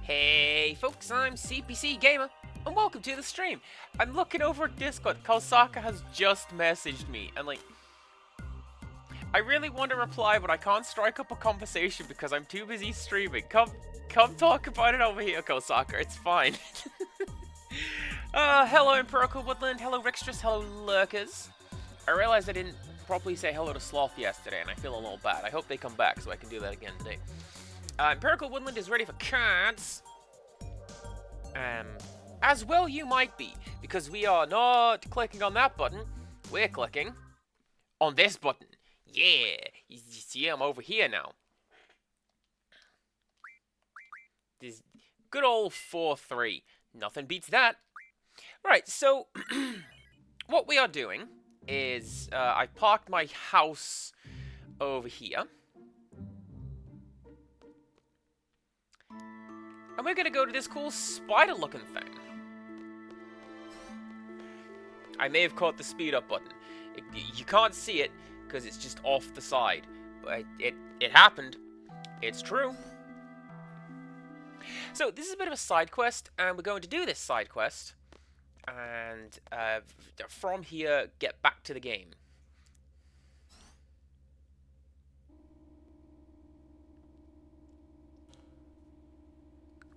Hey folks, I'm CPC Gamer, and welcome to the stream. I'm looking over at Discord. Kosaka has just messaged me, and I really want to reply, but I can't strike up a conversation because I'm too busy streaming. Come talk about it over here, Kosaka. It's fine. Hello Empirical Woodland, hello Rixtress, hello Lurkers. I realized I didn't properly say hello to Sloth yesterday, and I feel a little bad. I hope they come back so I can do that again today. Empirical Woodland is ready for cards. As well you might be, because we are not clicking on that button. We're clicking on this button. Yeah, you see I'm over here now. This good old 4-3. Nothing beats that. Right, so what we are doing is I parked my house over here. And we're gonna go to this cool spider-looking thing. I may have caught the speed up button. You can't see it because it's just off the side. But it happened. It's true. So this is a bit of a side quest, and we're going to do this side quest. And from here, get back to the game.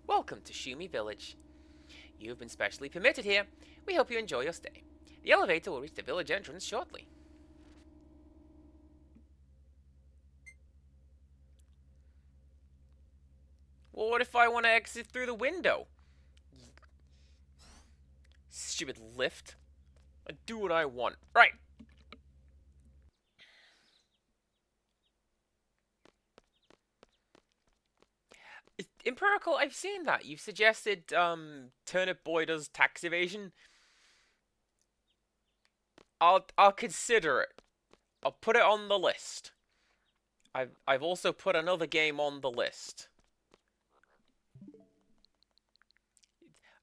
Welcome to Shumi Village. You have been specially permitted here. We hope you enjoy your stay. The elevator will reach the village entrance shortly. Well, what if I want to exit through the window? Stupid lift. I do what I want. Right. Empirical, I've seen that. You've suggested Turnip Boy does tax evasion. I'll consider it. I'll put it on the list. I've also put another game on the list.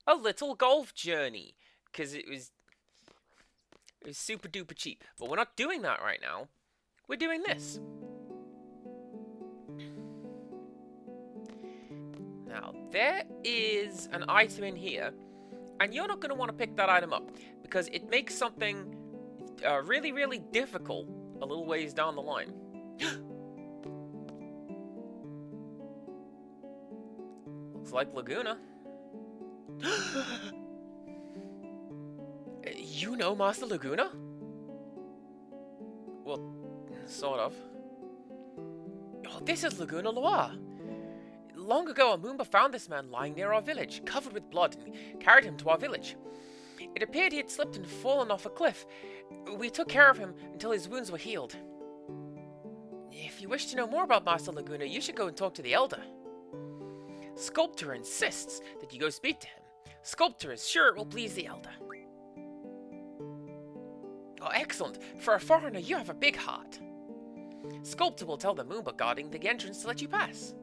A Little Golf Journey, because it was super duper cheap. But we're not doing that right now. We're doing this. Now, there is an item in here, and you're not going to want to pick that item up, because it makes something really, really difficult a little ways down the line. Looks like Laguna. You know Master Laguna? Well, sort of. Oh, this is Laguna Loire. Long ago, a Moomba found this man lying near our village, covered with blood, and carried him to our village. It appeared he had slipped and fallen off a cliff. We took care of him until his wounds were healed. If you wish to know more about Master Laguna, you should go and talk to the Elder. Sculptor insists that you go speak to him. Sculptor is sure it will please the Elder. Oh, excellent. For a foreigner, you have a big heart. Sculptor will tell the Moomba guarding the entrance to let you pass.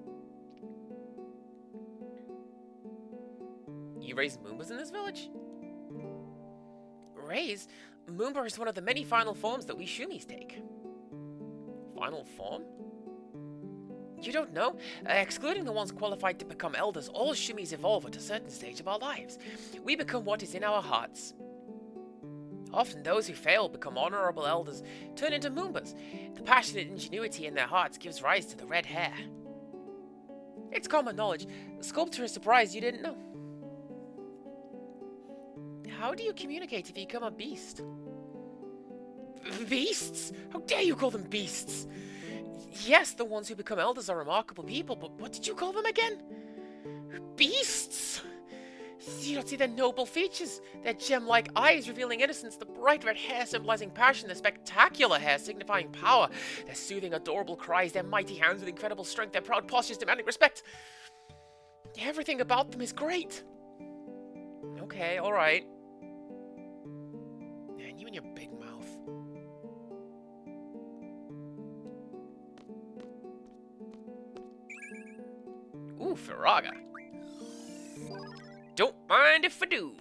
You raise Moombas in this village? Raise? Moomba is one of the many final forms that we Shumis take. Final form? You don't know? Excluding the ones qualified to become elders, all Shumis evolve at a certain stage of our lives. We become what is in our hearts. Often those who fail become honorable elders, turn into Moombas. The passionate ingenuity in their hearts gives rise to the red hair. It's common knowledge. The sculptor is surprised you didn't know. How do you communicate if you become a beast? Beasts? How dare you call them beasts? Yes, the ones who become elders are remarkable people, but what did you call them again? Beasts? You don't see their noble features, their gem-like eyes revealing innocence, the bright red hair symbolizing passion, their spectacular hair signifying power, their soothing, adorable cries, their mighty hands with incredible strength, their proud postures demanding respect. Everything about them is great. Okay, alright. Man, you and your big mouth. Ooh, Firaga. Don't mind if I do.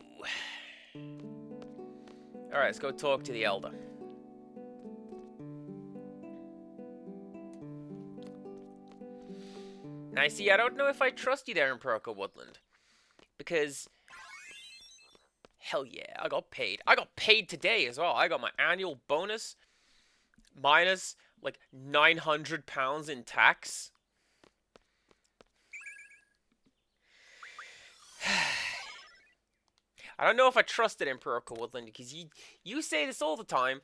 Alright, let's go talk to the Elder. Now, see, I don't know if I trust you there in Purple Woodland. Because, hell yeah, I got paid. I got paid today as well. I got my annual bonus minus, like, £900 in tax. I don't know if I trusted Emperor Woodland because you say this all the time.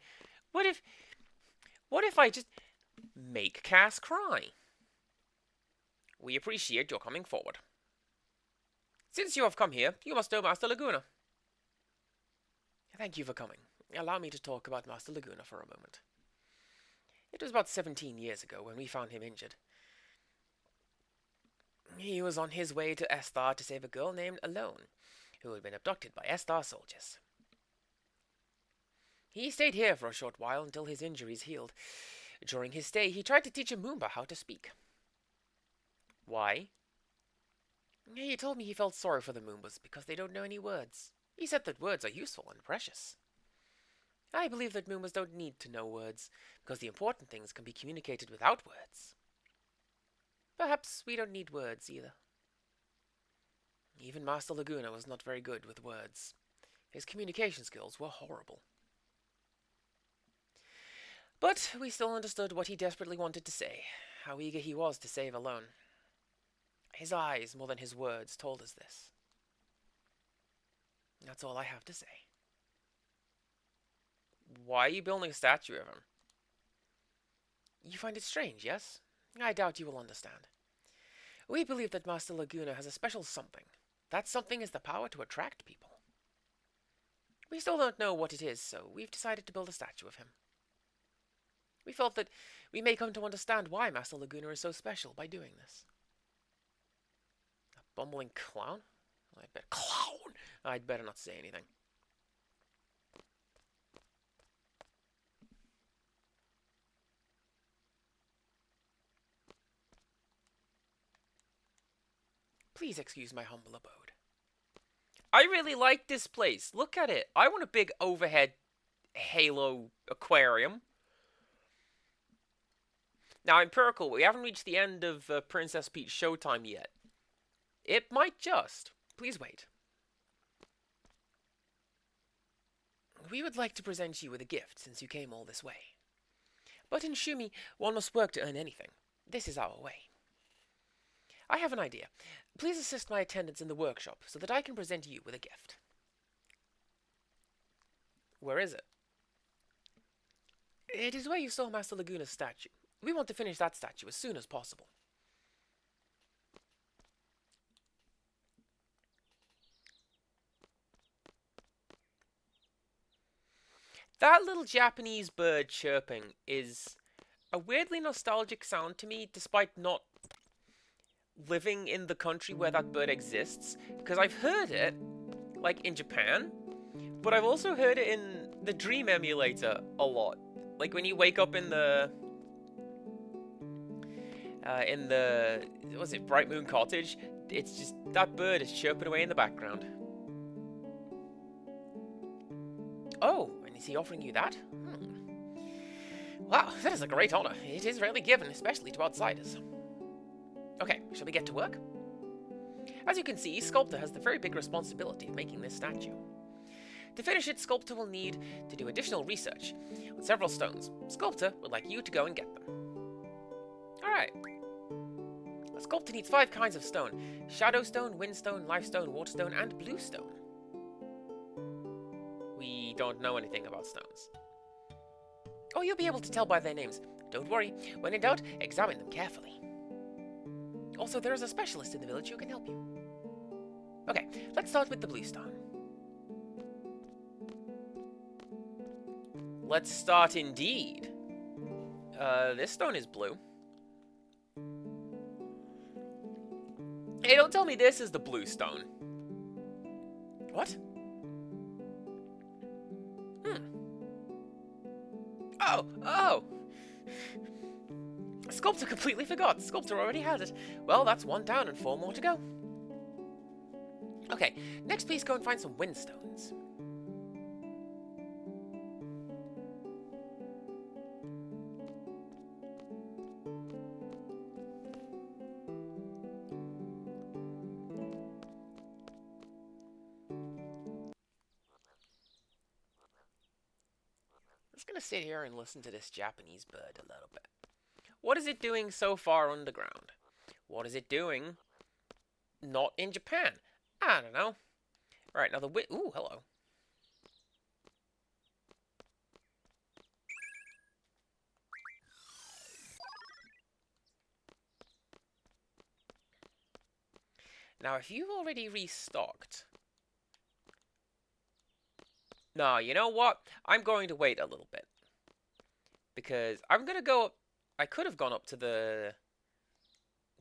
What if I just make Cass cry? We appreciate your coming forward. Since you have come here, you must know Master Laguna. Thank you for coming. Allow me to talk about Master Laguna for a moment. It was about 17 years ago when we found him injured. He was on his way to Esthar to save a girl named Alone, who had been abducted by Esthar soldiers. He stayed here for a short while until his injuries healed. During his stay, he tried to teach a Moomba how to speak. Why? He told me he felt sorry for the Moombas because they don't know any words. He said that words are useful and precious. I believe that Moombas don't need to know words, because the important things can be communicated without words. Perhaps we don't need words either. Even Master Laguna was not very good with words. His communication skills were horrible. But we still understood what he desperately wanted to say, how eager he was to save Alone. His eyes, more than his words, told us this. That's all I have to say. Why are you building a statue of him? You find it strange, yes? I doubt you will understand. We believe that Master Laguna has a special something. That something is the power to attract people. We still don't know what it is, so we've decided to build a statue of him. We felt that we may come to understand why Master Laguna is so special by doing this. A bumbling clown? I'd better not say anything. Please excuse my humble abode. I really like this place. Look at it. I want a big overhead halo aquarium. Now, Empirical, we haven't reached the end of Princess Peach Showtime yet. It might just. Please wait. We would like to present you with a gift since you came all this way. But in Shumi, one must work to earn anything. This is our way. I have an idea. Please assist my attendants in the workshop so that I can present you with a gift. Where is it? It is where you saw Master Laguna's statue. We want to finish that statue as soon as possible. That little Japanese bird chirping is a weirdly nostalgic sound to me, despite not living in the country where that bird exists. Because I've heard it, like, in Japan, but I've also heard it in the Dream emulator a lot. Like, when you wake up in the... was it Bright Moon Cottage? It's just, that bird is chirping away in the background. Oh, and is he offering you that? Wow, that is a great honor. It is rarely given, especially to outsiders. Okay, shall we get to work? As you can see, Sculptor has the very big responsibility of making this statue. To finish it, Sculptor will need to do additional research with several stones. Sculptor would like you to go and get them. Alright. Sculptor needs 5 kinds of stone. Shadow stone, wind stone, life stone, water stone, and blue stone. We don't know anything about stones. Oh, you'll be able to tell by their names. Don't worry. When in doubt, examine them carefully. Also, there is a specialist in the village who can help you. Okay, let's start with the blue stone. Let's start indeed. This stone is blue. Hey, don't tell me this is the blue stone. What? Oh! Sculptor completely forgot. Sculptor already had it. Well, that's 1 down and 4 more to go. Okay, next please go and find some wind stones. gonna sit here and listen to this Japanese bird a little bit. What is it doing so far underground? What is it doing not in Japan? I don't know. Right, now the ooh, hello. Now, if you've already restocked... No, you know what? I'm going to wait a little bit. Because I'm going to go... I could have gone up to the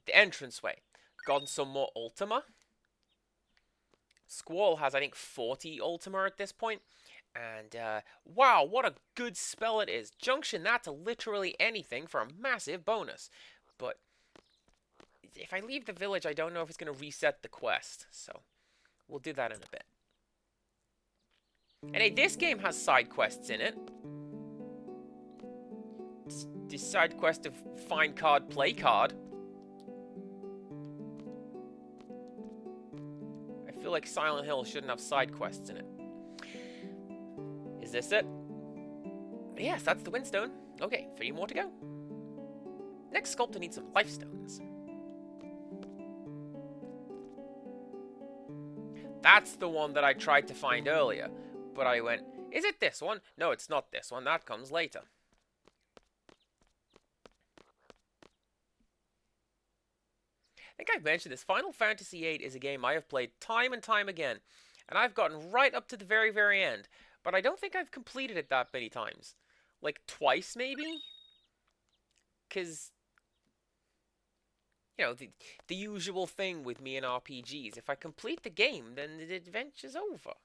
entranceway. Gotten some more Ultima. Squall has, I think, 40 Ultima at this point. And, wow, what a good spell it is. Junction that to literally anything for a massive bonus. But if I leave the village, I don't know if it's going to reset the quest. So, we'll do that in a bit. And hey, this game has side quests in it. The side quest of find card, play card. I feel like Silent Hill shouldn't have side quests in it. Is this it? Yes, that's the Windstone. Okay, 3 more to go. Next sculptor needs some life stones. That's the one that I tried to find earlier. But I went, is it this one? No, it's not this one. That comes later. I think I've mentioned this. Final Fantasy VIII is a game I have played time and time again. And I've gotten right up to the very, very end. But I don't think I've completed it that many times. Like, twice, maybe? Because, you know, the usual thing with me in RPGs. If I complete the game, then the adventure's over.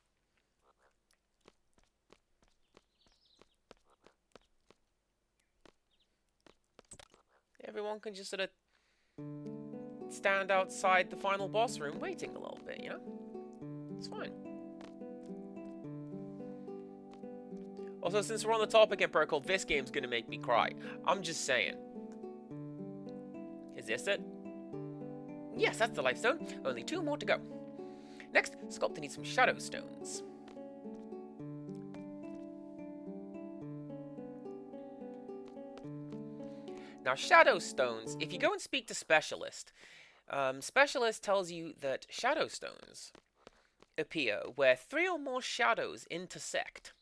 Everyone can just sort of stand outside the final boss room waiting a little bit, you know? It's fine. Also, since we're on the topic, Emperor Cult, this game's gonna make me cry. I'm just saying. Is this it? Yes, that's the life stone. Only 2 more to go. Next, Sculptor needs some shadow stones. Now, shadow stones, if you go and speak to Specialist, Specialist tells you that shadow stones appear where 3 or more shadows intersect.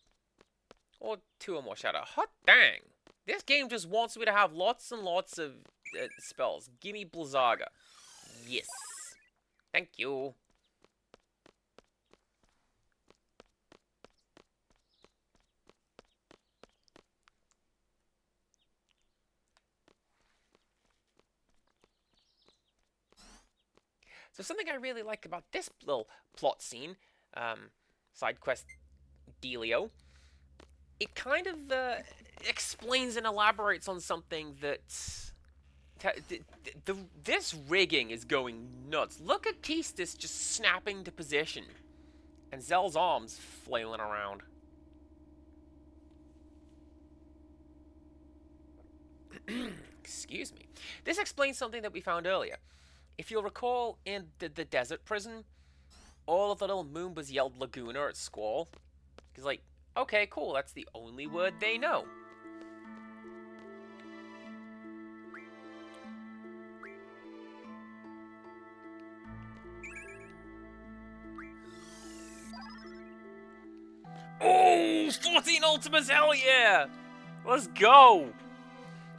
Or 2 or more shadows. Hot dang! This game just wants me to have lots and lots of spells. Gimme Blizzaga. Yes. Thank you. So something I really like about this little plot scene, side quest dealio, it kind of explains and elaborates on something that this rigging is going nuts. Look at Keestis just snapping to position, and Zell's arms flailing around. Excuse me. This explains something that we found earlier. If you'll recall, in the desert prison, all of the little Moombas yelled Laguna at Squall. He's like, okay, cool, that's the only word they know. Oh, 14 Ultimas, hell yeah! Let's go!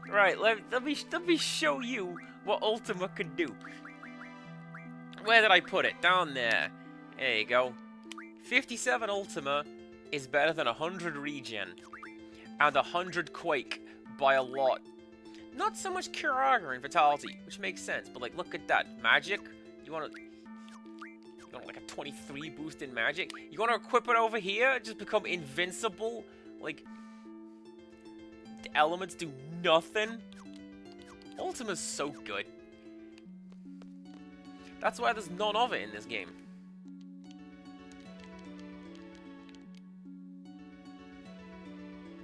Right, let me show you what Ultima could do. Where did I put it? Down there. There you go. 57 Ultima is better than 100 regen. And 100 Quake by a lot. Not so much Curaga and Vitality, which makes sense, but like, look at that. Magic? You want like a 23 boost in Magic? You want to equip it over here? Just become invincible? Like, the elements do nothing? Ultima's so good. That's why there's none of it in this game.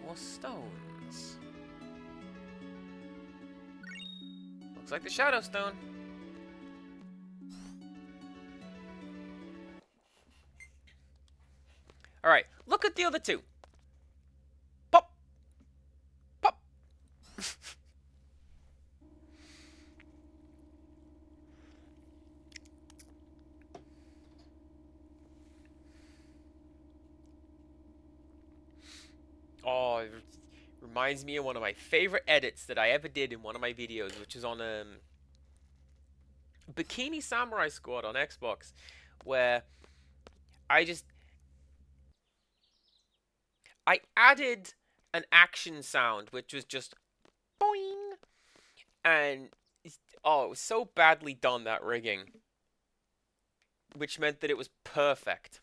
More stones. Looks like the Shadow Stone. Alright, look at the other 2. Pop! reminds me of one of my favorite edits that I ever did in one of my videos, which is on Bikini Samurai Squad on Xbox, where I added an action sound, which was just boing, and oh, it was so badly done, that rigging, which meant that it was perfect.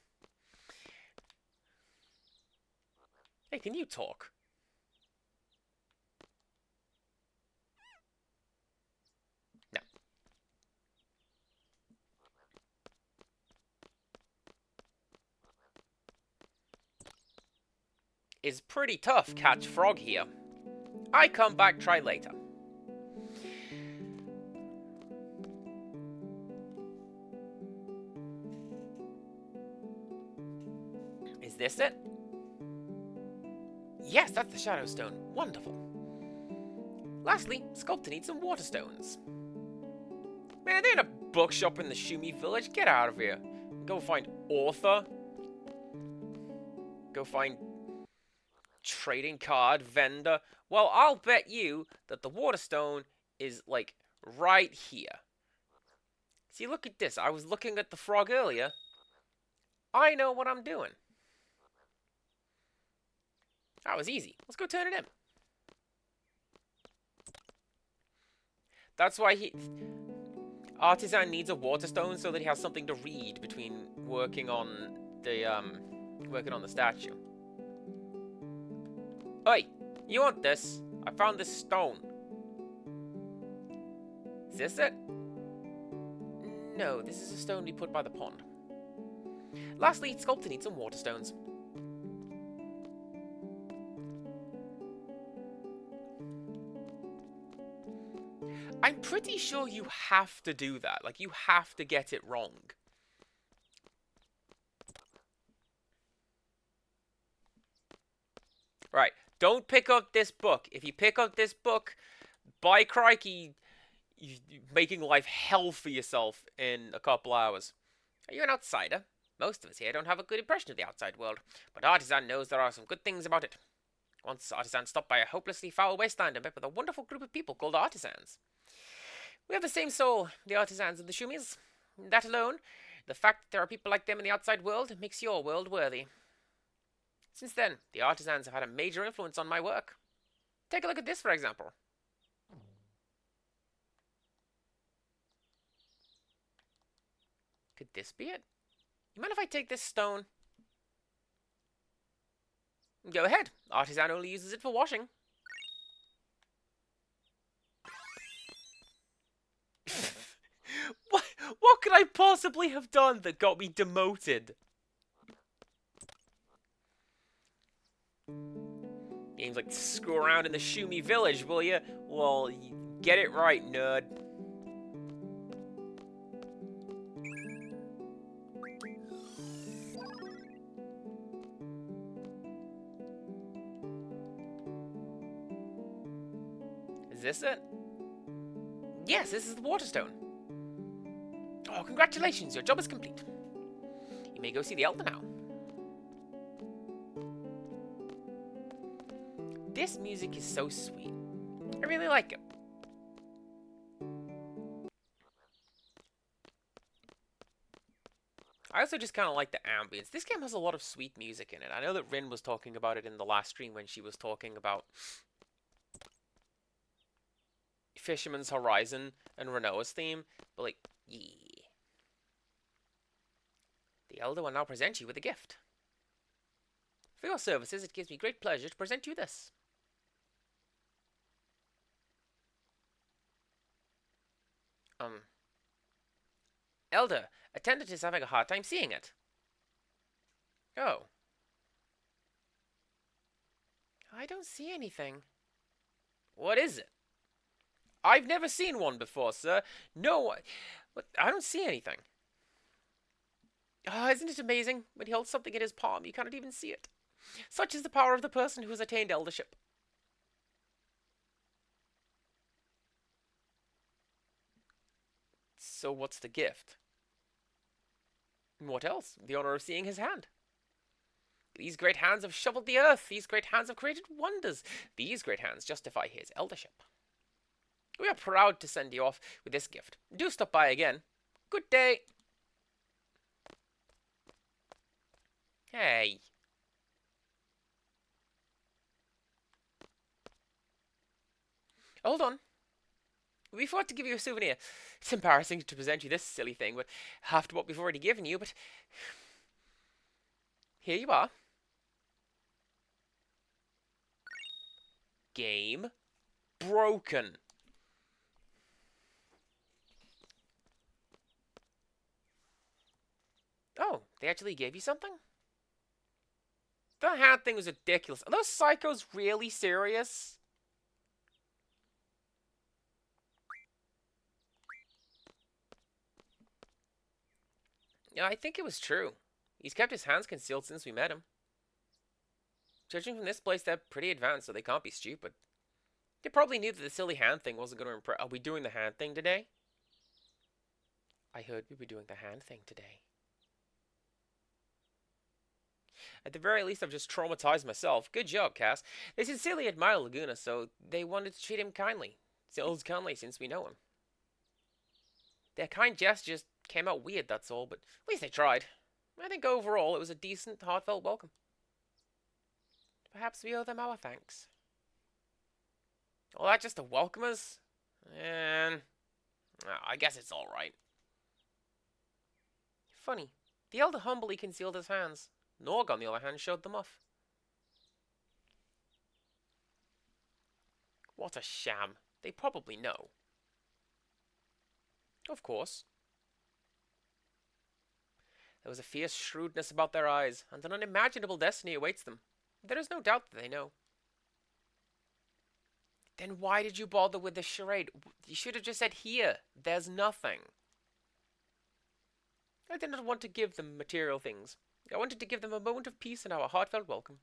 Hey, can you talk? No. It's pretty tough catch frog here. I come back try later. Is this it? Yes, that's the Shadow Stone. Wonderful. Lastly, Sculptor needs some water stones. Man, they ain't a bookshop in the Shumi village. Get out of here. Go find author. Go find trading card vendor. Well, I'll bet you that the water stone is, like, right here. See, look at this. I was looking at the frog earlier. I know what I'm doing. That was easy. Let's go turn it in. That's why Artisan needs a water stone so that he has something to read between working on the statue. Oi, you want this? I found this stone. Is this it? No, this is a stone we put by the pond. Lastly, Sculptor needs some water stones. I'm pretty sure you have to do that. Like, you have to get it wrong. Right. Don't pick up this book. If you pick up this book, by crikey, you're making life hell for yourself in a couple hours. Are you an outsider? Most of us here don't have a good impression of the outside world, but Artisan knows there are some good things about it. Once Artisan stopped by a hopelessly foul wasteland and met with a wonderful group of people called Artisans. We have the same soul, the Artisans and the Shumis. That alone, the fact that there are people like them in the outside world, makes your world worthy. Since then, the Artisans have had a major influence on my work. Take a look at this, for example. Could this be it? You mind if I take this stone? Go ahead. Artisan only uses it for washing. What could I possibly have done that got me demoted? Game's like, screw around in the Shumi village, will ya? Well, get it right, nerd. Is this it? Yes, this is the Waterstone. Oh, congratulations, your job is complete. You may go see the Elder now. This music is so sweet. I really like it. I also just kind of like the ambience. This game has a lot of sweet music in it. I know that Rin was talking about it in the last stream when she was talking about Fisherman's Horizon and Renoa's theme, but like, yeah. The Elder will now present you with a gift. For your services, it gives me great pleasure to present you this. Elder, attendant is having a hard time seeing it. Oh. I don't see anything. What is it? I've never seen one before, sir. No, I don't see anything. Ah, isn't it amazing? When he holds something in his palm, you cannot even see it. Such is the power of the person who has attained eldership. So what's the gift? What else? The honor of seeing his hand. These great hands have shoveled the earth. These great hands have created wonders. These great hands justify his eldership. We are proud to send you off with this gift. Do stop by again. Good day. Hey. Hold on. We forgot to give you a souvenir. It's embarrassing to present you this silly thing, but after what we've already given you, but here you are. Game broken. Oh, they actually gave you something? The hat thing was ridiculous. Are those psychos really serious? Yeah, I think it was true. He's kept his hands concealed since we met him. Judging from this place, they're pretty advanced, so they can't be stupid. They probably knew that the silly hand thing wasn't going to impress. Are we doing the hand thing today? I heard we were doing the hand thing today. At the very least, I've just traumatized myself. Good job, Cass. They sincerely admire Laguna, so they wanted to treat him kindly. Still kindly since we know him. Their kind gestures came out weird, that's all, but at least they tried. I think overall it was a decent, heartfelt welcome. Perhaps we owe them our thanks. All that just to welcome us? And I guess it's alright. Funny. The elder humbly concealed his hands. Norg, on the other hand, showed them off. What a sham. They probably know. Of course. There was a fierce shrewdness about their eyes, and an unimaginable destiny awaits them. There is no doubt that they know. Then why did you bother with the charade? You should have just said, here, there's nothing. I did not want to give them material things. I wanted to give them a moment of peace and our heartfelt welcome.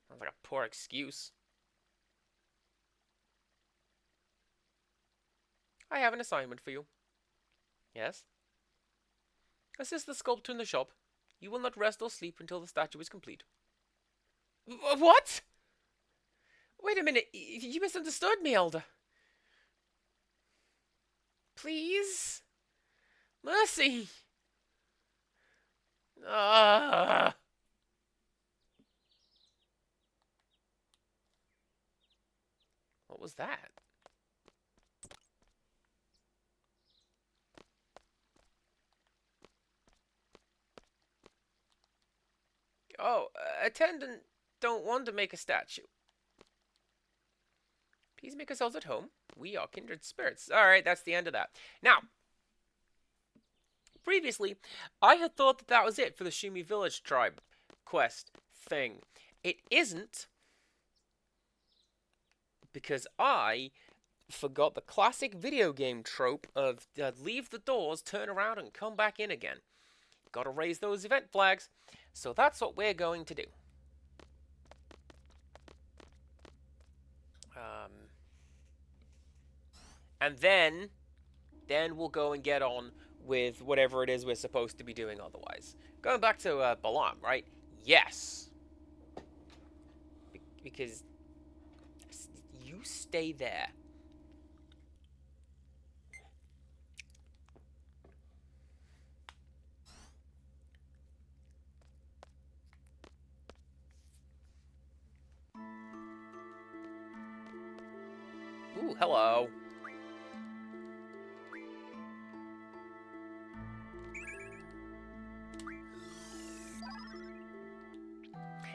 Sounds like a poor excuse. I have an assignment for you. Yes? Assist the sculptor in the shop. You will not rest or sleep until the statue is complete. What? Wait a minute. You misunderstood me, Elder. Please? Mercy! What was that? Oh, attendant don't want to make a statue. Please make yourselves at home. We are kindred spirits. Alright, that's the end of that. Now, previously, I had thought that that was it for the Shumi Village tribe quest thing. It isn't, because I forgot the classic video game trope of leave the doors, turn around, and come back in again. Gotta raise those event flags. So that's what we're going to do. And then we'll go and get on with whatever it is we're supposed to be doing otherwise. Going back to Balam, right? Yes. Because you stay there. Ooh, hello.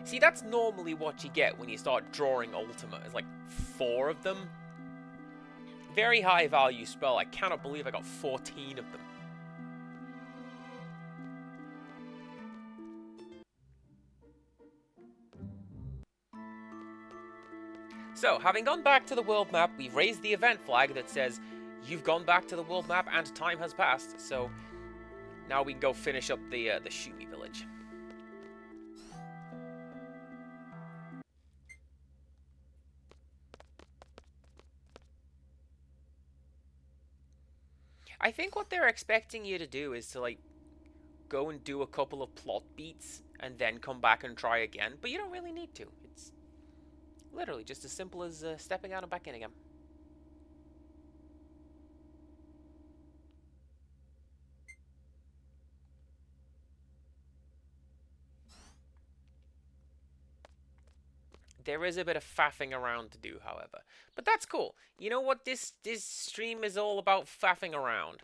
See, that's normally what you get when you start drawing Ultima. It's like 4 of them. Very high value spell. I cannot believe I got 14 of them. So, having gone back to the world map, we've raised the event flag that says, you've gone back to the world map and time has passed. So, now we can go finish up the Shumi village. I think what they're expecting you to do is to, like, go and do a couple of plot beats and then come back and try again, but you don't really need to. It's literally just as simple as stepping out and back in again. There is a bit of faffing around to do, however. But that's cool. You know what this stream is all about, faffing around.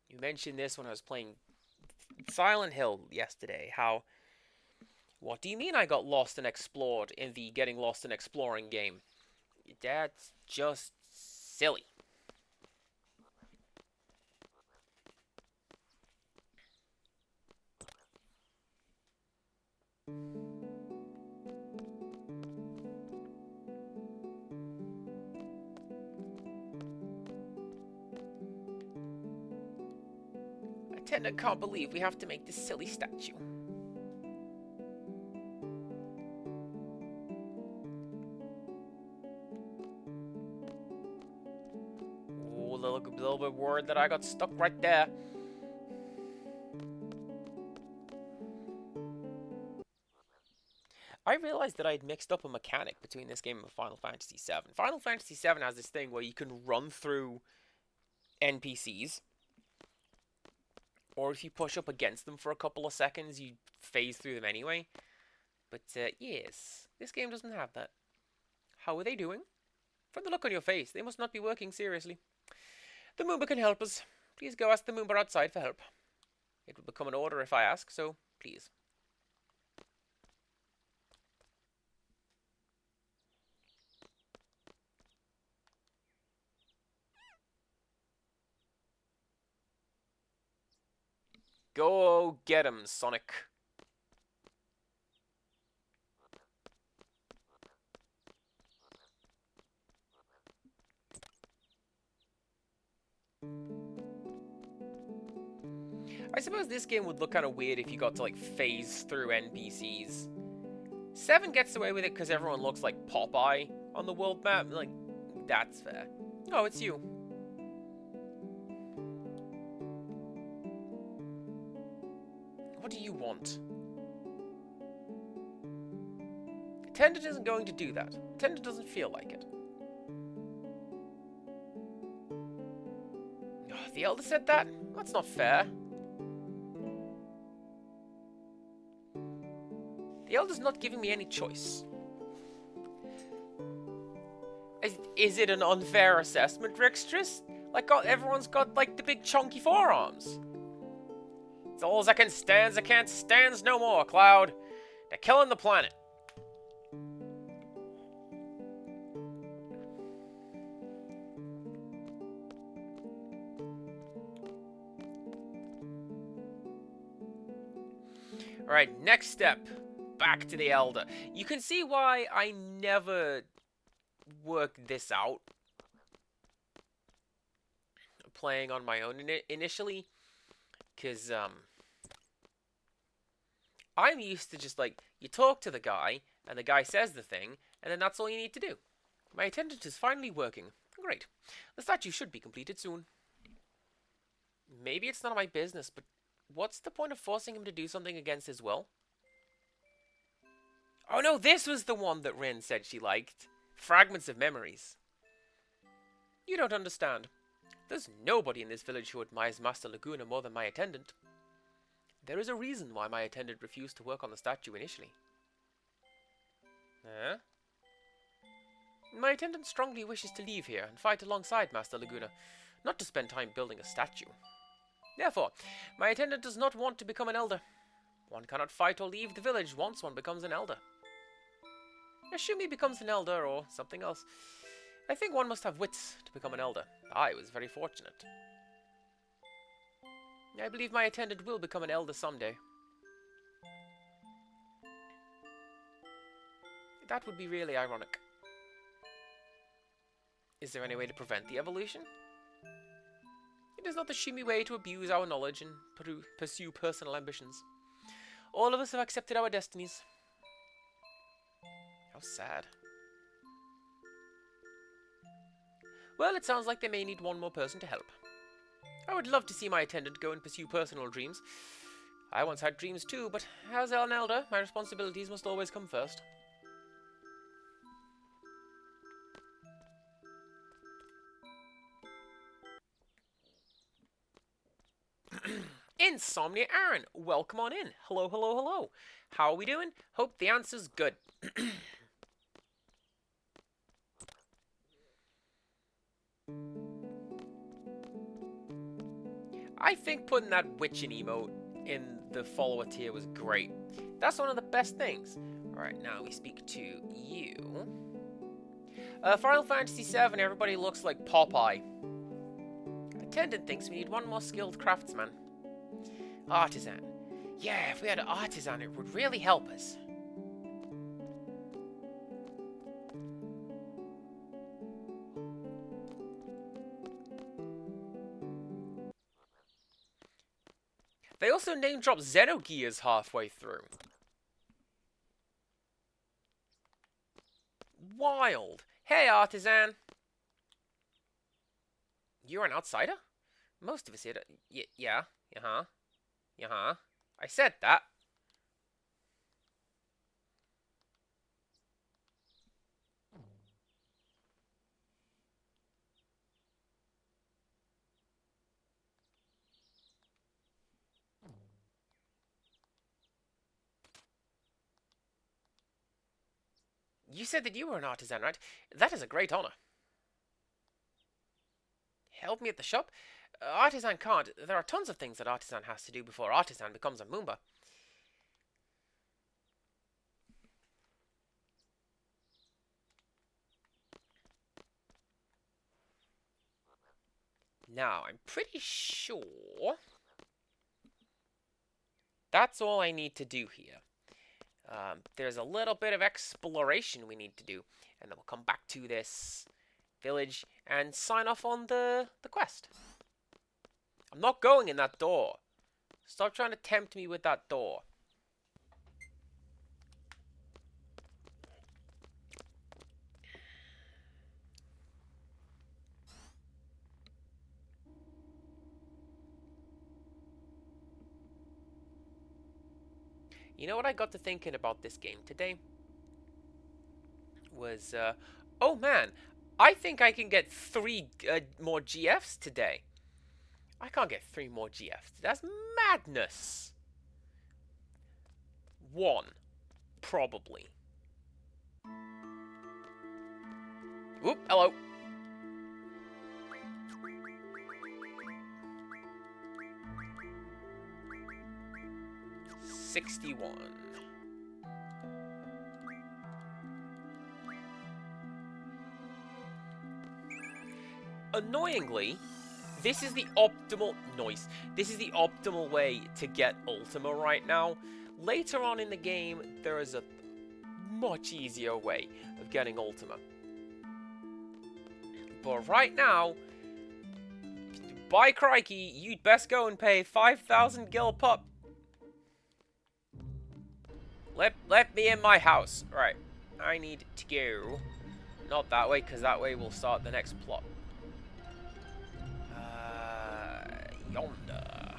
You mentioned this when I was playing Silent Hill yesterday, how... What do you mean I got lost and explored in the Getting Lost and Exploring game? That's just silly. I can't believe we have to make this silly statue. Oh, little bit worried that I got stuck right there. I realized that I'd mixed up a mechanic between this game and Final Fantasy VII. Final Fantasy VII has this thing where you can run through NPCs, or if you push up against them for a couple of seconds, you phase through them anyway. But yes, this game doesn't have that. How are they doing? From the look on your face, they must not be working seriously. The Moomba can help us. Please go ask the Moomba outside for help. It will become an order if I ask, so please. Go get him, Sonic. I suppose this game would look kind of weird if you got to, like, phase through NPCs. 7 gets away with it because everyone looks like Popeye on the world map. Like, that's fair. Oh, it's you. What do you want? Attendant isn't going to do that. Attendant doesn't feel like it. Oh, the Elder said that? That's not fair. The Elder's not giving me any choice. Is it an unfair assessment, Rixtris? Like, everyone's got, like, the big chunky forearms. It's all as I can stands, I can't stands no more, Cloud. They're killing the planet. Alright, next step. Back to the Elder. You can see why I never worked this out playing on my own initially. Because, I'm used to just, like, you talk to the guy, and the guy says the thing, and then that's all you need to do. My attendant is finally working. Great. The statue should be completed soon. Maybe it's none of my business, but what's the point of forcing him to do something against his will? Oh no, this was the one that Rin said she liked. Fragments of Memories. You don't understand. There's nobody in this village who admires Master Laguna more than my attendant. There is a reason why my attendant refused to work on the statue initially. Huh? My attendant strongly wishes to leave here and fight alongside Master Laguna, not to spend time building a statue. Therefore, my attendant does not want to become an elder. One cannot fight or leave the village once one becomes an elder. Ashumi becomes an elder or something else. I think one must have wits to become an elder. I was very fortunate. I believe my attendant will become an elder someday. That would be really ironic. Is there any way to prevent the evolution? It is not the Shumi way to abuse our knowledge and pursue personal ambitions. All of us have accepted our destinies. How sad. Well, it sounds like they may need one more person to help. I would love to see my attendant go and pursue personal dreams. I once had dreams too, but as an elder, my responsibilities must always come first. Insomnia Aaron, welcome on in. Hello, hello, hello. How are we doing? Hope the answer's good. I think putting that witching emote in the follower tier was great. That's one of the best things. Alright, now we speak to you. Final Fantasy VII, everybody looks like Popeye. Attendant thinks we need one more skilled craftsman. Artisan. Yeah, if we had an artisan, it would really help us. They also name drop Xenogears halfway through. Wild. Hey, artisan. You're an outsider? Most of us here. Yeah. Uh-huh. Uh-huh. I said that. You said that you were an artisan, right? That is a great honor. Help me at the shop? Artisan can't. There are tons of things that Artisan has to do before Artisan becomes a Moomba. Now, I'm pretty sure that's all I need to do here. There's a little bit of exploration we need to do, and then we'll come back to this village and sign off on the quest. I'm not going in that door. Stop trying to tempt me with that door. You know what I got to thinking about this game today? Was, oh man, I think I can get 3 more GFs today. I can't get 3 more GFs. That's madness. 1, probably. Oop, hello. $61. Annoyingly, this is the optimal noise. This is the optimal way to get Ultima right now. Later on in the game, there is a much easier way of getting Ultima. But right now, by crikey, you'd best go and pay 5,000 gil pup. Let me in my house. Right, I need to go. Not that way, because that way we'll start the next plot. Yonder.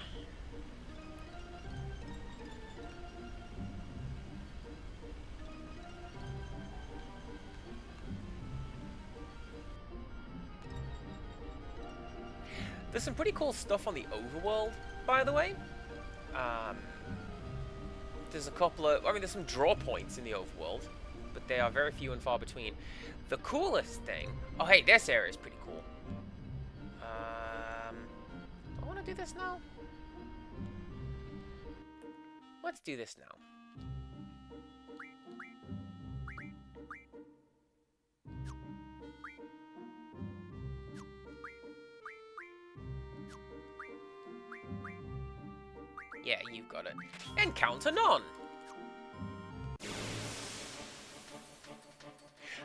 There's some pretty cool stuff on the overworld, by the way. There's a couple of... I mean, there's some draw points in the overworld, but they are very few and far between. The coolest thing... Oh, hey, this area is pretty cool. I want to do this now. Let's do this now. Yeah, you've got it. Encounter none.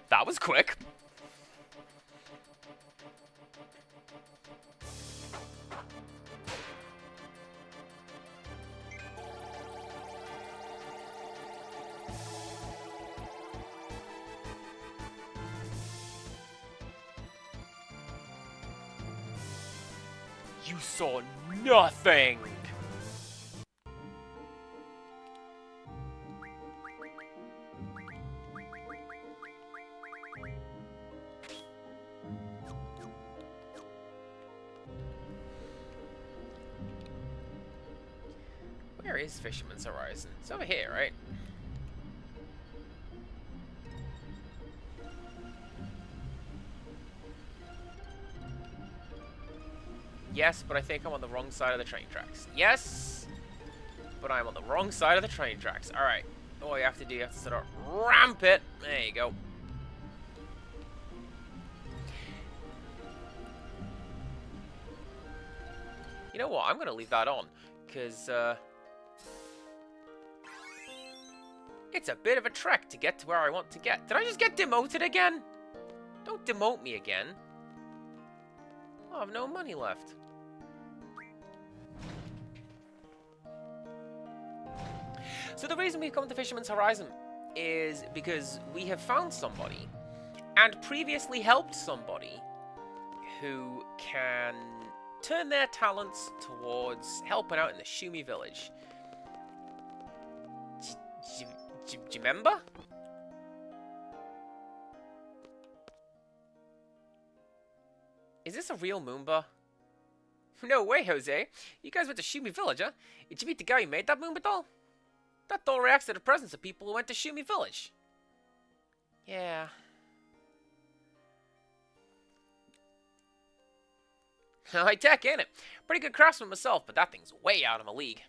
That was quick. You saw nothing! Where is Fisherman's Horizon? It's over here, right? Yes, but I think I'm on the wrong side of the train tracks. Yes, but I'm on the wrong side of the train tracks. Alright. All you have to do, you have to sort of ramp it. There you go. You know what? I'm going to leave that on, because it's a bit of a trek to get to where I want to get. Did I just get demoted again? Don't demote me again. I have no money left. So the reason we've come to Fisherman's Horizon is because we have found somebody and previously helped somebody who can turn their talents towards helping out in the Shumi village. Do you remember? Is this a real Moomba? No way, Jose. You guys went to Shumi Village, huh? Did you meet the guy who made that Moomba doll? That doll reacts to the presence of people who went to Shumi Village. Yeah. High tech, ain't it? Pretty good craftsman myself, but that thing's way out of my league.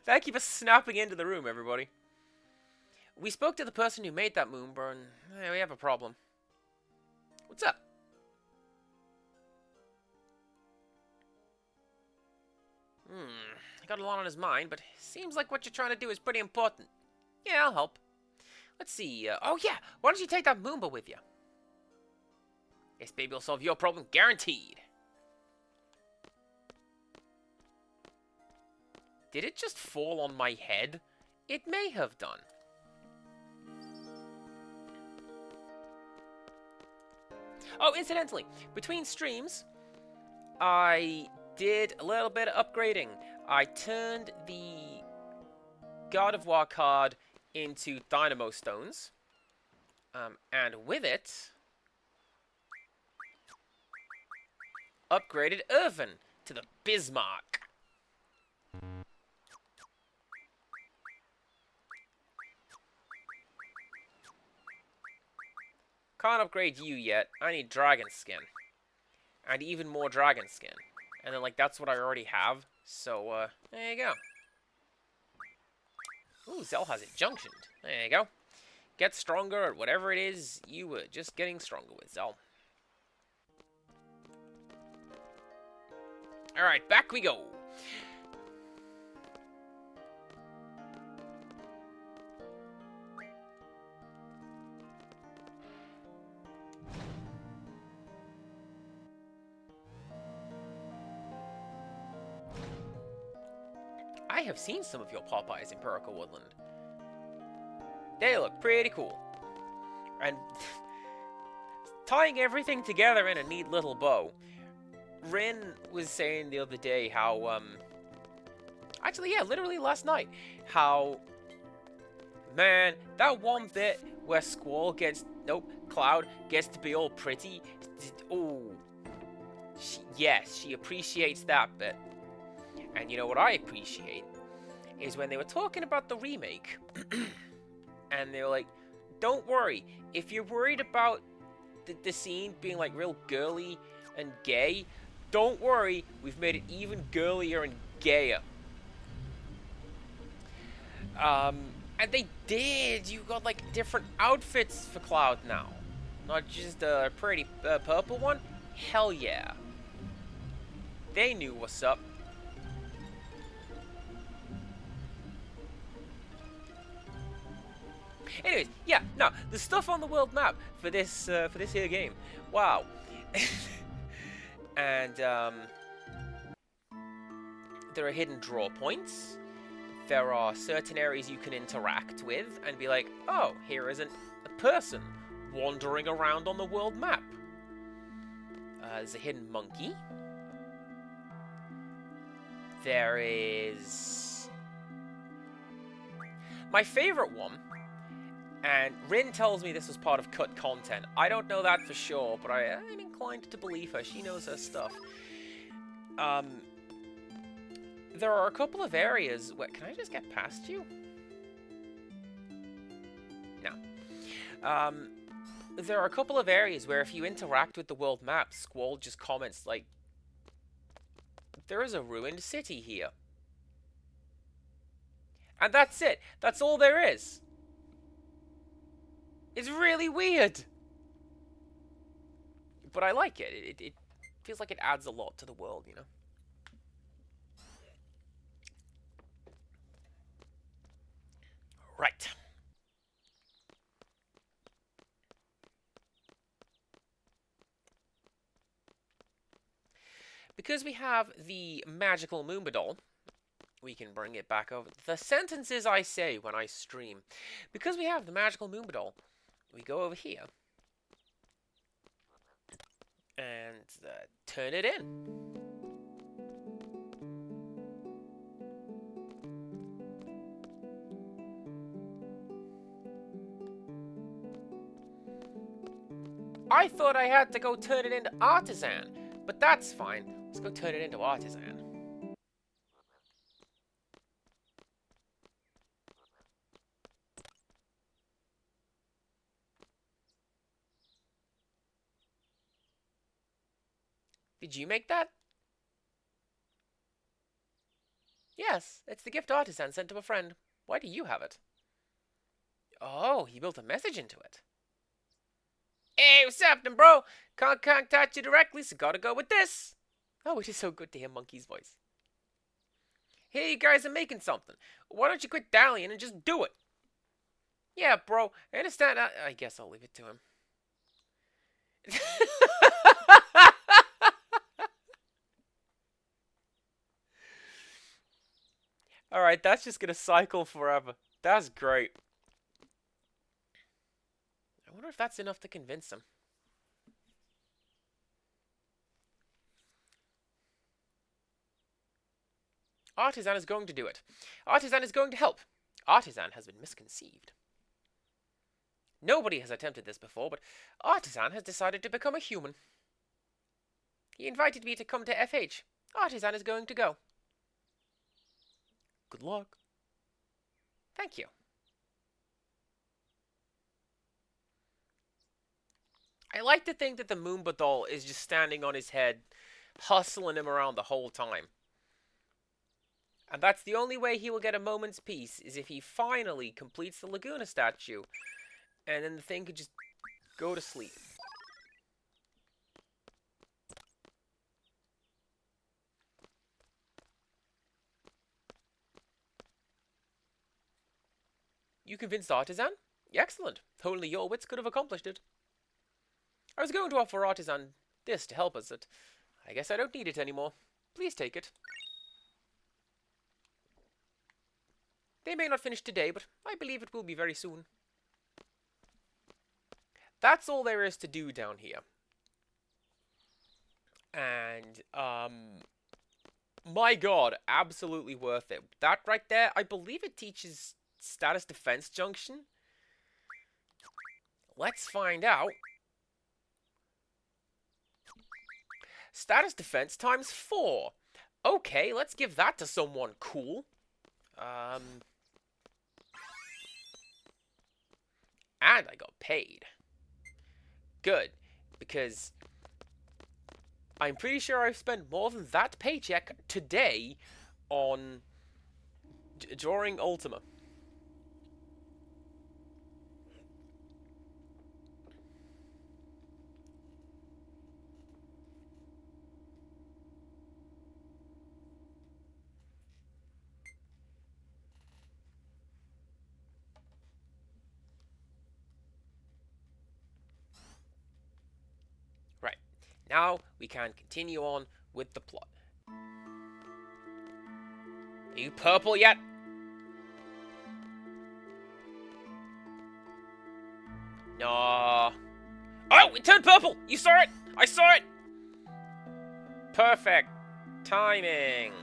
Thank you for snapping into the room, everybody. We spoke to the person who made that Moomba, and we have a problem. What's up? Got a lot on his mind, but seems like what you're trying to do is pretty important. Yeah, I'll help. Let's see. Oh, yeah. Why don't you take that Moomba with you? This baby will solve your problem, guaranteed. Did it just fall on my head? It may have done. Oh, incidentally, between streams, I did a little bit of upgrading. I turned the God of War card into Dynamo Stones. And with it, upgraded Irvin to the Bismarck. Can't upgrade you yet. I need dragon skin. And even more dragon skin. And then, like, that's what I already have. So, there you go. Ooh, Zell has it junctioned. There you go. Get stronger at whatever it is you were just getting stronger with, Zell. Alright, back we go. I have seen some of your Popeyes in Purical Woodland. They look pretty cool. And tying everything together in a neat little bow. Rin was saying the other day how, actually, yeah, literally last night, how, man, that one bit where Squall gets, nope, Cloud gets to be all pretty, oh, yes, she appreciates that bit. And you know what I appreciate is when they were talking about the remake, and they were like, don't worry, if you're worried about the scene being like real girly and gay, don't worry, we've made it even girlier and gayer. And they did. You got like different outfits for Cloud now, not just a pretty purple one. Hell yeah. They knew what's up. Anyways, yeah, no, the stuff on the world map for this here game, wow. And there are hidden draw points. There are certain areas you can interact with and be like, oh, here isn't a person wandering around on the world map. There's a hidden monkey. There is my favorite one, and Rin tells me this was part of cut content. I don't know that for sure, but I'm inclined to believe her. She knows her stuff. There are a couple of areas where... Can I just get past you? No. There are a couple of areas where if you interact with the world map, Squall just comments like, there is a ruined city here. And that's it. That's all there is. It's really weird. But I like it. It feels like it adds a lot to the world, you know? Right. Because we have the magical Moombadal, we can bring it back over. The sentences I say when I stream. Because we have the magical Moombadal, we go over here. And turn it in. I thought I had to go turn it into Artisan, but that's fine. Let's go turn it into Artisan. Did you make that? Yes, it's the gift Artisan sent to a friend. Why do you have it? Oh, he built a message into it. Hey, what's happening, bro? Can't contact you directly, so gotta go with this. Oh, it is so good to hear Monkey's voice. Hey, you guys are making something. Why don't you quit dallying and just do it? Yeah, bro, I understand. I guess I'll leave it to him. Alright, that's just gonna cycle forever. That's great. I wonder if that's enough to convince him. Artisan is going to do it. Artisan is going to help. Artisan has been misconceived. Nobody has attempted this before, but Artisan has decided to become a human. He invited me to come to FH. Artisan is going to go. Good luck. Thank you. I like to think that the Moombadal is just standing on his head, hustling him around the whole time. And that's the only way he will get a moment's peace, is if he finally completes the Laguna statue. And then the thing could just go to sleep. You convinced Artisan? Excellent. Only your wits could have accomplished it. I was going to offer Artisan this to help us, but I guess I don't need it anymore. Please take it. They may not finish today, but I believe it will be very soon. That's all there is to do down here. And, my god, absolutely worth it. That right there, I believe it teaches status defense junction. Let's find out. Status defense times 4. Okay, let's give that to someone cool. And I got paid. Good, because I'm pretty sure I've spent more than that paycheck today on drawing Ultima. Right, now we can continue on with the plot. Are you purple yet? No. Oh, it turned purple! You saw it! I saw it! Perfect timing.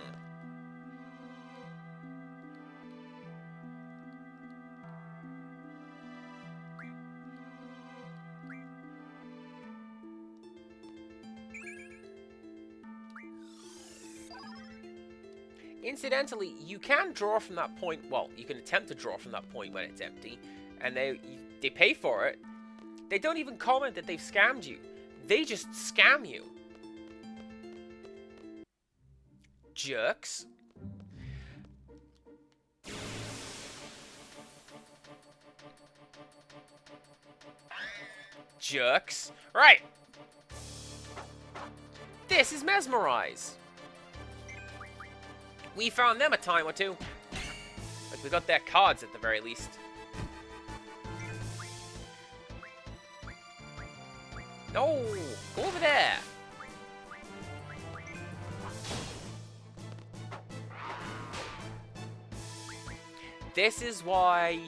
Incidentally, you can draw from that point. Well, you can attempt to draw from that point when it's empty, and they pay for it. They don't even comment that they've scammed you. They just scam you. Jerks. Jerks. Right. This is Mesmerize. We found them a time or two. Like, we got their cards at the very least. No! Go over there! This is why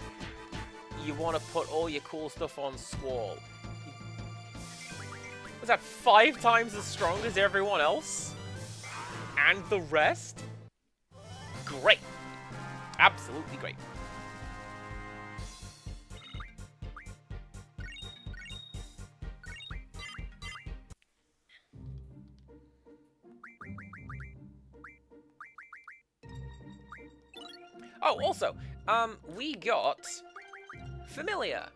you want to put all your cool stuff on Squall. Was that 5 times as strong as everyone else? And the rest? Great. Absolutely great. Oh, also, we got Familiar,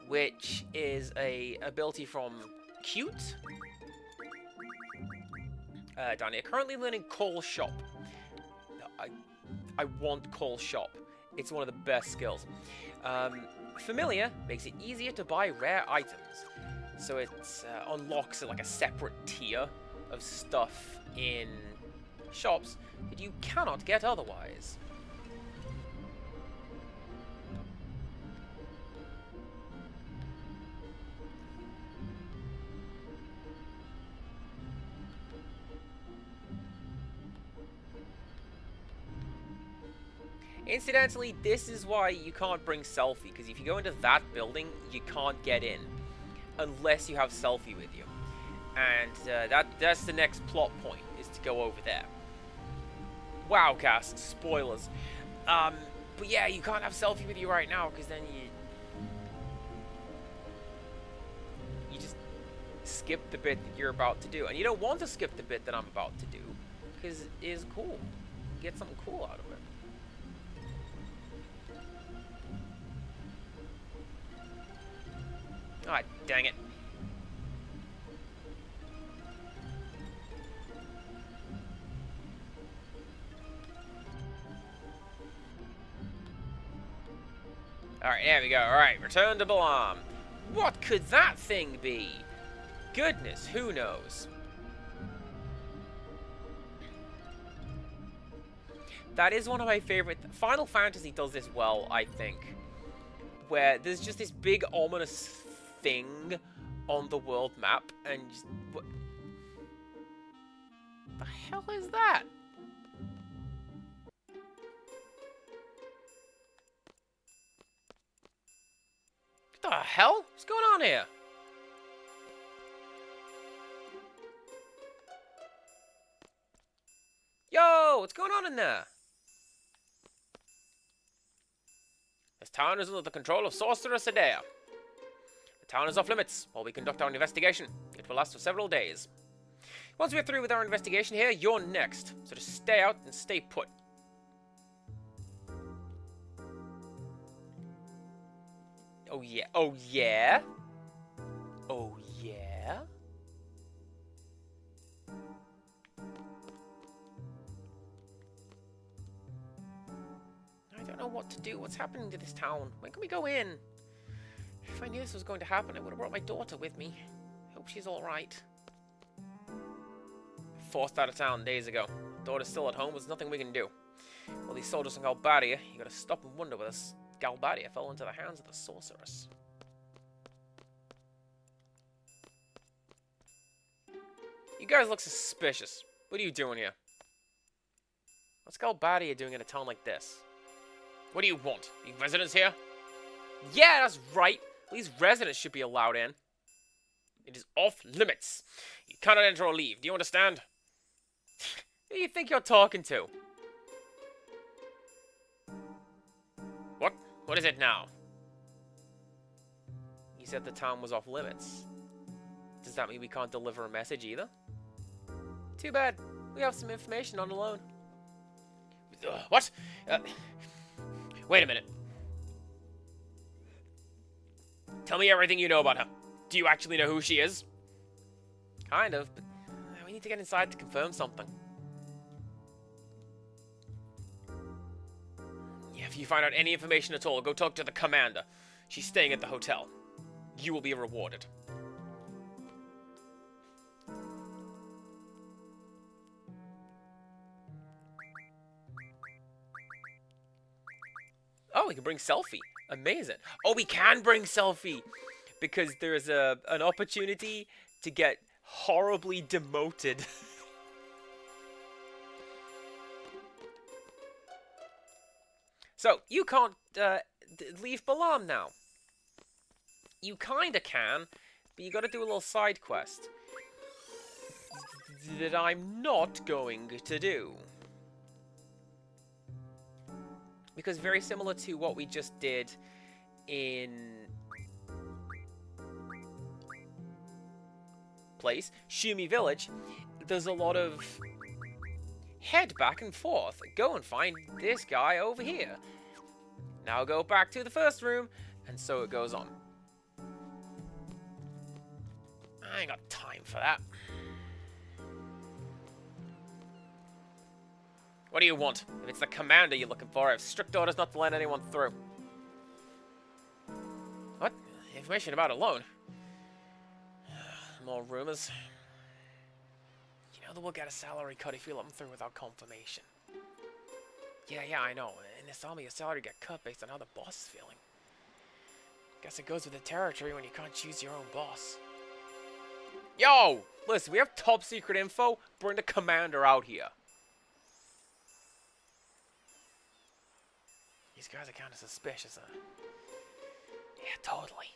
which is a ability from Cute. Down here, currently learning Call Shop. I want Call Shop. It's one of the best skills. Familiar makes it easier to buy rare items. So it unlocks like a separate tier of stuff in shops that you cannot get otherwise. Incidentally, this is why you can't bring Selphie, because if you go into that building, you can't get in unless you have Selphie with you. And that's the next plot point, is to go over there. Wow, cast, spoilers. But yeah, you can't have Selphie with you right now, because then you just skip the bit that you're about to do. And you don't want to skip the bit that I'm about to do, because it is cool. Get something cool out of it. Ah, dang it. Alright, there we go. Alright, return to Balamb. What could that thing be? Goodness, who knows? That is one of my favorite... Final Fantasy does this well, I think. Where there's just this big, ominous thing on the world map, and just... What the hell is that? What the hell? What's going on here? Yo, what's going on in there? This town is under the control of Sorceress Adair. The town is off limits while we conduct our investigation. It will last for several days. Once we're through with our investigation here, you're next. So just stay out and stay put. Oh yeah. Oh yeah? Oh yeah? I don't know what to do. What's happening to this town? When can we go in? If I knew this was going to happen, I would have brought my daughter with me. Hope she's alright. Forced out of town days ago. Daughter's still at home, there's nothing we can do. Well, these soldiers in Galbadia, you gotta stop and wonder whether Galbadia fell into the hands of the sorceress. You guys look suspicious. What are you doing here? What's Galbadia doing in a town like this? What do you want? You residents here? Yeah, that's right. These residents should be allowed in. It is off limits. You cannot enter or leave. Do you understand? Who do you think you're talking to? What? What is it now? You said the town was off limits. Does that mean we can't deliver a message either? Too bad. We have some information on the loan. What? Wait a minute. Tell me everything you know about her. Do you actually know who she is? Kind of, but we need to get inside to confirm something. Yeah, if you find out any information at all, go talk to the commander. She's staying at the hotel. You will be rewarded. Oh, we can bring Selphie. Amazing. Oh, we can bring Selphie. Because there's an opportunity to get horribly demoted. So, you can't leave Balamb now. You kinda can, but you gotta do a little side quest. That I'm not going to do. Because very similar to what we just did in place, Shumi Village, there's a lot of head back and forth. Go and find this guy over here. Now go back to the first room, and so it goes on. I ain't got time for that. What do you want? If it's the commander you're looking for, I have strict orders not to let anyone through. What? Information about a loan? More rumors. You know that we'll get a salary cut if you let them through without confirmation. Yeah, I know. In this army, your salary get cut based on how the boss is feeling. Guess it goes with the territory when you can't choose your own boss. Yo! Listen, we have top secret info. Bring the commander out here. These guys are kind of suspicious, huh? Yeah, totally.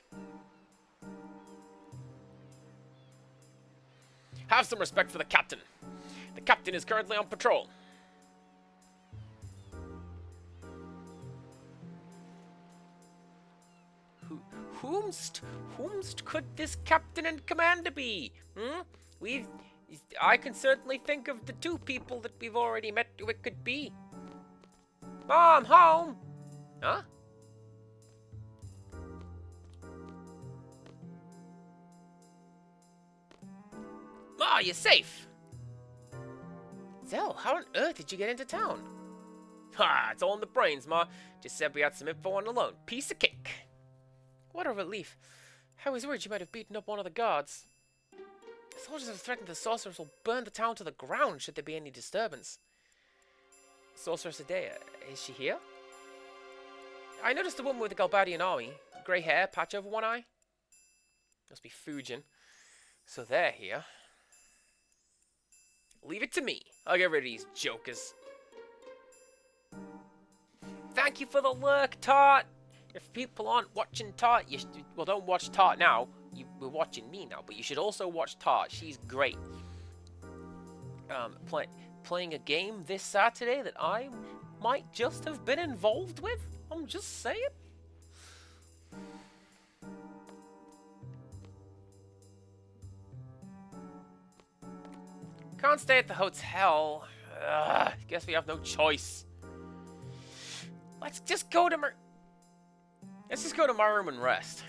Have some respect for the captain. The captain is currently on patrol. Whomst could this captain and commander be? I can certainly think of the two people that we've already met who it could be. Mom, home! Huh? Ma, you're safe! Zell, how on earth did you get into town? Ha, it's all in the brains, Ma. Just said we had some info on the loan. Piece of cake. What a relief. I was worried you might have beaten up one of the guards. The soldiers have threatened the sorceress will burn the town to the ground should there be any disturbance. Sorceress Adea, is she here? I noticed a woman with the Galbadian army. Grey hair, patch over one eye. Must be Fujin. So they're here. Leave it to me. I'll get rid of these jokers. Thank you for the lurk, Tart. If people aren't watching Tart, well, don't watch Tart now. We're watching me now, but you should also watch Tart. She's great. Playing a game this Saturday that I might just have been involved with. I'm just saying. Can't stay at the hotel. Guess we have no choice. Let's just go to my room and rest.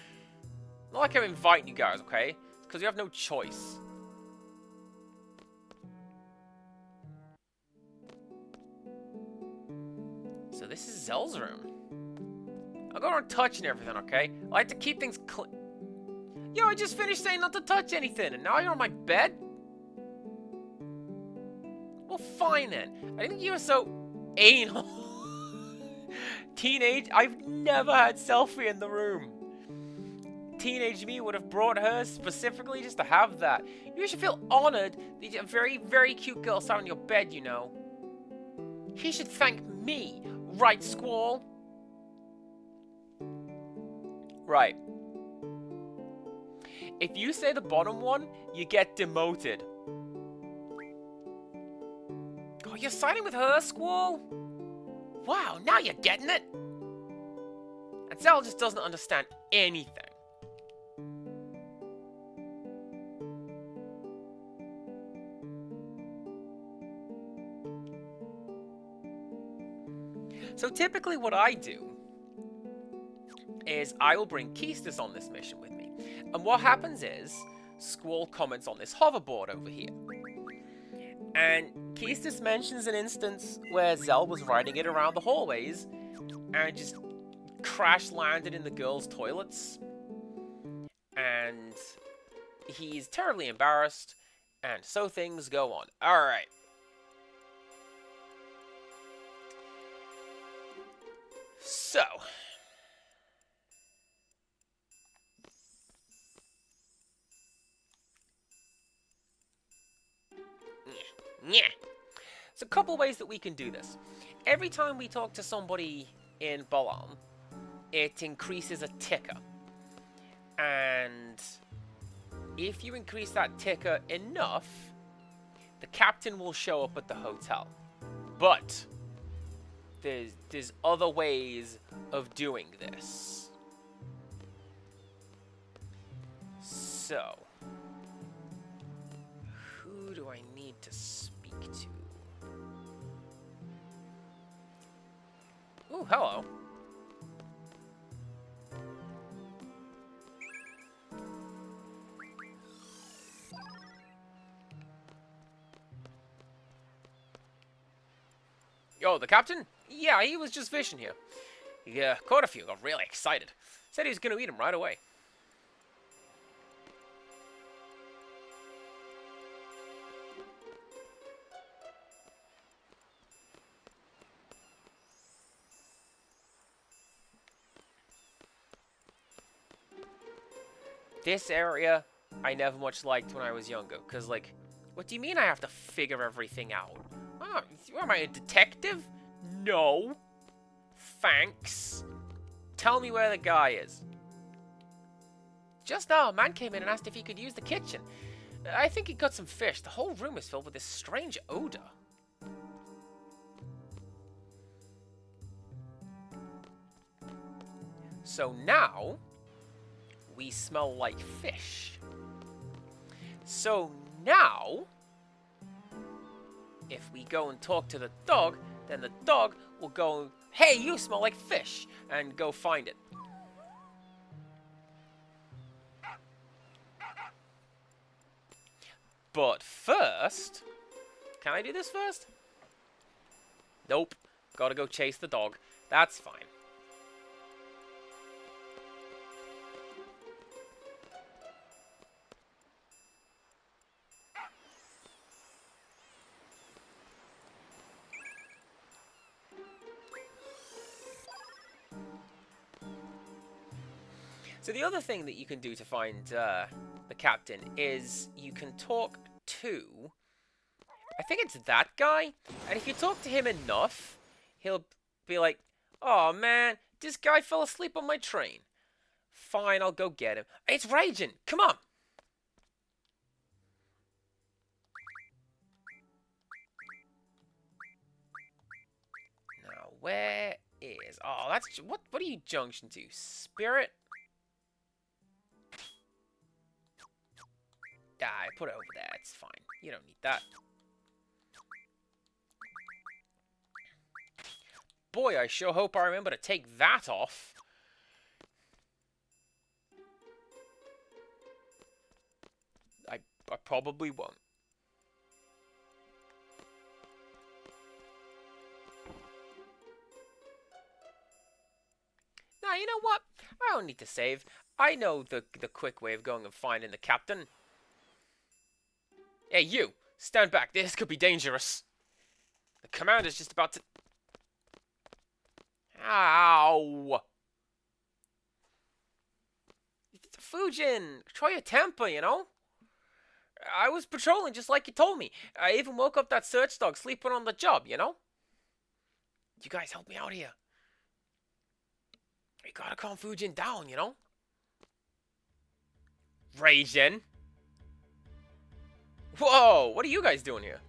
Not like I'm inviting you guys, okay? It's because you have no choice. So this is Zell's room. I'll go around touching everything, okay? I like to keep things clean. Yo, I just finished saying not to touch anything, and now you're on my bed? Well, fine then. I didn't think you were so anal. Teenage, I've never had Selphie in the room. Teenage me would have brought her specifically just to have that. You should feel honored that a very, very cute girl sat on your bed, you know. He should thank me, right, Squall? Right. If you say the bottom one, you get demoted. Oh, you're siding with her, Squall? Wow, now you're getting it. And Zell just doesn't understand anything. So typically what I do is I will bring Keistis on this mission with me. And what happens is, Squall comments on this hoverboard over here. And Keistis mentions an instance where Zell was riding it around the hallways and just crash landed in the girls' toilets. And he's terribly embarrassed, and so things go on. Alright. So, yeah. There's a couple ways that we can do this. Every time we talk to somebody in Balamb, it increases a ticker. And if you increase that ticker enough, the captain will show up at the hotel. But there's other ways of doing this. So, who do I need to speak to? Ooh, hello. Yo, the captain? Yeah, he was just fishing here. Yeah, caught a few, got really excited. Said he was gonna eat them right away. This area, I never much liked when I was younger. Because, like, what do you mean I have to figure everything out? Oh, am I a detective? No. Thanks. Tell me where the guy is. Just now, a man came in and asked if he could use the kitchen. I think he got some fish. The whole room is filled with this strange odor. So now, we smell like fish. So now, if we go and talk to the dog, then the dog will go, hey, you smell like fish, and go find it. But first, can I do this first? Nope. Gotta go chase the dog. That's fine. So the other thing that you can do to find the captain is you can talk to, I think it's that guy, and if you talk to him enough, he'll be like, oh man, this guy fell asleep on my train. Fine, I'll go get him. It's Raijin, come on! Now, where is, oh, that's, what are you junction to? Spirit? I put it over there. It's fine. You don't need that. Boy, I sure hope I remember to take that off. I probably won't. Now, you know what? I don't need to save. I know the quick way of going and finding the captain. Hey, you! Stand back. This could be dangerous. The commander's just about to... Ow! Fujin! Try your temper, you know? I was patrolling just like you told me. I even woke up that search dog sleeping on the job, you know? You guys help me out here. You gotta calm Fujin down, you know? Raging. Whoa, what are you guys doing here?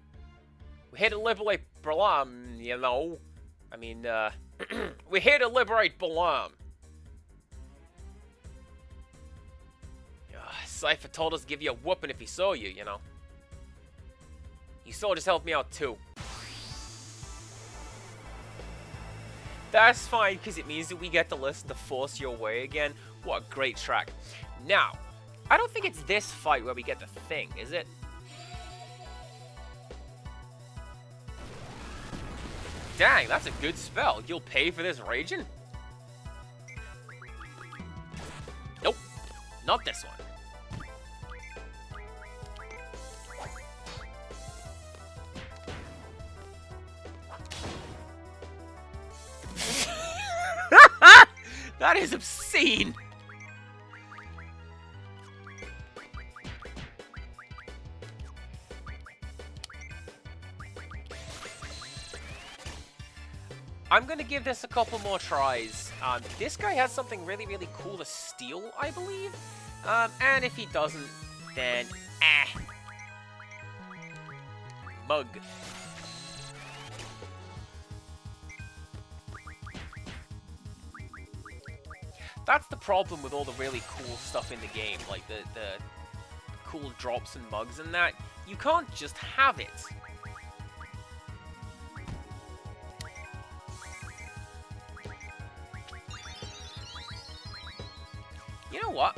We're here to liberate Balam, you know. I mean, we're here to liberate Balam. Cypher told us to give you a whooping if he saw you, you know. You soldiers helped me out too. That's fine, because it means that we get to listen to Force Your Way again. What a great track. Now, I don't think it's this fight where we get the thing, is it? Dang, that's a good spell. You'll pay for this raging? Nope, not this one. That is obscene! I'm gonna give this a couple more tries. This guy has something really, really cool to steal, I believe. And if he doesn't, then mug. That's the problem with all the really cool stuff in the game, like the cool drops and mugs and that. You can't just have it. You know what?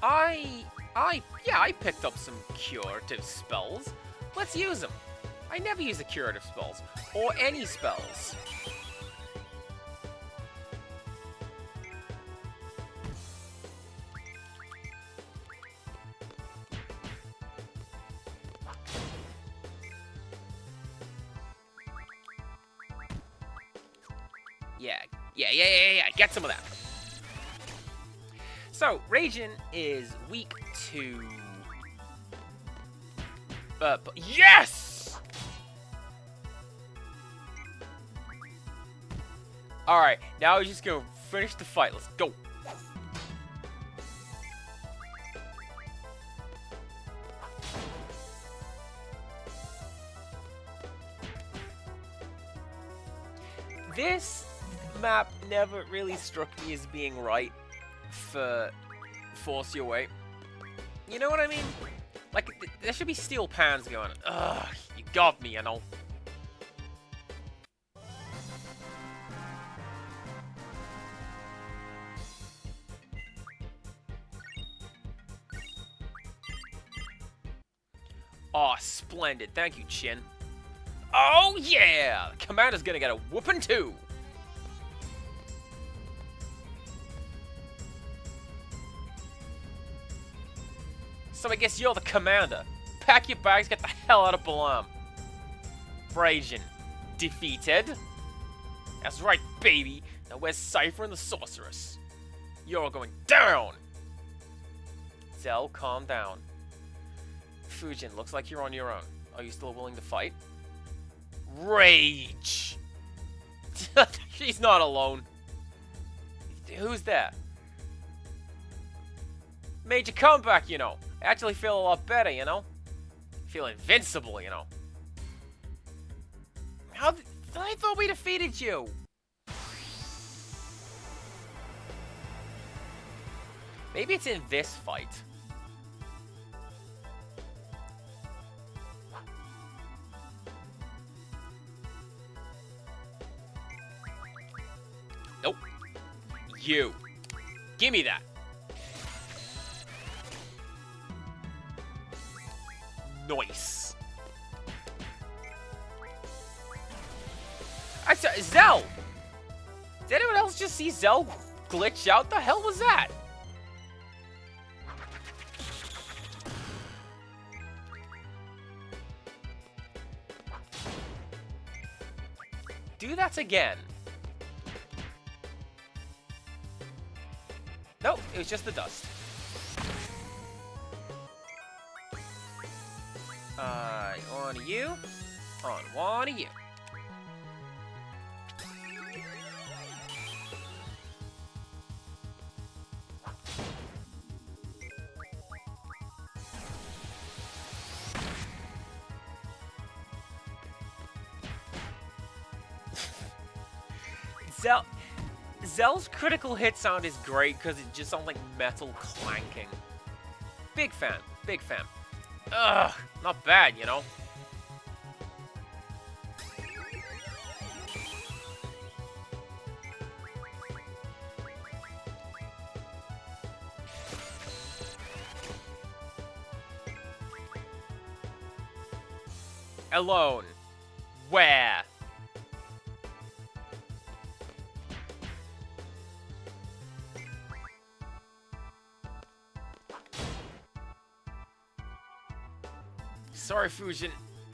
I picked up some curative spells. Let's use them. I never use the curative spells, or any spells. Yeah, get some of that. So, Raging is weak to... yes! Alright, now we're just gonna finish the fight. Let's go. This map never really struck me as being right for Force Your Way. You know what I mean? Like, there should be steel pans going on. Ugh, you got me, you know. Aw, splendid. Thank you, Chin. Oh, yeah! The commander's gonna get a whooping, too! So I guess you're the commander. Pack your bags, get the hell out of Balam. Brajan, defeated. That's right, baby. Now where's Cypher and the Sorceress? You're all going down! Zell, calm down. Fujin, looks like you're on your own. Are you still willing to fight? Rage! She's not alone. Who's there? Made your comeback, you know. I actually feel a lot better, you know. Feel invincible, you know. I thought we defeated you. Maybe it's in this fight. Nope. You. Give me that. Nice. I saw Zell. Did anyone else just see Zell glitch out? The hell was that? Do that again. Nope, it was just the dust. On you. On one of you. Zell's critical hit sound is great because it just sounds like metal clanking. Big fan, big fan. Ugh, not bad, you know. Alone. Where? Sorry, Fujin.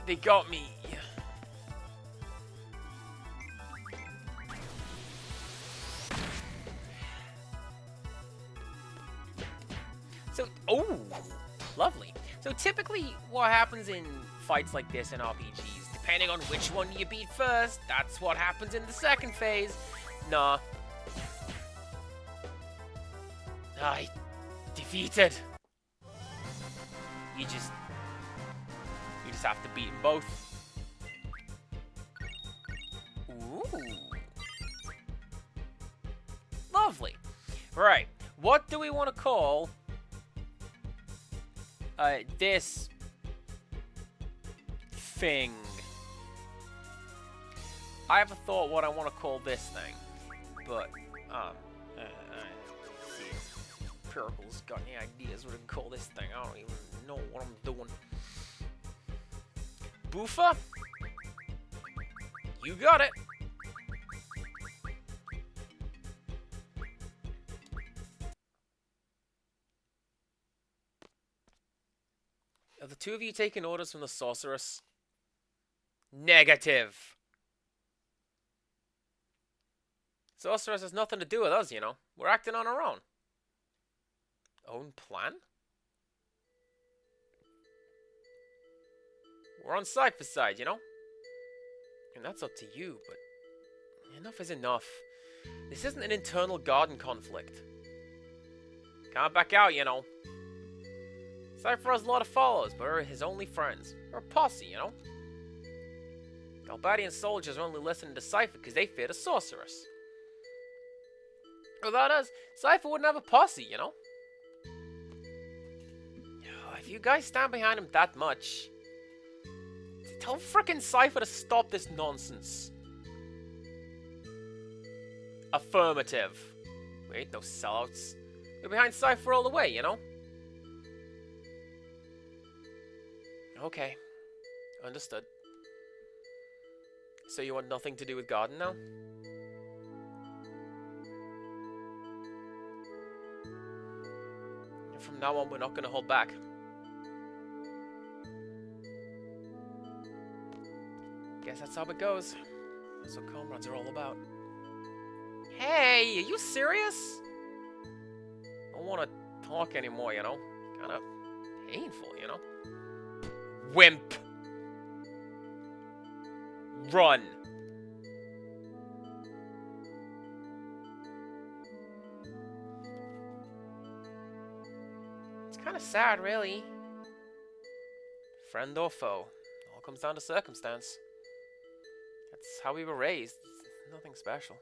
They got me. So, oh, lovely. So typically what happens in fights like this in RPGs, depending on which one you beat first, that's what happens in the second phase. Nah. I defeated. You just have to beat them both. Ooh. Lovely. Right. What do we want to call this thing? I have a thought what I want to call this thing, but see if Pyrrhicle's got any ideas what to call this thing. I don't even know what I'm doing. Boofa? You got it. Are the two of you taking orders from the sorceress? Negative. Sorceress has nothing to do with us, you know. We're acting on our own. Own plan? We're on Cypher's side, you know? And that's up to you, but enough is enough. This isn't an internal garden conflict. Can't back out, you know. Cypher has a lot of followers, but are his only friends. Or a posse, you know? Galbadian soldiers are only listening to Cypher because they fear the sorceress. Without us, Cypher wouldn't have a posse, you know? If you guys stand behind him that much, tell frickin' Cypher to stop this nonsense. Affirmative. We ain't no sellouts. We're behind Cypher all the way, you know? Okay. Understood. So you want nothing to do with Garden now? And from now on, we're not gonna hold back. Guess that's how it goes. That's what comrades are all about. Hey, are you serious? Don't want to talk anymore, you know? Kind of painful, you know? Wimp! Run! It's kind of sad, really. Friend or foe. All comes down to circumstance. That's how we were raised. It's nothing special.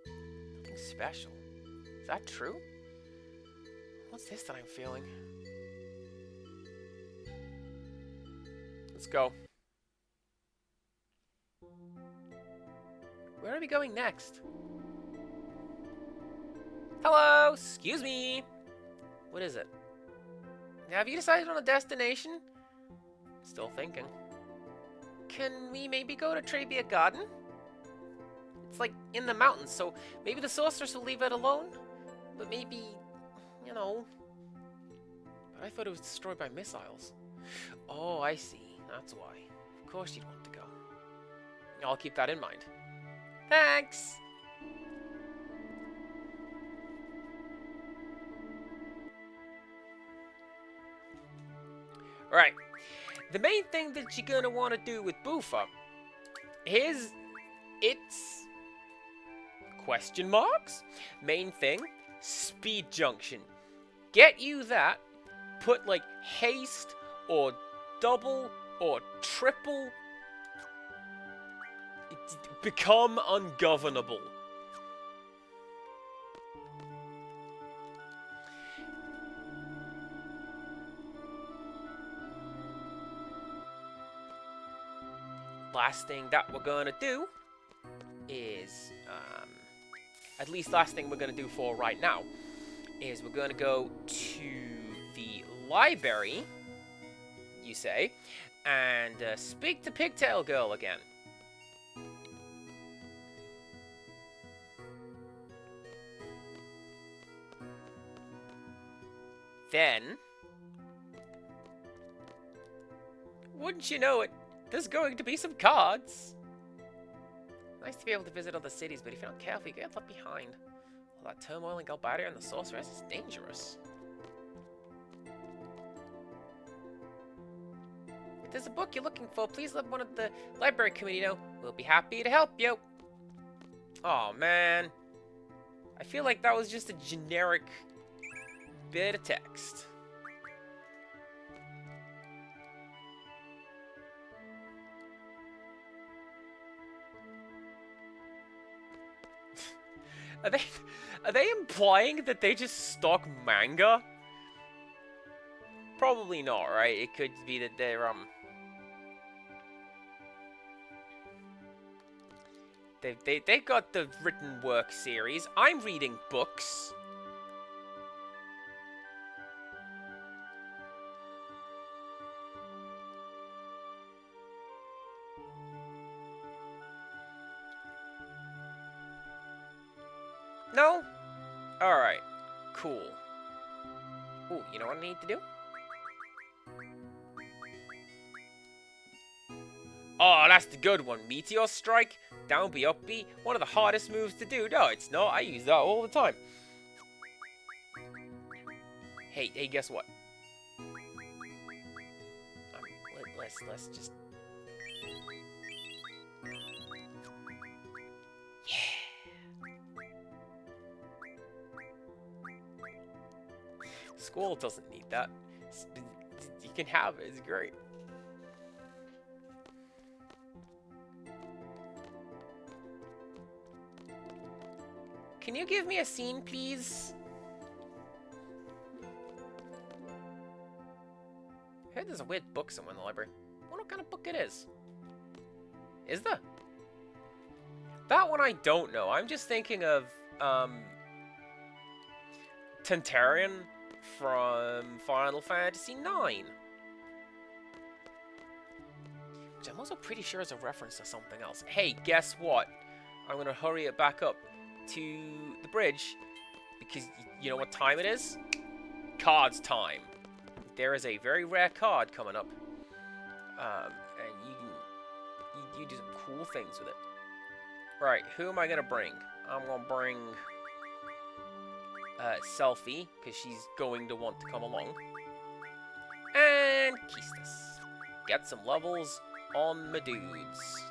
Nothing special. Is that true? What's this that I'm feeling? Let's go. Where are we going next? Hello! Excuse me! What is it? Have you decided on a destination? Still thinking. Can we maybe go to Trebia Garden? It's like in the mountains, so maybe the sorceress will leave it alone? But maybe, you know... But I thought it was destroyed by missiles. Oh, I see. That's why. Of course you'd want to go. I'll keep that in mind. Thanks! Right. The main thing that you're gonna want to do with Boofa is... It's... Question marks? Main thing, Speed Junction. Get you that, put like haste or double or triple Become ungovernable. Last thing that we're gonna do is, at least last thing we're gonna do for right now, is we're gonna go to the library, you say, and speak to Pigtail Girl again. Then, wouldn't you know it, there's going to be some cards. Nice to be able to visit other cities, but if you're not careful, you get left behind. All that turmoil in Galbadia and the Sorceress is dangerous. If there's a book you're looking for, please let one of the library committee know. We'll be happy to help you. Oh man. I feel like that was just a generic bit of text. Are they implying that they just stock manga? Probably not, right? It could be that they're they've got the written work series. I'm reading books. No? Alright. Cool. Ooh, you know what I need to do? Oh, that's the good one. Meteor Strike, down B, up B. One of the hardest moves to do. No, it's not. I use that all the time. Hey, guess what? Let's just... Squall doesn't need that. You can have it, it's great. Can you give me a scene, please? I heard there's a weird book somewhere in the library. I wonder what kind of book it is. Is there? That one I don't know. I'm just thinking of, Tantarian from Final Fantasy IX. Which I'm also pretty sure is a reference to something else. Hey, guess what? I'm gonna hurry it back up to the bridge because you know what time it is? Cards time. There is a very rare card coming up. And you do some cool things with it. Right, who am I gonna bring? I'm gonna bring Selphie, because she's going to want to come along. And Keestis. Get some levels on my dudes.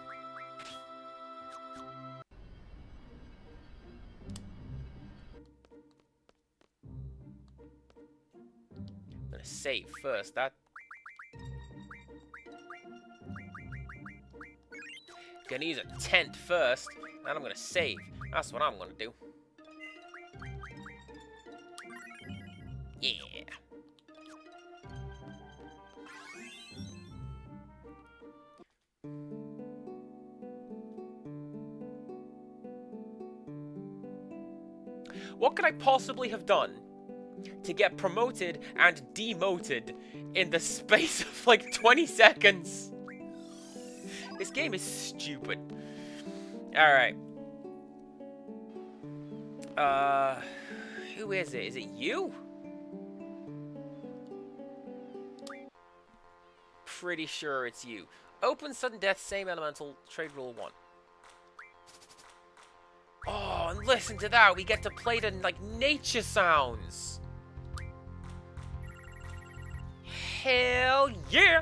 I'm gonna save first. Gonna use a tent first, and I'm gonna save. That's what I'm gonna do. Yeah. What could I possibly have done to get promoted and demoted in the space of like 20 seconds? This game is stupid. Alright. Who is it? Is it you? Pretty sure it's you. Open sudden death, same elemental, trade rule 1. Oh, and listen to that. We get to play the, like, nature sounds. Hell yeah!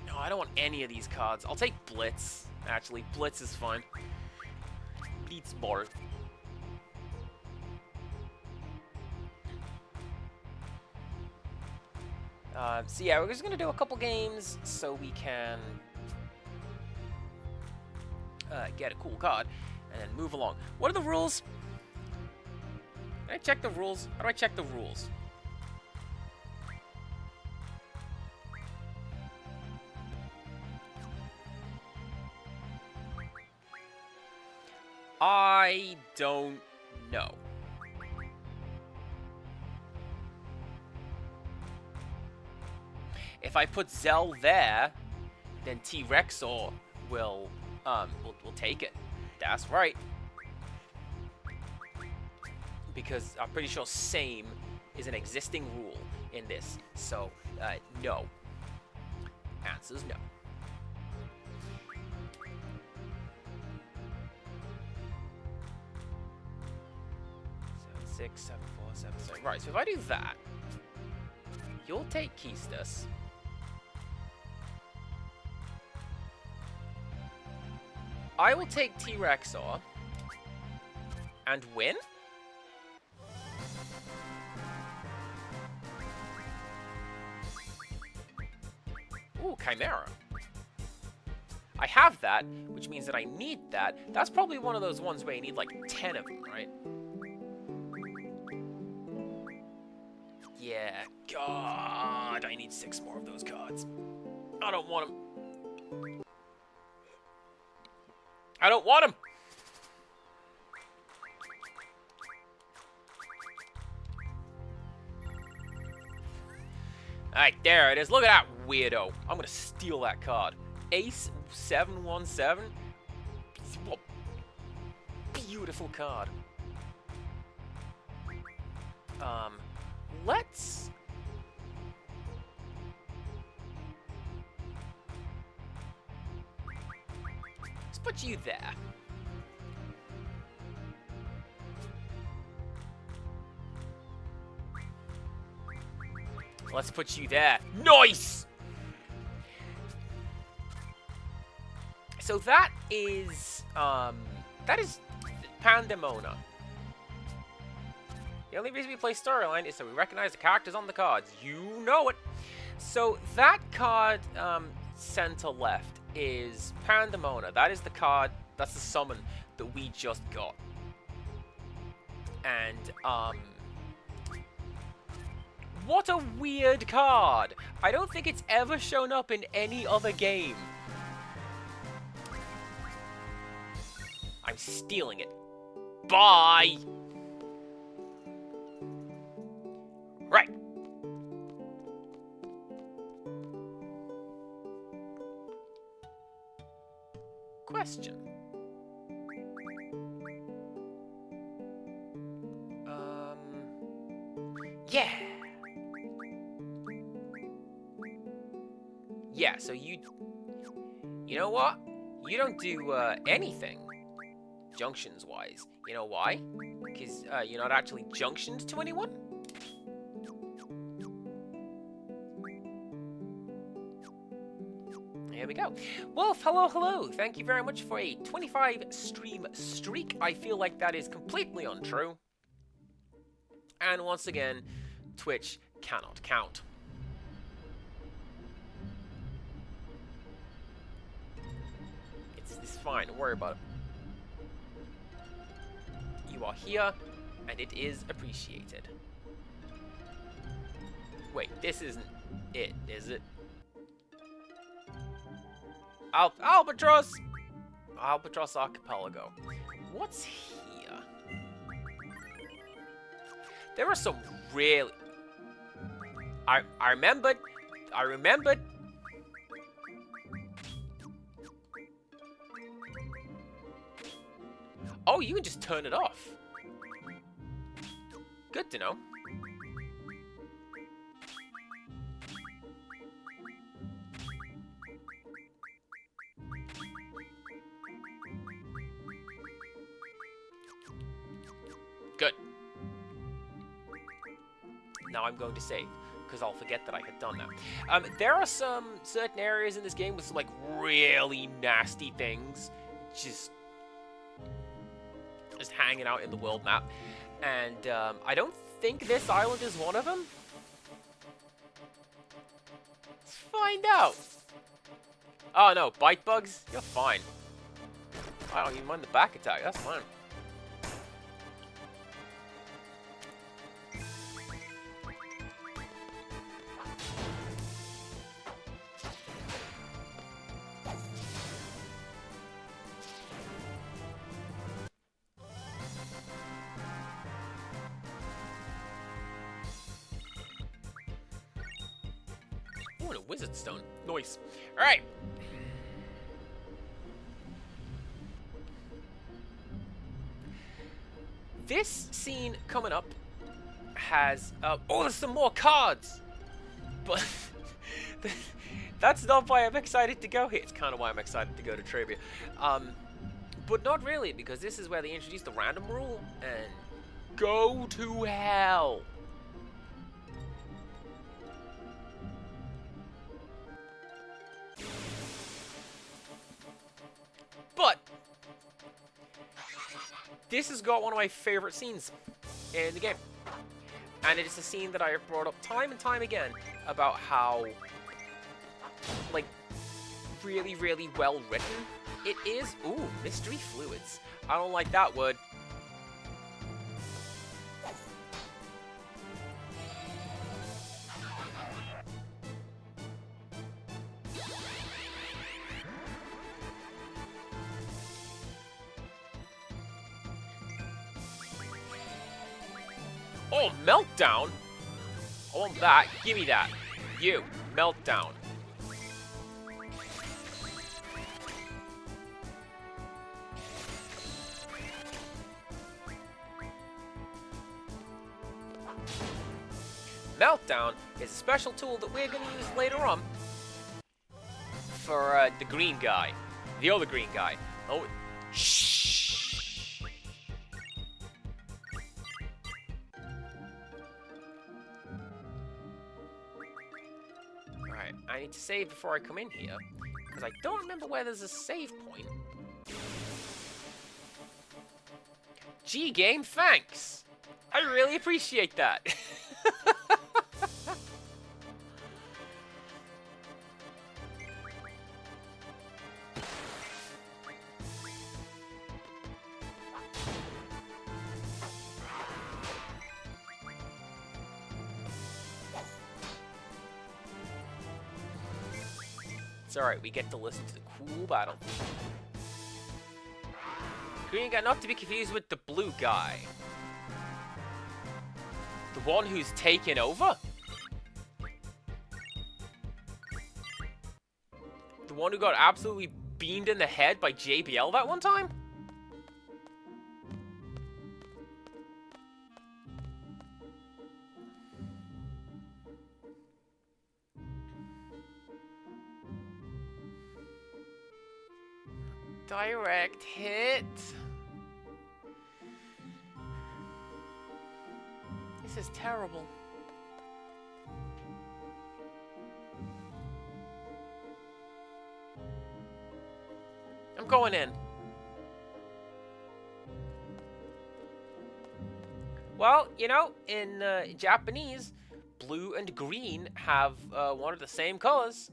No, I don't want any of these cards. I'll take Blitz. Actually, Blitz is fun. Beats Bart. So yeah, we're just gonna do a couple games so we can get a cool card, and then move along. What are the rules? Can I check the rules? How do I check the rules? I don't know. If I put Zell there, then T-Rexor will take it. That's right. Because I'm pretty sure same is an existing rule in this. So, no. Answer's no. 6, 7, 4, 7, 7. Right, so if I do that, you'll take Keystus. I will take T-Rexor and win. Ooh, Chimera. I have that, which means that I need that. That's probably one of those ones where you need like 10 of them, right? Yeah, God, I need 6 more of those cards. I don't want them. I don't want them! Alright, there it is. Look at that weirdo. I'm gonna steal that card. Ace 717. What beautiful card. Let's put you there. Let's put you there. Nice! So that is Pandemona. The only reason we play Storyline is so we recognize the characters on the cards. You know it. So that card, center left, is Pandemona. That is the card, that's the summon that we just got. And, what a weird card. I don't think it's ever shown up in any other game. I'm stealing it. Bye! Right. Question. Yeah. Yeah, so you know what? You don't do anything junctions-wise. You know why? Because you're not actually junctioned to anyone? Here we go. Wolf, hello, hello. Thank you very much for a 25 stream streak. I feel like that is completely untrue. And once again, Twitch cannot count. It's fine, don't worry about it. You are here, and it is appreciated. Wait, this isn't it, is it? Albatross! Albatross Archipelago. What's here? There are some really... I remembered. I remembered. Oh, you can just turn it off. Good to know. Good. Now I'm going to save, because I'll forget that I had done that. There are some certain areas in this game with some, like, really nasty things just hanging out in the world map. And, I don't think this island is one of them. Let's find out. Oh, no. Bite bugs? You're fine. I don't even mind the back attack. That's fine. Ooh, and a wizard stone. Nice. All right. This scene coming up has oh, there's some more cards, but that's not why I'm excited to go here. It's kind of why I'm excited to go to Trivia, but not really, because this is where they introduce the random rule and go to hell. But this has got one of my favorite scenes in the game. And it is a scene that I have brought up time and time again about how, like, really, really well written it is. Ooh, mystery fluids. I don't like that word. Oh, meltdown? I want that. Give me that. You. Meltdown. Meltdown is a special tool that we're going to use later on for the green guy. The other green guy. Oh, shh. Alright, I need to save before I come in here, because I don't remember where there's a save point. G-Game, thanks! I really appreciate that. It's alright, we get to listen to the cool battle. Green guy, not to be confused with the blue guy. The one who's taken over? The one who got absolutely beamed in the head by JBL that one time? Direct hit. This is terrible. I'm going in. Well, you know, in Japanese, blue and green have one of the same colors.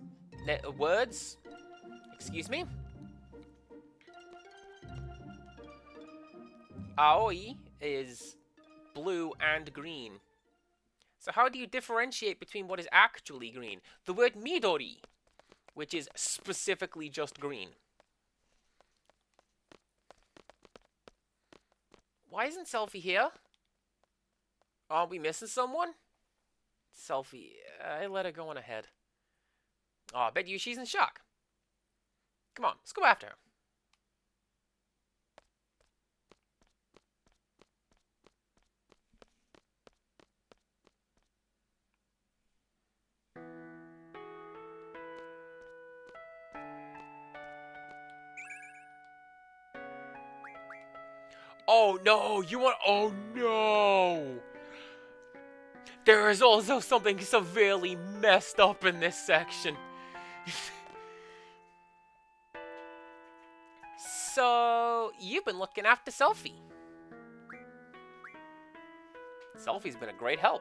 Words. Excuse me. Aoi is blue and green. So how do you differentiate between what is actually green? The word midori, which is specifically just green. Why isn't Selphie here? Are we missing someone? Selphie, I let her go on ahead. Oh, I bet you she's in shock. Come on, let's go after her. Oh no, you want— oh no! There is also something severely messed up in this section. So, you've been looking after Selphie. Selphie's been a great help.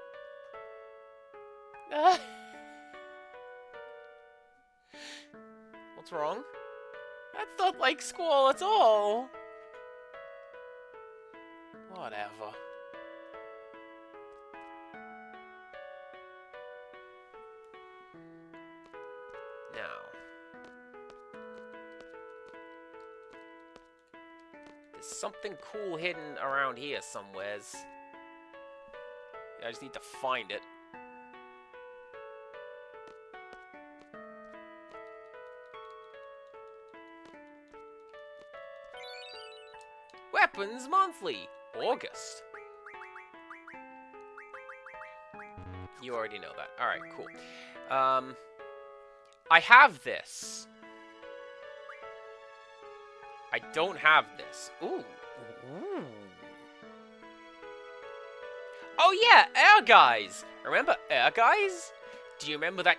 What's wrong? That's not like Squall at all. Whatever. Now. There's something cool hidden around here somewheres. I just need to find it. Weapons Monthly, August. You already know that. Alright, cool. I have this. I don't have this. Ooh. Ooh. Oh yeah, Air Guys! Remember Air Guys? Do you remember that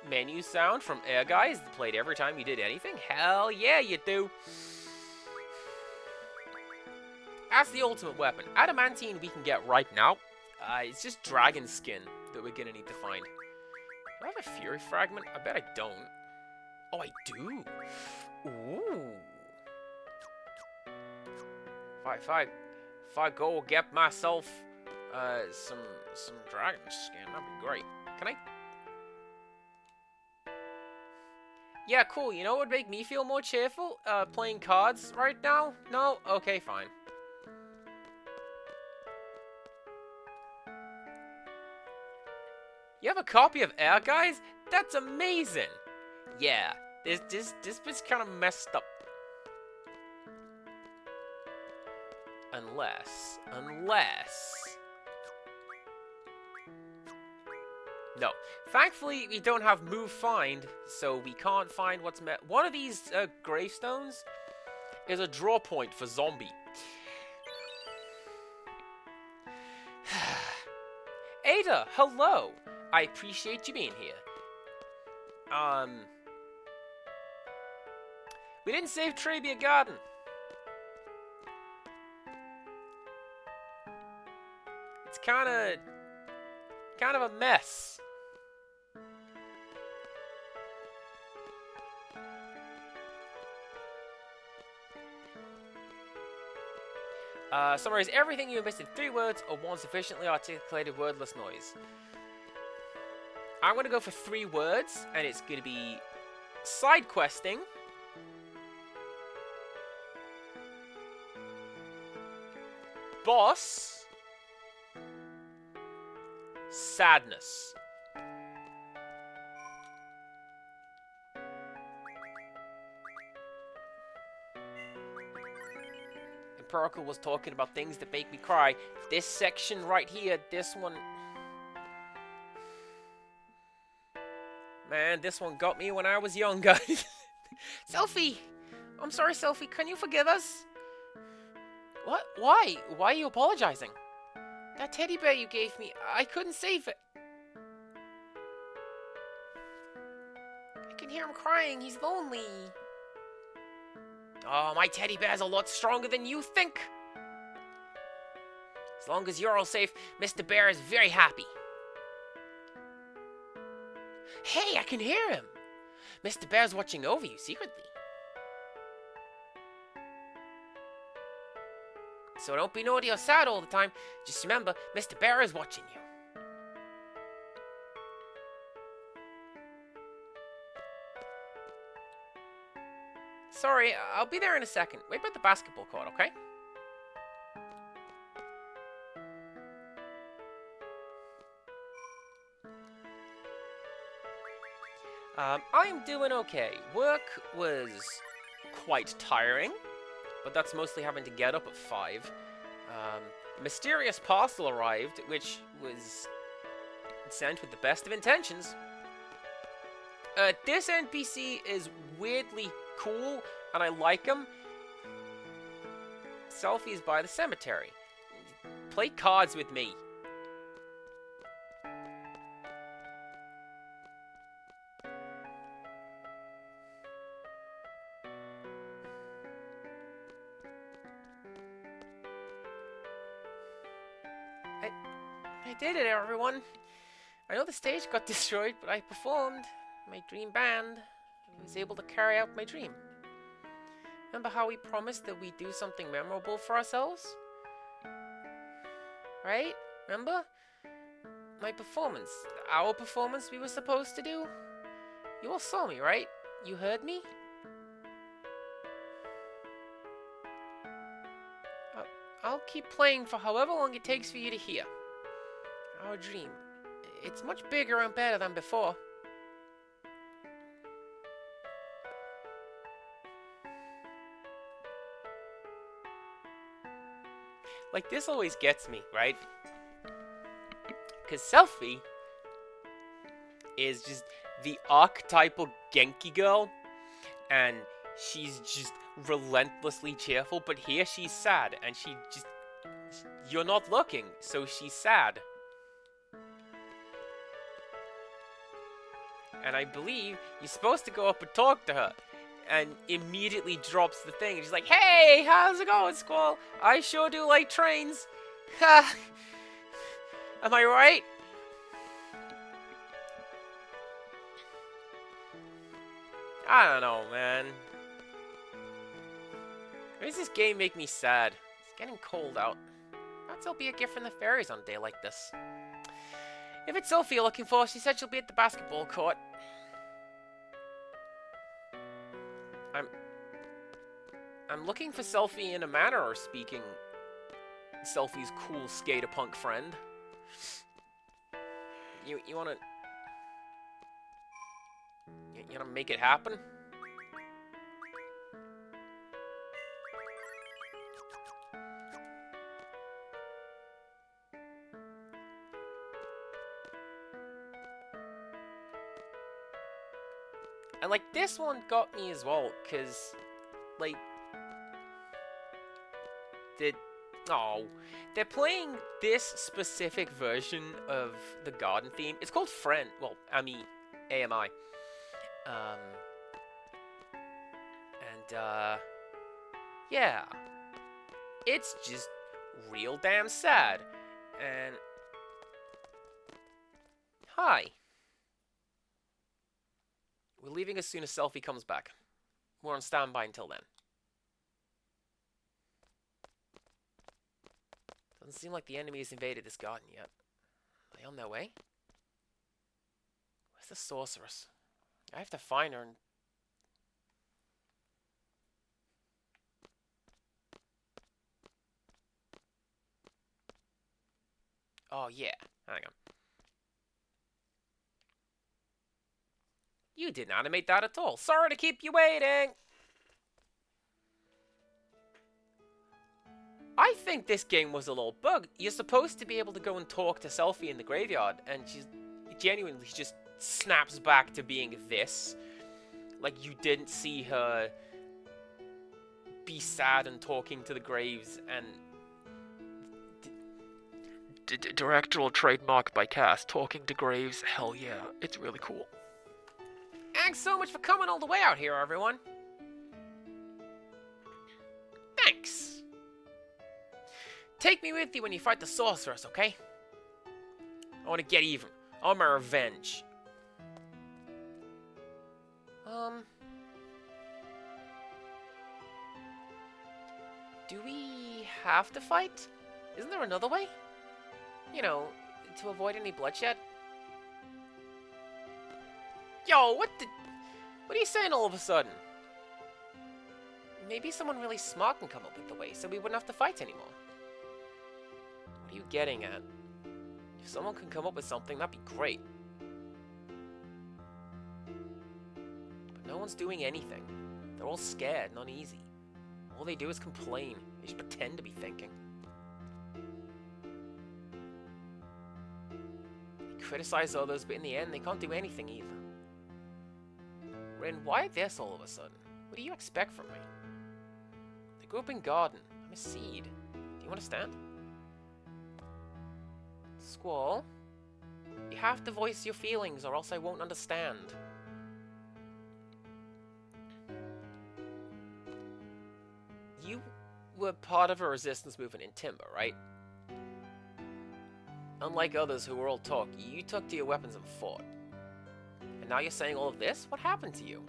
menu sound from Air Guys that played every time you did anything? Hell yeah, you do. That's the ultimate weapon. Adamantine we can get right now. It's just dragon skin that we're gonna need to find. Do I have a Fury Fragment? I bet I don't. Oh, I do. Ooh. If I go get myself some dragon skin, that'd be great. Can I? Yeah, cool. You know what would make me feel more cheerful? Playing cards right now? No? Okay, fine. You have a copy of Air Guys? That's amazing! Yeah, this bit's kind of messed up. Unless... No. Thankfully, we don't have Move Find, so we can't find what's met. One of these gravestones is a draw point for Zombie. Ada, hello! I appreciate you being here. We didn't save Trabia Garden. It's kind of a mess. Summarize everything you missed in 3 words or 1 sufficiently articulated wordless noise. I'm going to go for 3 words, and it's going to be side questing, boss, sadness. Empirical was talking about things that make me cry. This section right here, this one... Man, this one got me when I was young, guys. Selphie! I'm sorry, Selphie. Can you forgive us? What? Why? Why are you apologizing? That teddy bear you gave me, I couldn't save it. I can hear him crying. He's lonely. Oh, my teddy bear's a lot stronger than you think. As long as you're all safe, Mr. Bear is very happy. Hey, I can hear him. Mr. Bear's watching over you secretly. So don't be naughty or sad all the time. Just remember, Mr. Bear is watching you. Sorry, I'll be there in a second. Wait by the basketball court, okay? I'm doing okay. Work was quite tiring, but that's mostly having to get up at 5. Mysterious parcel arrived, which was sent with the best of intentions. This NPC is weirdly cool, and I like him. Selfies by the cemetery. Play cards with me. I did it, everyone. I know the stage got destroyed, but I performed. My dream band. he was able to carry out my dream. Remember how we promised that we'd do something memorable for ourselves? Right? Remember? My performance. Our performance we were supposed to do? You all saw me, right? You heard me? I'll keep playing for however long it takes for you to hear. Our dream. It's much bigger and better than before. Like, this always gets me, right? Because Selphie is just the archetypal Genki girl, and she's just relentlessly cheerful, but here she's sad, and you're not looking, so she's sad. And I believe you're supposed to go up and talk to her, and immediately drops the thing, and she's like, "Hey, how's it going, Squall? I sure do like trains." Ha! Am I right? I don't know, man. Why does this game make me sad? It's getting cold out. Perhaps it'll be a gift from the fairies on a day like this. If it's Selphie you're looking for, she said she'll be at the basketball court. I'm looking for Selphie in a manner of speaking. Selphie's cool skater punk friend. You wanna make it happen? And like, this one got me as well, cause like they're playing this specific version of the garden theme. It's called Friend. Well, AMI. Yeah. It's just real damn sad. And hi. We're leaving as soon as Selphie comes back. We're on standby until then. Doesn't seem like the enemy has invaded this garden yet. Are they on their way? Where's the sorceress? I have to find her and... Oh, yeah. Hang on. You didn't animate that at all. Sorry to keep you waiting. I think this game was a little bug. You're supposed to be able to go and talk to Selphie in the graveyard, and she genuinely just snaps back to being this. Like, you didn't see her be sad and talking to the graves, and... Directorial trademark by Cast, talking to graves, hell yeah, it's really cool. Thanks so much for coming all the way out here, everyone. Thanks. Take me with you when you fight the sorceress, okay? I want to get even. I want my revenge. Do we have to fight? Isn't there another way? You know, to avoid any bloodshed? Yo, what are you saying all of a sudden? Maybe someone really smart can come up with the way, so we wouldn't have to fight anymore. What are you getting at? If someone can come up with something, that'd be great. But no one's doing anything. They're all scared and uneasy. All they do is complain. They just pretend to be thinking. They criticize others, but in the end, they can't do anything either. Rin, why this all of a sudden? What do you expect from me? I grew up in garden. I'm a seed. Do you understand? Squall, you have to voice your feelings or else I won't understand. You were part of a resistance movement in Timber, right? Unlike others who were all talk, you took to your weapons and fought. And now you're saying all of this? What happened to you?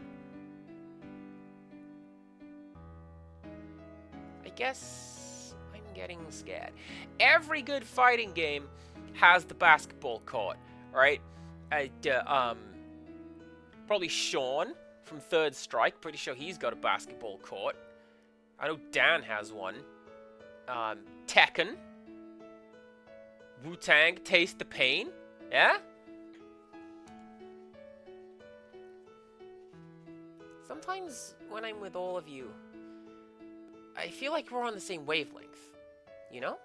guess I'm getting scared. Every good fighting game has the basketball court, right? Probably Sean from Third Strike. Pretty sure he's got a basketball court. I know Dan has one. Tekken. Wu-Tang, Taste the Pain. Yeah? Sometimes when I'm with all of you, I feel like we're on the same wavelength. You know?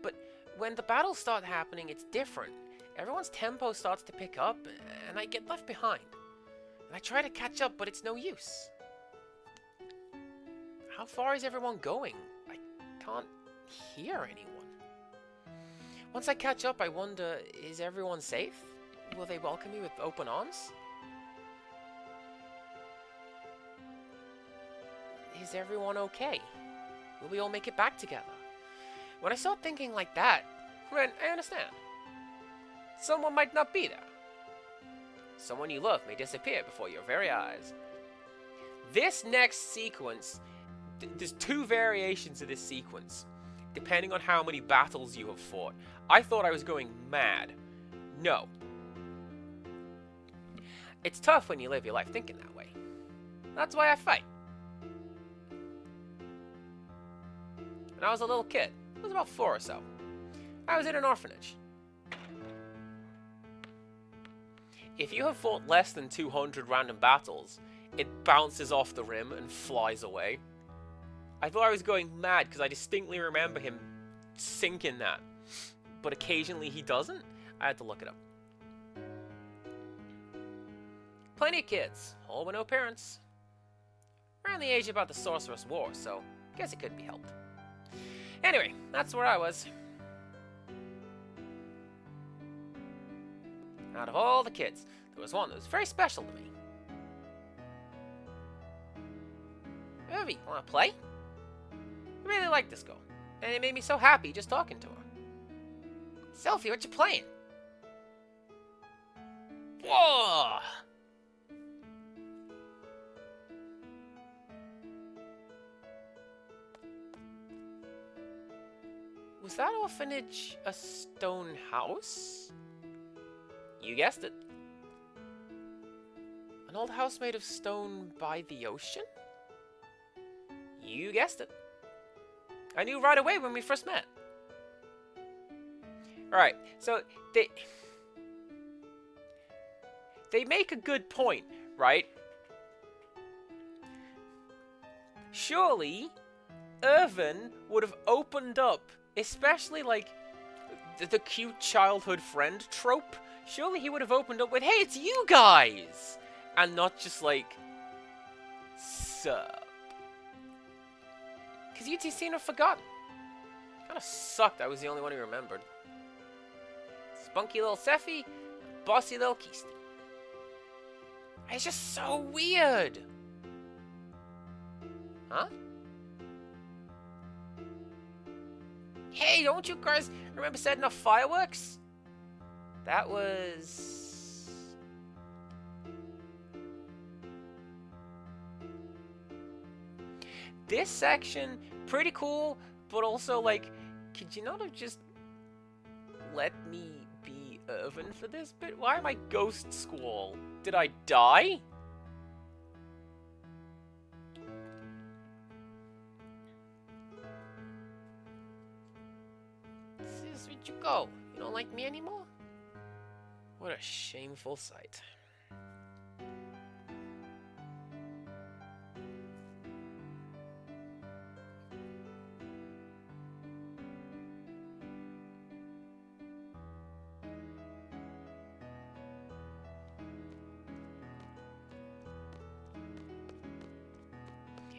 But when the battles start happening, it's different. Everyone's tempo starts to pick up, and I get left behind. And I try to catch up, but it's no use. How far is everyone going? I can't hear anyone. Once I catch up, I wonder, is everyone safe? Will they welcome me with open arms? Is everyone okay? Will we all make it back together? When I start thinking like that, Ren, I understand. Someone might not be there. Someone you love may disappear before your very eyes. This next sequence, there's two variations of this sequence, depending on how many battles you have fought. I thought I was going mad. No. It's tough when you live your life thinking that way. That's why I fight. When I was a little kid, I was about 4 or so. I was in an orphanage. If you have fought less than 200 random battles, it bounces off the rim and flies away. I thought I was going mad because I distinctly remember him sinking that. But occasionally he doesn't. I had to look it up. Plenty of kids, all with no parents. Around the age about the Sorceress War, so I guess it could be helped. Anyway, that's where I was. Out of all the kids, there was one that was very special to me. Irvi, wanna play? I really like this girl, and it made me so happy just talking to her. Selphie, what you playing? Whoa! Was that orphanage a stone house? You guessed it. An old house made of stone by the ocean? You guessed it. I knew right away when we first met. Alright, so they make a good point, right? Surely, Irvin would have opened up, especially like the cute childhood friend trope. Surely he would have opened up with, hey, it's you guys! And not just like, sup. Because you two seem to have forgotten. Kinda sucked I was the only one who remembered. Spunky little Sephi, bossy little Kisti. It's just so weird. Huh? Hey, don't you guys remember setting off fireworks? That was... This section, pretty cool, but also like, could you not have just let me be Irvin for this bit? Why am I Ghost Squall? Did I die? Sis, where'd you go? You don't like me anymore? What a shameful sight.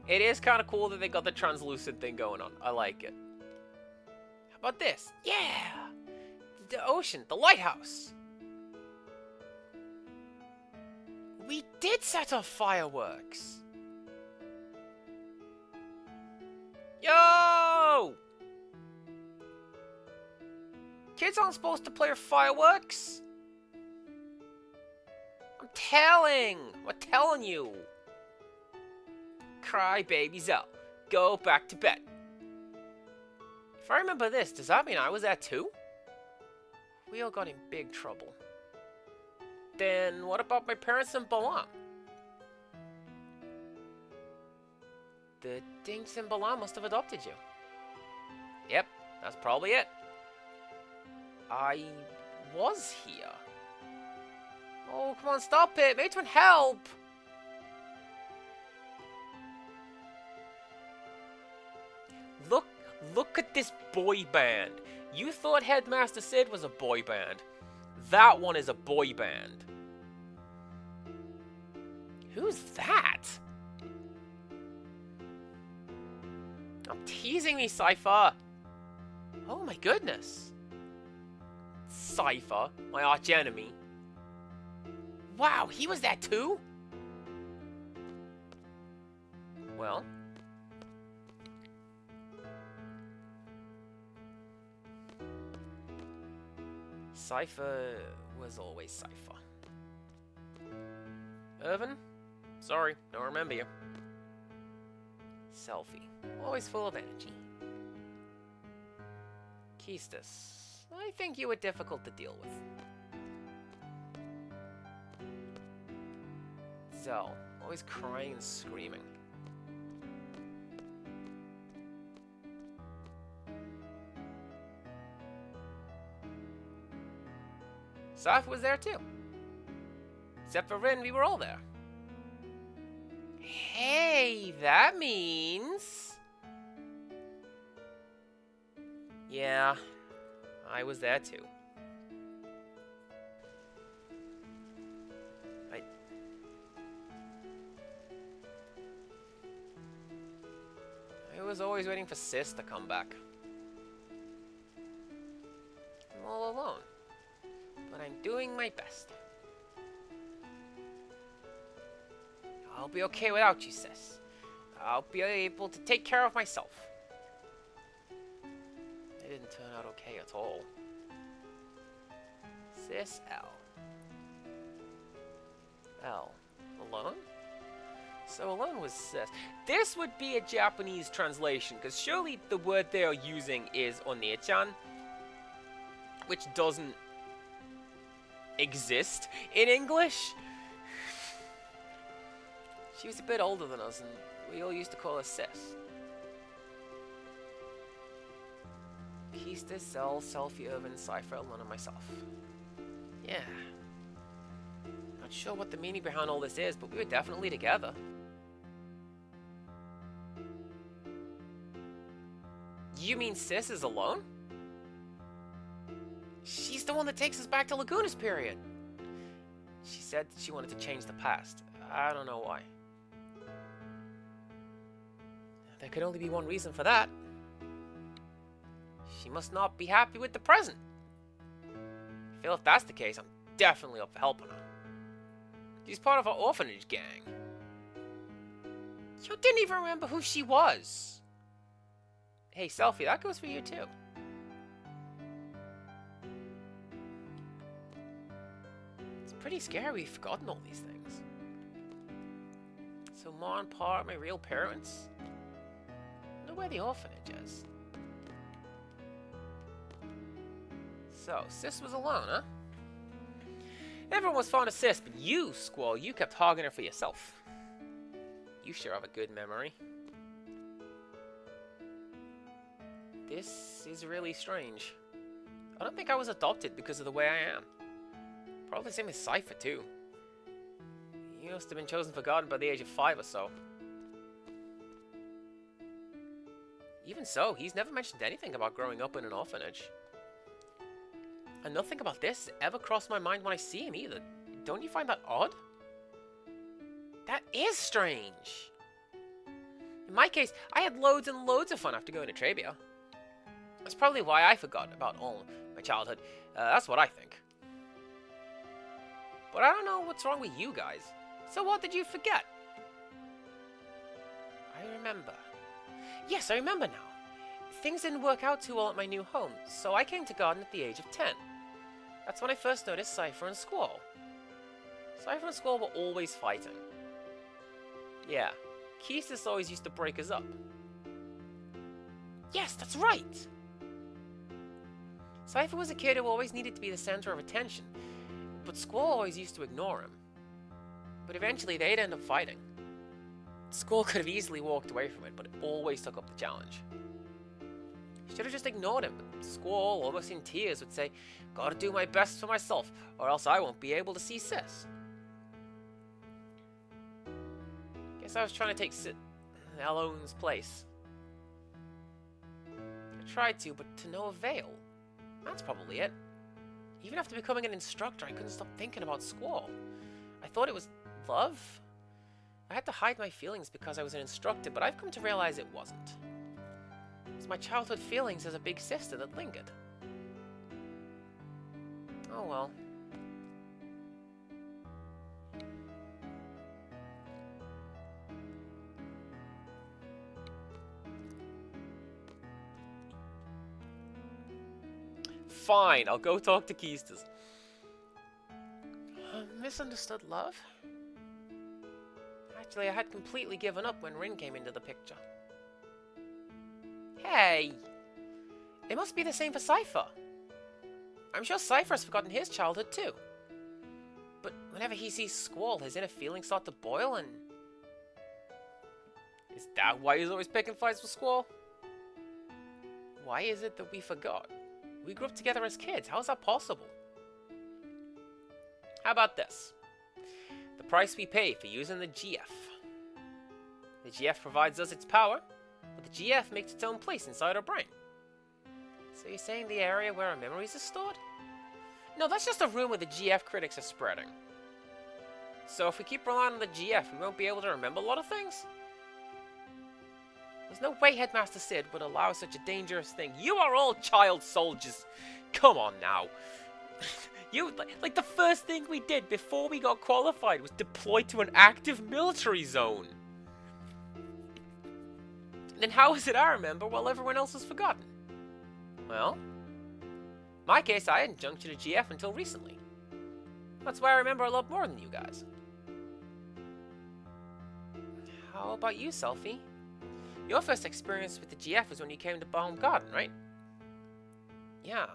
It is kind of cool that they got the translucent thing going on. I like it. How about this? Yeah! The ocean, the lighthouse. We did set off fireworks. Yo! Kids aren't supposed to play with fireworks. I'm telling you. Cry baby Zell. go back to bed. If I remember this, does that mean I was there too? We all got in big trouble. Then what about my parents and Balam? The Dinks and Balam must have adopted you. Yep, that's probably it. I was here. Oh, come on, stop it. Matron, help! Look at this boy band. You thought Headmaster Sid was a boy band. That one is a boy band. Who's that? I'm teasing me, Cypher. Oh my goodness. Cypher, my arch enemy. Wow, he was there too? Well. Cypher was always Cypher. Irvin? Sorry, don't remember you. Selphie. Always full of energy. Keistus. I think you were difficult to deal with. Zell. Always crying and screaming. Saf was there too. Except for Rin, we were all there. Hey, that means... Yeah, I was there too. I was always waiting for Sis to come back. I'm all alone. But I'm doing my best. I'll be okay without you, Sis. I'll be able to take care of myself. It didn't turn out okay at all. Sis L. L. Alone? So alone was Sis. This would be a Japanese translation, because surely the word they are using is Onechan, which doesn't exist in English. She was a bit older than us, and we all used to call her Sis. Keistus, Zell, Selphie, Irvin, Cypher, Luna, and myself. Yeah. Not sure what the meaning behind all this is, but we were definitely together. You mean Sis is alone? She's the one that takes us back to Laguna's period. She said she wanted to change the past. I don't know why. There could only be one reason for that. She must not be happy with the present. I feel if that's the case, I'm definitely up for helping her. She's part of our orphanage gang. You didn't even remember who she was. Hey, Selphie, that goes for you too. It's pretty scary we've forgotten all these things. So Ma and Pa are my real parents? I wonder where the orphanage is. So, Sis was alone, huh? Everyone was fond of Sis, but you, Squall, you kept hogging her for yourself. You sure have a good memory. This is really strange. I don't think I was adopted because of the way I am. Probably the same with Cypher, too. He must have been chosen for God by the age of 5 or so. Even so, he's never mentioned anything about growing up in an orphanage. And nothing about this ever crossed my mind when I see him either. Don't you find that odd? That is strange. In my case, I had loads and loads of fun after going to Trabia. That's probably why I forgot about all my childhood. That's what I think. But I don't know what's wrong with you guys. So what did you forget? I remember. Yes, I remember now. Things didn't work out too well at my new home, so I came to Garden at the age of 10. That's when I first noticed Cypher and Squall. Cypher and Squall were always fighting. Yeah, Keistus always used to break us up. Yes, that's right! Cypher was a kid who always needed to be the center of attention, but Squall always used to ignore him. But eventually they'd end up fighting. Squall could have easily walked away from it, but it always took up the challenge. He should have just ignored him, but Squall, almost in tears, would say, "Gotta do my best for myself, or else I won't be able to see Sis." Guess I was trying to take Alone's place. I tried to, but to no avail. That's probably it. Even after becoming an instructor, I couldn't stop thinking about Squall. I thought it was love. I had to hide my feelings because I was an instructor, but I've come to realize it wasn't. It was my childhood feelings as a big sister that lingered. Oh well. Fine, I'll go talk to Keisters. Misunderstood love? Actually, I had completely given up when Rin came into the picture. Hey! It must be the same for Cypher. I'm sure Cypher's forgotten his childhood too. But whenever he sees Squall, his inner feelings start to boil and... Is that why he's always picking fights with Squall? Why is it that we forgot? We grew up together as kids. How is that possible? How about this? The price we pay for using the GF. The GF provides us its power, but the GF makes its own place inside our brain. So you're saying the area where our memories are stored? No, that's just a rumor the GF critics are spreading. So if we keep relying on the GF, we won't be able to remember a lot of things? There's no way Headmaster Sid would allow such a dangerous thing. You are all child soldiers. Come on now. Like the first thing we did before we got qualified was deploy to an active military zone. Then how is it I remember while everyone else has forgotten? Well, in my case, I hadn't jumped to the GF until recently. That's why I remember a lot more than you guys. How about you, Selphie? Your first experience with the GF was when you came to Baum Garden, right? Yeah.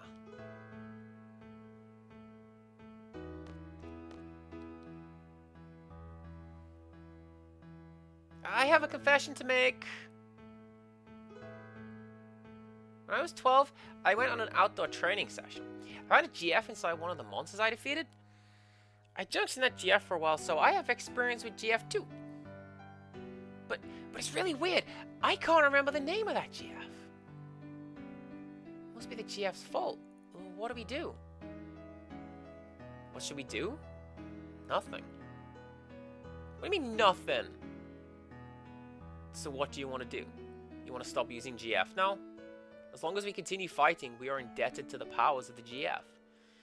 I have a confession to make. When I was 12, I went on an outdoor training session. I had a GF inside one of the monsters I defeated. I jumped in that GF for a while, so I have experience with GF too. But it's really weird. I can't remember the name of that GF. Must be the GF's fault. What do we do? What should we do? Nothing. What do you mean, nothing? So what do you want to do? You want to stop using GF now? As long as we continue fighting, we are indebted to the powers of the GF.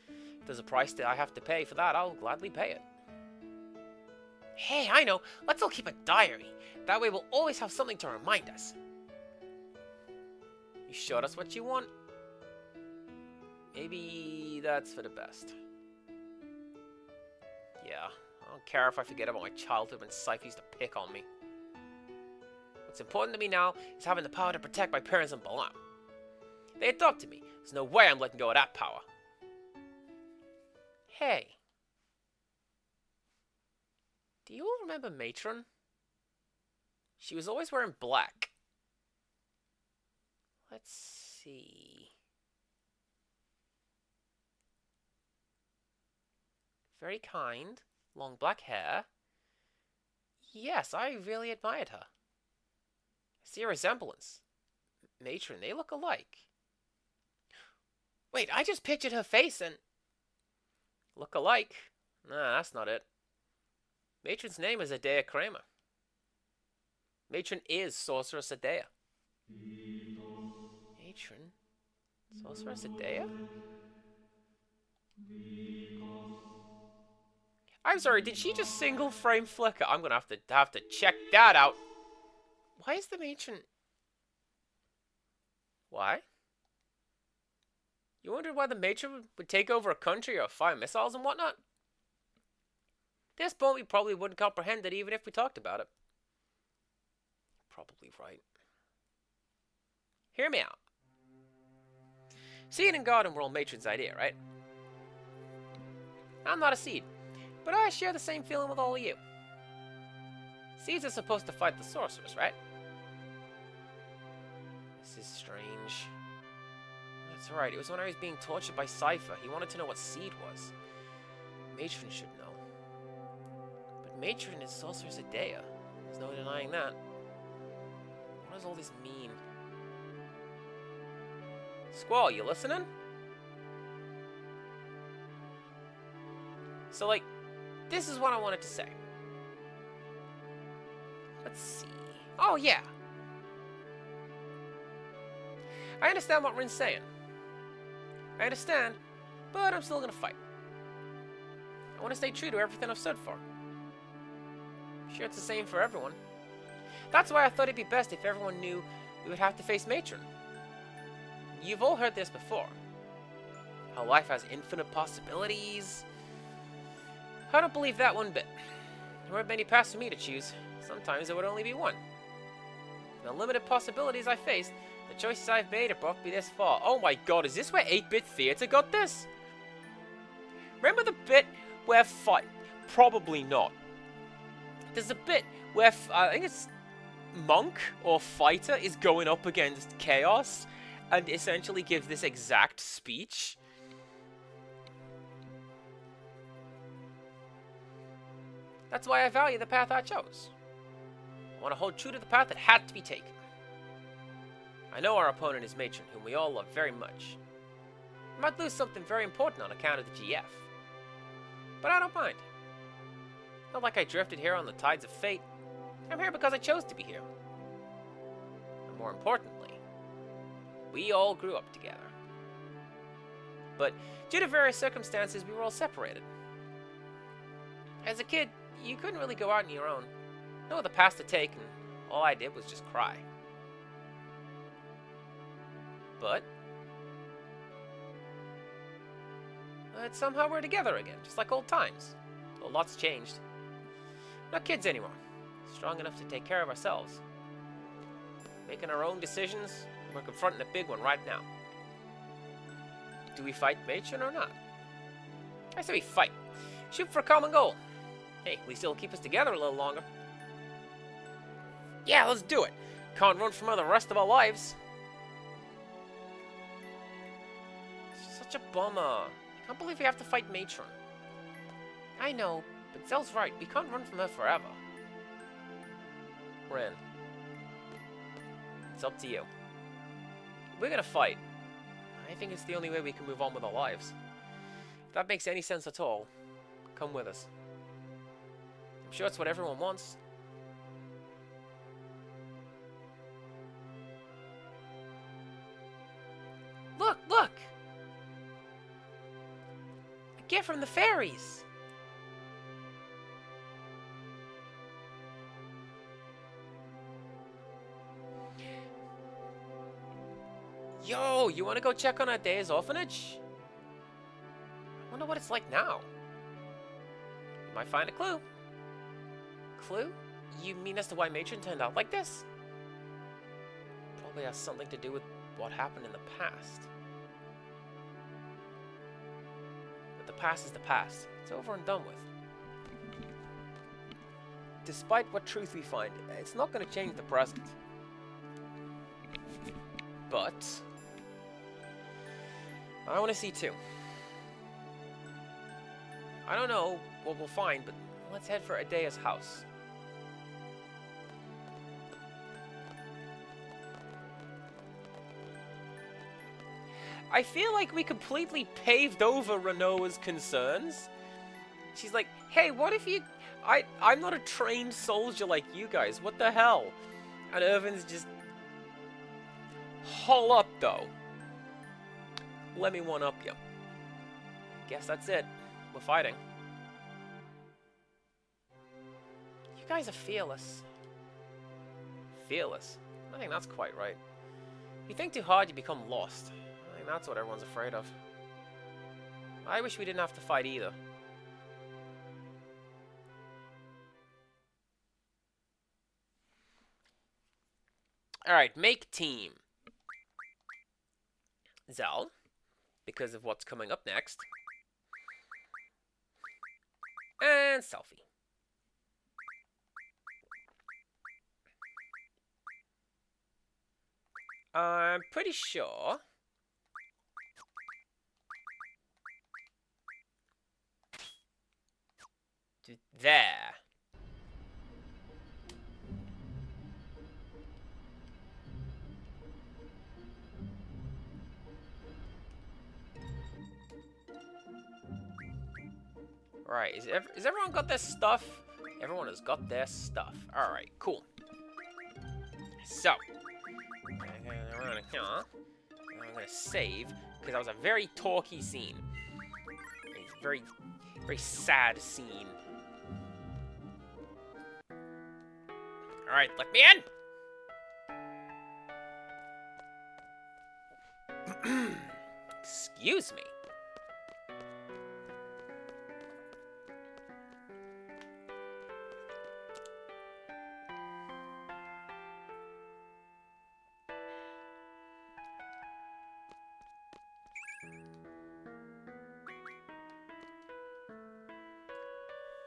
If there's a price that I have to pay for that, I'll gladly pay it. Hey, I know. Let's all keep a diary. That way we'll always have something to remind us. You showed us what you want. Maybe that's for the best. Yeah, I don't care if I forget about my childhood when Cypher used to pick on me. What's important to me now is having the power to protect my parents and Balamb. They adopted me. There's no way I'm letting go of that power. Hey. Do you all remember Matron? She was always wearing black. Let's see. Very kind. Long black hair. Yes, I really admired her. I see a resemblance. Matron, they look alike. Wait, I just pictured her face and... Look alike? Nah, that's not it. Matron's name is Adea Kramer. Matron is Sorceress Adea. Matron? Sorceress Adea? I'm sorry, did she just single frame flicker? I'm gonna have to check that out. Why is the matron... Why? You wondered why the matron would take over a country or fire missiles and whatnot? At this point, we probably wouldn't comprehend it even if we talked about it. Probably right. Hear me out. Seed and Garden were all Matron's idea, right? I'm not a Seed, but I share the same feeling with all of you. Seeds are supposed to fight the sorcerers, right? This is strange. That's right, it was when I was being tortured by Cypher. He wanted to know what Seed was. Matron should know. But Matron is Sorceress Adea. There's no denying that. What does all this mean? Squall, you listening? So, like, this is what I wanted to say. Let's see. Oh, yeah. I understand what Rin's saying. I understand, but I'm still gonna fight. I want to stay true to everything I've stood for. I'm sure it's the same for everyone. That's why I thought it'd be best if everyone knew we would have to face Matron. You've all heard this before. How life has infinite possibilities. I don't believe that one bit. There weren't many paths for me to choose. Sometimes there would only be one. The limited possibilities I faced, the choices I've made have brought me this far. Oh my god, is this where 8-Bit Theater got this? Remember the bit where Probably not. There's a bit where, I think it's Monk or Fighter is going up against Chaos and essentially gives this exact speech. That's why I value the path I chose. I want to hold true to the path that had to be taken. I know our opponent is Matron, whom we all love very much. I might lose something very important on account of the GF. But I don't mind. Not like I drifted here on the tides of fate. I'm here because I chose to be here. And more importantly, we all grew up together. But due to various circumstances, we were all separated. As a kid, you couldn't really go out on your own. No other path to take, and all I did was just cry. But somehow we're together again, just like old times. Though lots changed. Not kids anymore. Strong enough to take care of ourselves. Making our own decisions. We're confronting a big one right now. Do we fight Matron or not? I say we fight. Shoot for a common goal. Hey, at least it'll keep us together a little longer. Yeah, let's do it. Can't run from her the rest of our lives. Such a bummer. I can't believe we have to fight Matron. I know, but Zell's right. We can't run from her forever. Rin, it's up to you. We're gonna fight. I think it's the only way we can move on with our lives. If that makes any sense at all, come with us. I'm sure it's what everyone wants. Look, look! A gift from the fairies! Yo, you want to go check on Adea's orphanage? I wonder what it's like now. You might find a clue. Clue? You mean as to why Matron turned out like this? Probably has something to do with what happened in the past. But the past is the past. It's over and done with. Despite what truth we find, it's not going to change the present. But I want to see too. I don't know what we'll find, but let's head for Adea's house. I feel like we completely paved over Renoa's concerns. She's like, hey, what if you... I'm not a trained soldier like you guys. What the hell? And Irvin's just... Haul up, though. Let me one-up you. Guess that's it. We're fighting. You guys are fearless. Fearless? I think that's quite right. If you think too hard, you become lost. I think that's what everyone's afraid of. I wish we didn't have to fight either. Alright, make team. Zal, because of what's coming up next. And Selphie. I'm pretty sure there. Right, is everyone got their stuff? Everyone has got their stuff. Alright, cool. So, I'm gonna save, because that was a very talky scene. A very, very sad scene. Alright, let me in! Excuse me.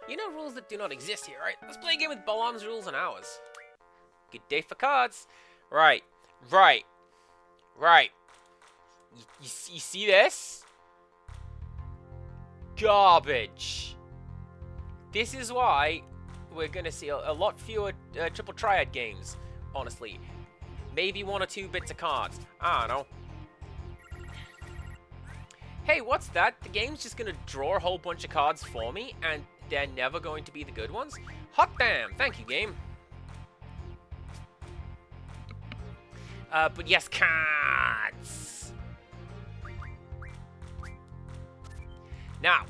You know rules that do not exist here, right? Let's play a game with Balam's rules and ours. Good day for cards. Right. You see this? Garbage. This is why we're going to see a lot fewer Triple Triad games, honestly. Maybe 1 or 2 bits of cards. I don't know. Hey, what's that? The game's just going to draw a whole bunch of cards for me, and they're never going to be the good ones? Hot damn! Thank you, game. But yes, cards! Now,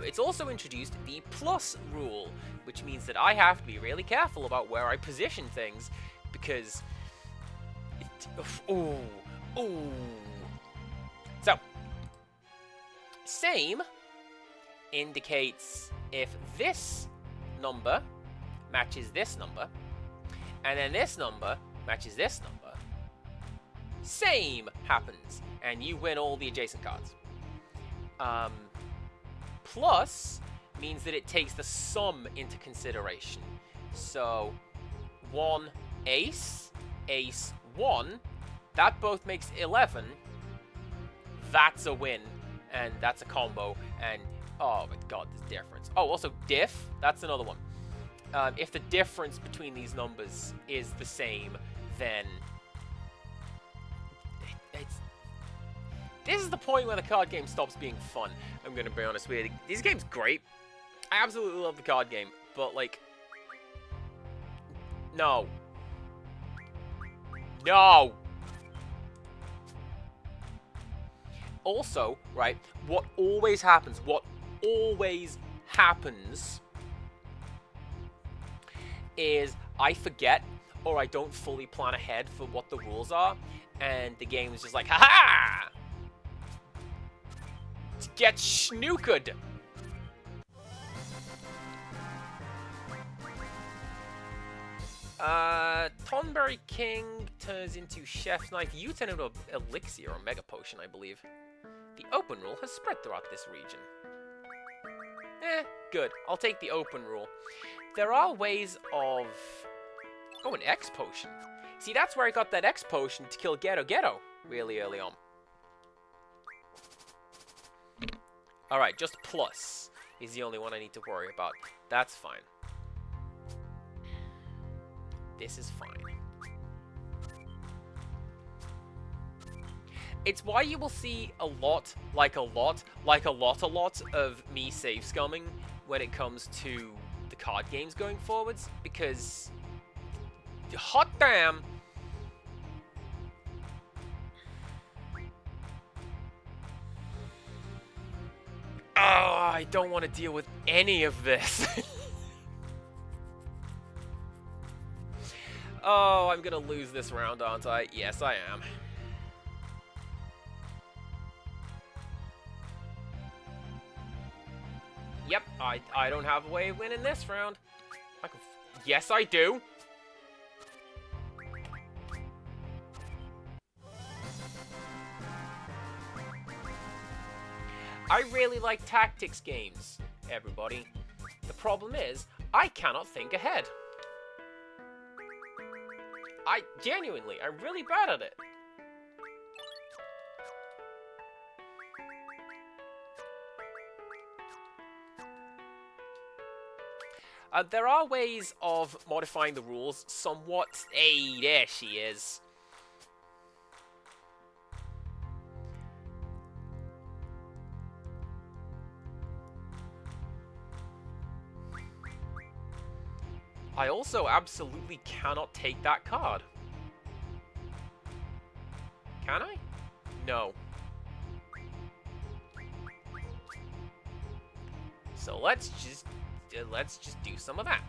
it's also introduced the plus rule, which means that I have to be really careful about where I position things, because... Ooh. So, same indicates if this number matches this number, and then this number matches this number, same happens, and you win all the adjacent cards. Plus means that it takes the sum into consideration. So 1 ace, ace 1, that both makes 11. That's a win, and that's a combo, and oh my god, there's difference. Oh, also diff, that's another one. If the difference between these numbers is the same, then this is the point where the card game stops being fun. I'm gonna be honest with you. This game's great. I absolutely love the card game, but like, no. Also, right, what always happens is I forget, or I don't fully plan ahead for what the rules are, and the game is just like, haha! Get snookered! Tonberry King turns into Chef's Knife. You turn into an Elixir or Mega Potion, I believe. The open rule has spread throughout this region. Good. I'll take the open rule. There are ways of... Oh, an X Potion. See, that's where I got that X Potion to kill Ghetto really early on. Alright, just plus is the only one I need to worry about. That's fine. This is fine. It's why you will see a lot of me save scumming when it comes to the card games going forwards, because hot damn, I don't want to deal with any of this. Oh, I'm gonna lose this round, aren't I? Yes, I am. Yep, I don't have a way of winning this round. Yes, I do. I really like tactics games, everybody. The problem is, I cannot think ahead. Genuinely, I'm really bad at it. There are ways of modifying the rules somewhat. Hey, there she is. I also absolutely cannot take that card. Can I? No. So let's just do some of that.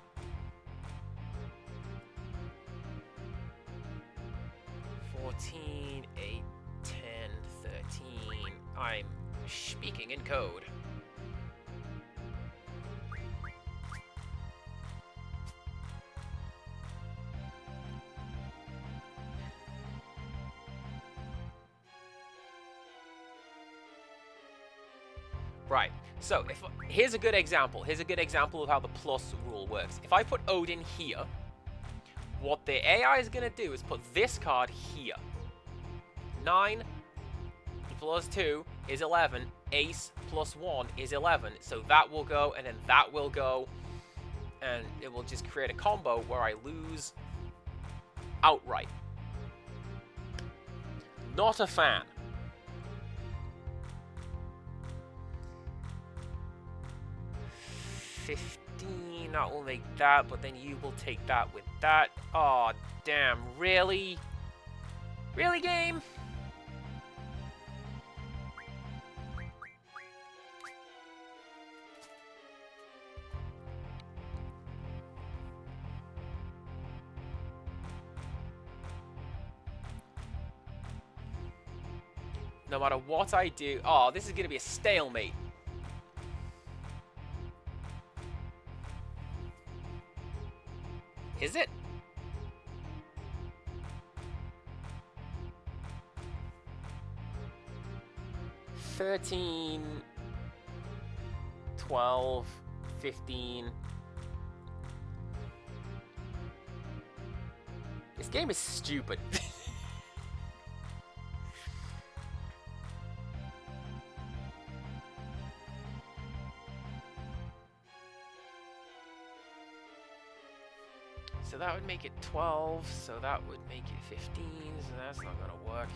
14, 8, 10, 13. I'm speaking in code. Right, so here's a good example. Here's a good example of how the plus rule works. If I put Odin here, what the AI is going to do is put this card here. 9 plus 2 is 11. Ace plus 1 is 11. So that will go, and then that will go. And it will just create a combo where I lose outright. Not a fan. That will make that, but then you will take that with that. Oh, damn. Really? Really, game? No matter what I do... Oh, this is going to be a stalemate. Is it? $13, $12, $15. This game is stupid. So that would make it 12, so that would make it 15, so that's not gonna work.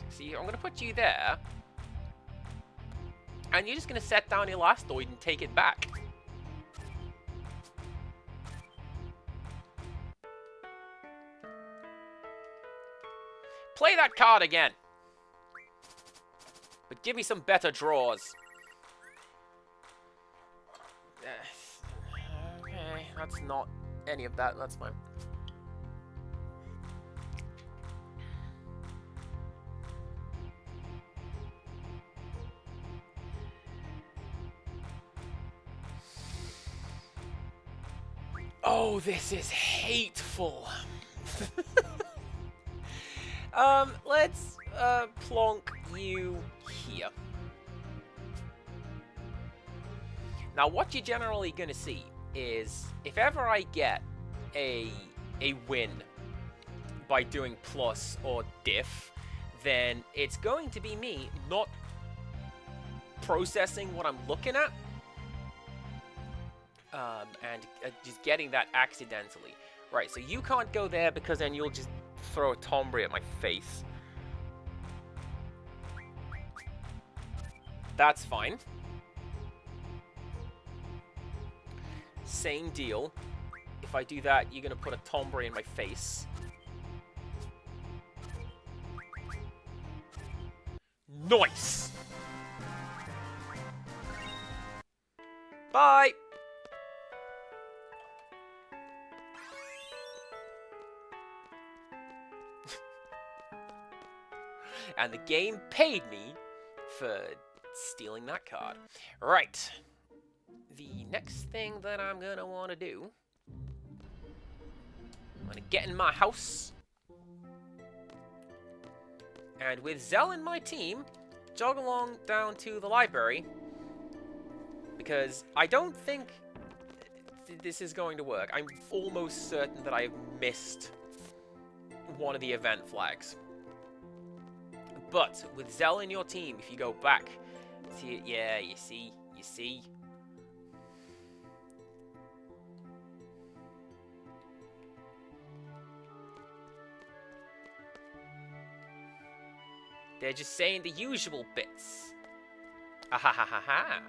See, I'm gonna put you there, and you're just gonna set down Elastoid and take it back. Play that card again. But give me some better draws. Okay, that's not any of that, that's fine. Oh, this is hateful. Let's plonk you here. Now, what you're generally gonna see is if ever I get a win by doing plus or diff, then it's going to be me not processing what I'm looking at and just getting that accidentally. Right, so you can't go there because then you'll just throw a Tombre at my face. That's fine. Same deal. If I do that, you're gonna put a Tombre in my face. Nice! Bye! And the game paid me for stealing that card. Right. The next thing that I'm gonna want to do, I'm gonna get in my house, and with Zell and my team, jog along down to the library Because I don't think this is going to work. I'm almost certain that I have missed one of the event flags. But with Zell in your team, if you go back, see it, yeah, you see. They're just saying the usual bits. Ah ha ha ha ha.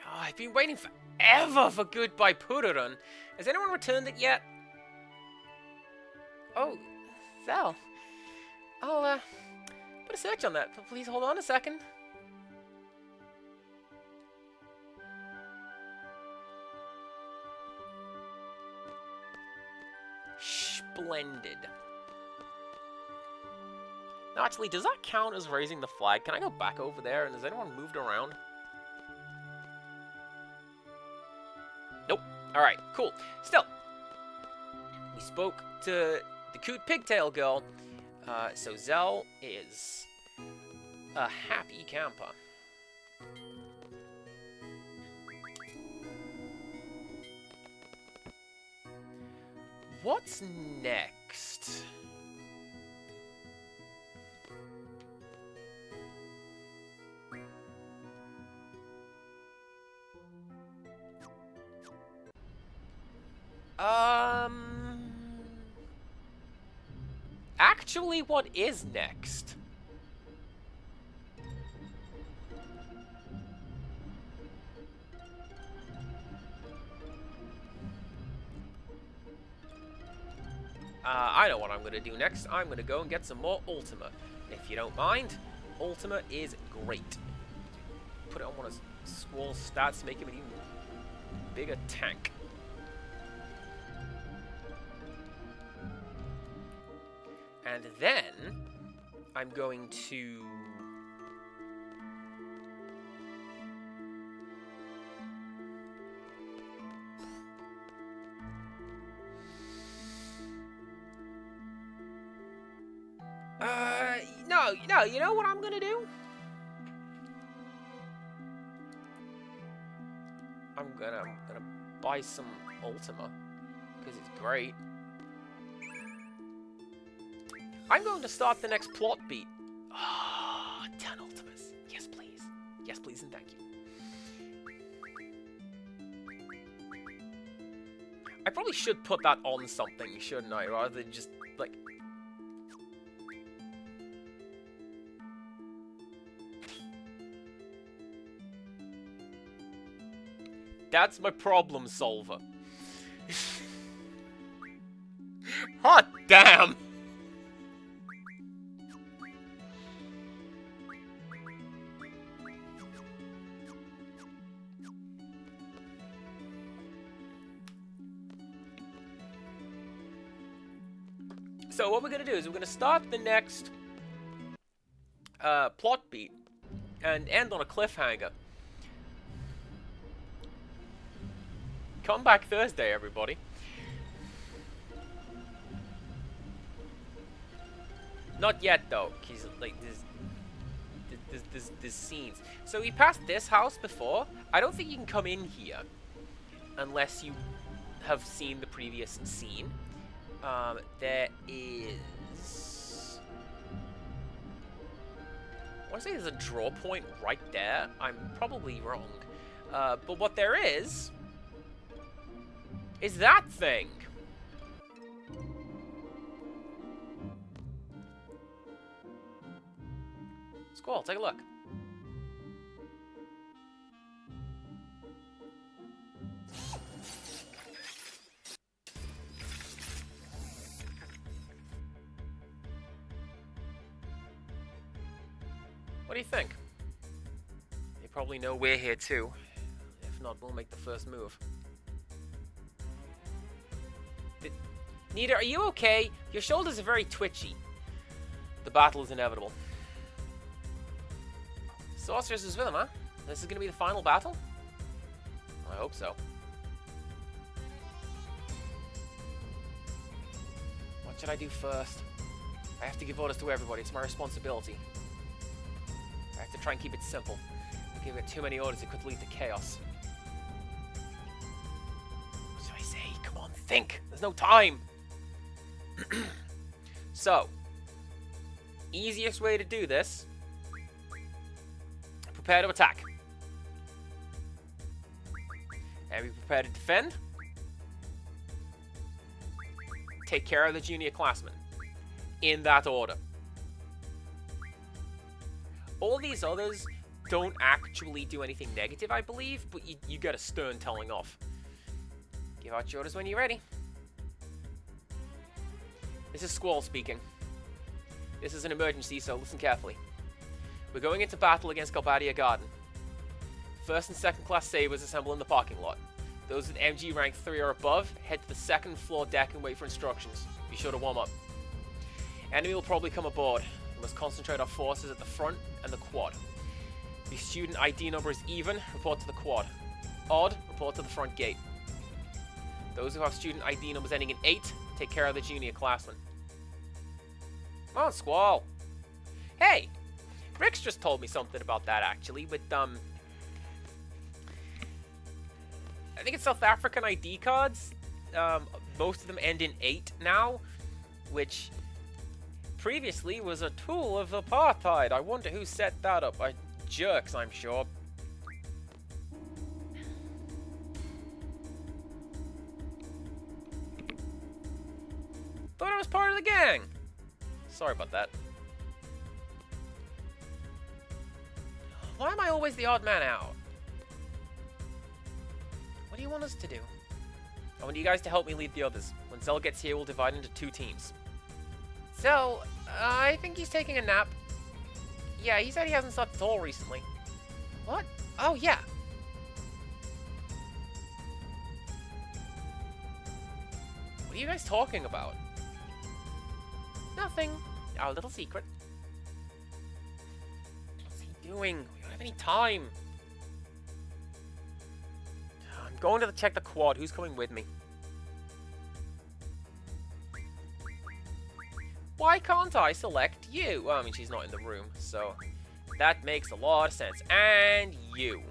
Oh, I've been waiting forever for Goodbye Pururun. Has anyone returned it yet? Oh, Zell. I'll put a search on that, but please hold on a second. Splendid. Now, actually, does that count as raising the flag? Can I go back over there? And has anyone moved around? Nope. Alright, cool. Still, we spoke to the cute pigtail girl. So Zell is a happy camper. What's next? Actually, what is next? I know what I'm going to do next. I'm going to go and get some more Ultima. If you don't mind, Ultima is great. Put it on one of Squall's stats, make him an even bigger tank. And then I'm going to no, you know what I'm gonna do? I'm gonna buy some Ultima because it's great. I'm going to start the next plot beat. Ah, 10 Ultimas. Yes, please. Yes, please, and thank you. I probably should put that on something, shouldn't I? Rather than just, like... That's my problem solver. Hot damn! So what we're going to do is we're going to start the next plot beat and end on a cliffhanger. Come back Thursday, everybody. Not yet, though, because like there's scenes. So we passed this house before. I don't think you can come in here unless you have seen the previous scene. There is... I want to say there's a draw point right there. I'm probably wrong. But what there is that thing. Squall, take a look. What do you think? They probably know we're here too. If not, we'll make the first move. Nita, are you okay? Your shoulders are very twitchy. The battle is inevitable. Sorceress is with him, huh? This is gonna be the final battle? I hope so. What should I do first? I have to give orders to everybody. It's my responsibility. I have to try and keep it simple. Give it too many orders, it could lead to chaos. What should I say? Come on, think! There's no time! So, easiest way to do this, prepare to attack. And be prepared to defend. Take care of the junior classmen. In that order. All these others don't actually do anything negative, I believe, but you get a stern telling off. Give out your orders when you're ready. This is Squall speaking. This is an emergency, so listen carefully. We're going into battle against Galbadia Garden. First and second class sabers assemble in the parking lot. Those with MG rank 3 or above, head to the second floor deck and wait for instructions. Be sure to warm up. Enemy will probably come aboard. We must concentrate our forces at the front and the quad. If your student ID number is even, report to the quad. Odd, report to the front gate. Those who have student ID numbers ending in 8, take care of the junior classmen. Come on, Squall. Hey! Rick's just told me something about that, actually, with, I think it's South African ID cards. Most of them end in 8 now, which previously was a tool of apartheid. I wonder who set that up. Jerks, I'm sure. Thought I was part of the gang. Sorry about that. Why am I always the odd man out? What do you want us to do? I want you guys to help me lead the others. When Zell gets here, we'll divide into 2 teams. Zell, I think he's taking a nap. Yeah, he said he hasn't slept at all recently. What? Oh, yeah. What are you guys talking about? Nothing. Our little secret. What's he doing? We don't have any time. I'm going to check the quad. Who's coming with me? Why can't I select you? Well, I mean, she's not in the room, so that makes a lot of sense. And you.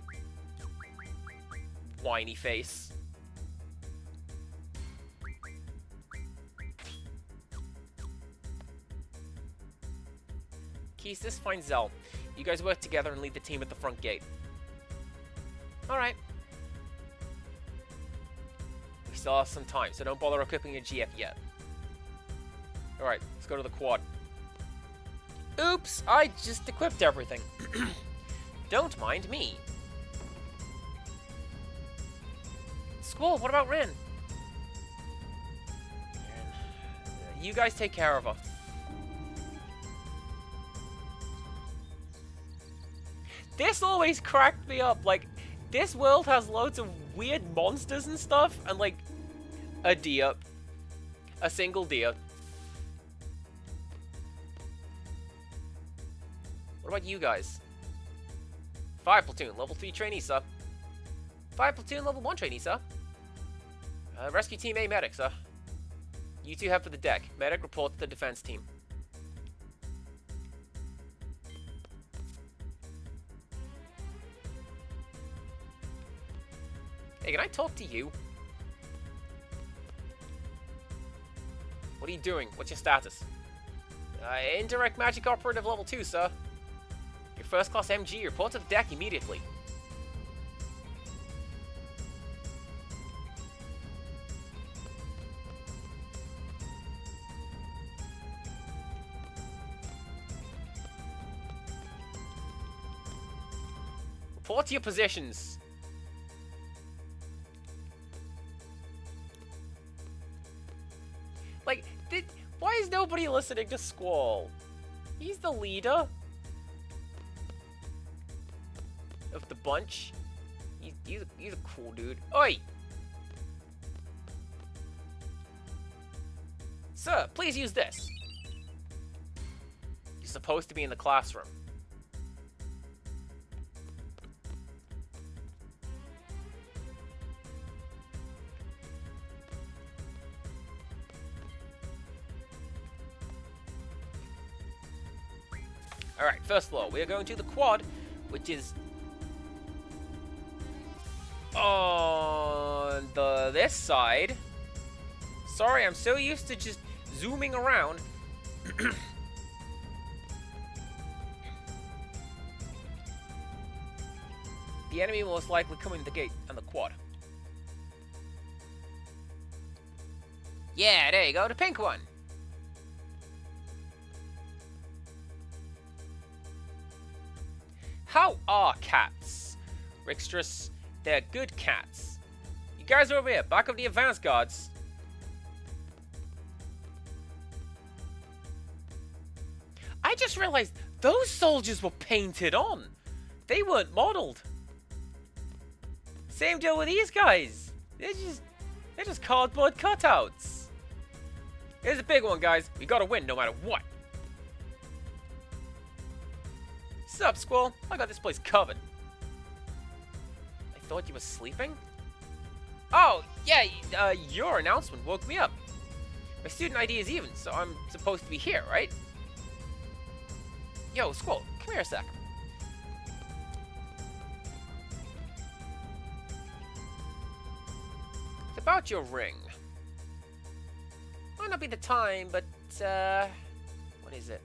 Whiny face. Keestis, find Zell. You guys work together and lead the team at the front gate. Alright. We still have some time, so don't bother equipping your GF yet. Alright, let's go to the quad. Oops, I just equipped everything. Don't mind me. Squall, what about Rin? You guys take care of her. This always cracked me up. Like, this world has loads of weird monsters and stuff, and like, a deer. A single deer. What about you guys? Fire platoon, level 3 trainee, sir. Fire platoon, level 1 trainee, sir. Rescue team A medic, sir. You two head for the deck. Medic, report to the defense team. Hey, can I talk to you? What are you doing? What's your status? Indirect magic operative level 2, sir. Your first class MG, report to the deck immediately. Report to your positions. Like, why is nobody listening to Squall? He's the leader of the bunch. He's a cool dude. Oi! Sir, please use this. You're supposed to be in the classroom. Alright, first floor. We are going to the quad, which is on this side. Sorry, I'm so used to just zooming around. The enemy will most likely come in the gate and the quad. Yeah, there you go, the pink one. How are cats? Rixtrus, they're good cats. You guys are over here, back of the advanced guards. I just realized those soldiers were painted on. They weren't modeled. Same deal with these guys. They're just cardboard cutouts. Here's a big one, guys. We gotta win no matter what. Sup, Squall? I got this place covered. I thought you were sleeping? Oh, yeah, your announcement woke me up. My student ID is even, so I'm supposed to be here, right? Yo, Squall, come here a sec. It's about your ring. Might not be the time, but, what is it?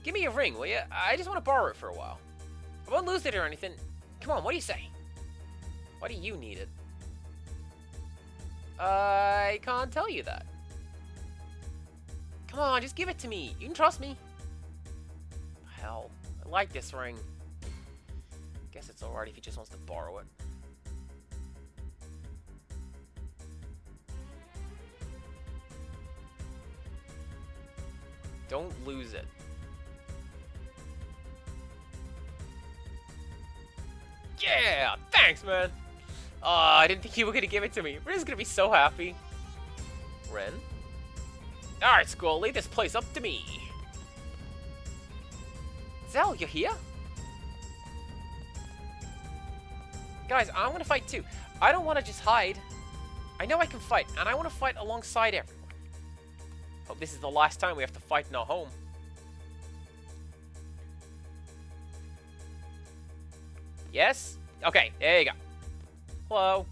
Give me your ring, will you? I just want to borrow it for a while. I won't lose it or anything. Come on, what do you say? Why do you need it? I can't tell you that. Come on, just give it to me. You can trust me. Hell, I like this ring. Guess it's alright if he just wants to borrow it. Don't lose it. Yeah! Thanks, man! I didn't think you were gonna give it to me. Ren's gonna be so happy. Ren? Alright, Squall, leave this place up to me. Zell, you're here? Guys, I'm gonna fight too. I don't want to just hide. I know I can fight, and I want to fight alongside everyone. Hope this is the last time we have to fight in our home. Yes? Okay, there you go. Hello.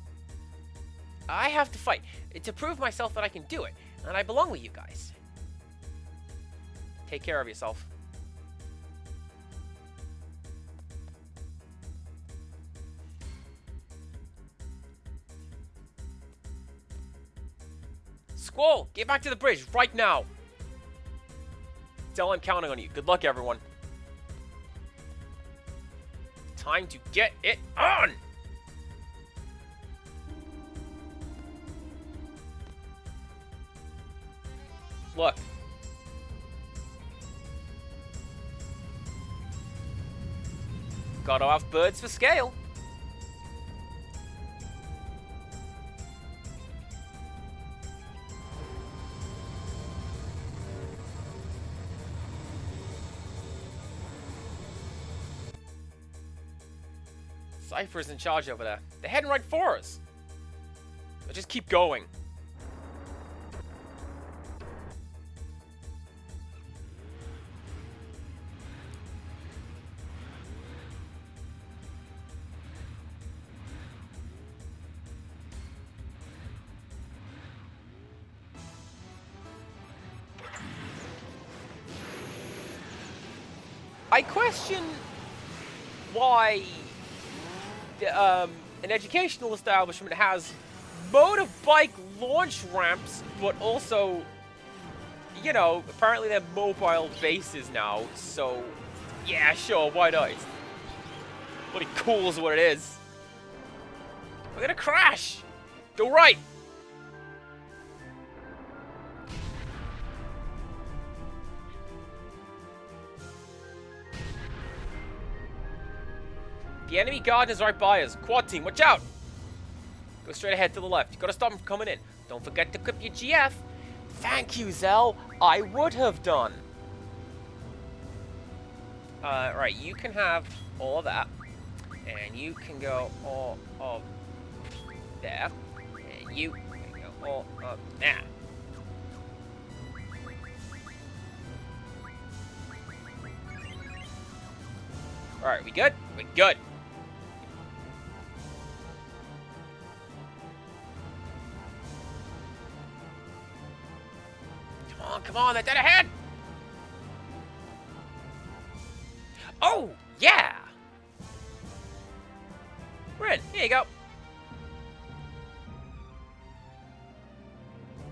I have to fight to prove myself that I can do it, and I belong with you guys. Take care of yourself. Squall, get back to the bridge right now. Tell I'm counting on you. Good luck, everyone. Time to get it on! Look. Gotta have birds for scale. Cypher's in charge over there. They're heading right for us. So just keep going. I question why an educational establishment has motorbike launch ramps, but also, you know, apparently they're mobile bases now, so yeah, sure, why not? It's bloody cool is what it is. We're gonna crash! Go right! The enemy garden is right by us. Quad team, watch out! Go straight ahead to the left. You gotta stop them from coming in. Don't forget to equip your GF. Thank you, Zell. I would have done. Right, you can have all of that. And you can go all up there. And you can go all up there. Alright, we good? We're good. Come on, they're dead ahead! Oh, yeah! Rin, here you go.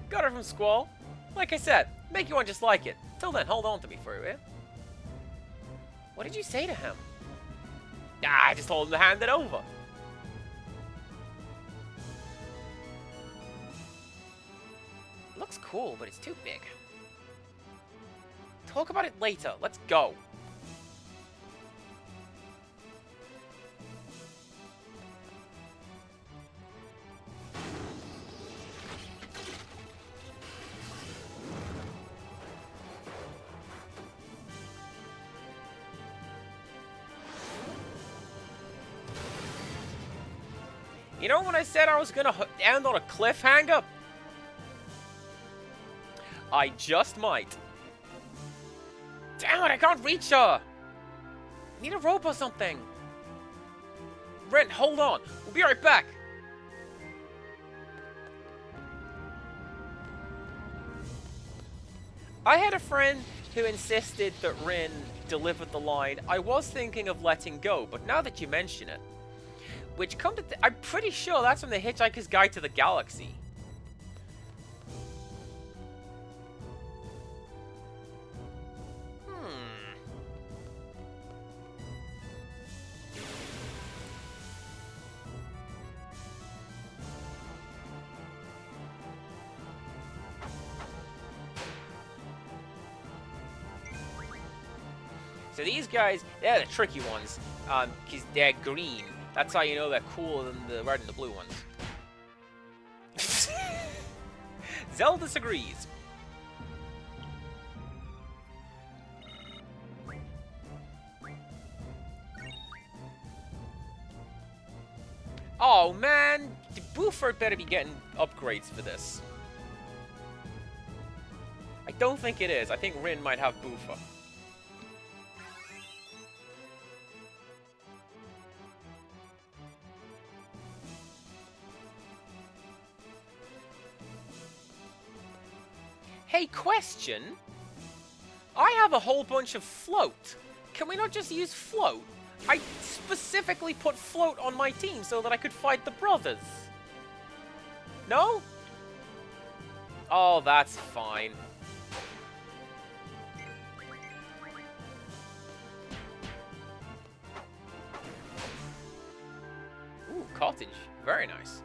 Got her from Squall. Like I said, make you one just like it. Till then, hold on to me for a bit. What did you say to him? Ah, I just told him to hand it over. Looks cool, but it's too big. Talk about it later. Let's go. You know when I said I was gonna end on a cliffhanger? I just might. Damn it, I can't reach her! Need a rope or something. Ren, hold on. We'll be right back. I had a friend who insisted that Rin delivered the line, "I was thinking of letting go, but now that you mention it," which come to I'm pretty sure that's from the Hitchhiker's Guide to the Galaxy. So these guys, they're the tricky ones, because they're green. That's how you know they're cooler than the red and the blue ones. Zell disagrees. Oh man, the Buford better be getting upgrades for this. I don't think it is. I think Rin might have Buford. Hey, question. I have a whole bunch of float. Can we not just use float? I specifically put float on my team so that I could fight the brothers. No? Oh, that's fine. Ooh, cottage. Very nice.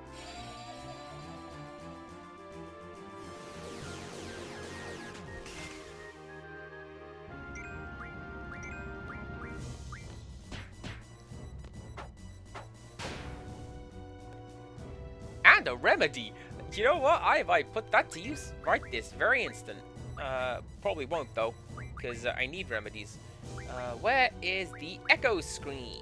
And a remedy. You know what? I put that to use right this very instant. Probably won't though, because I need remedies. Where is the echo screen?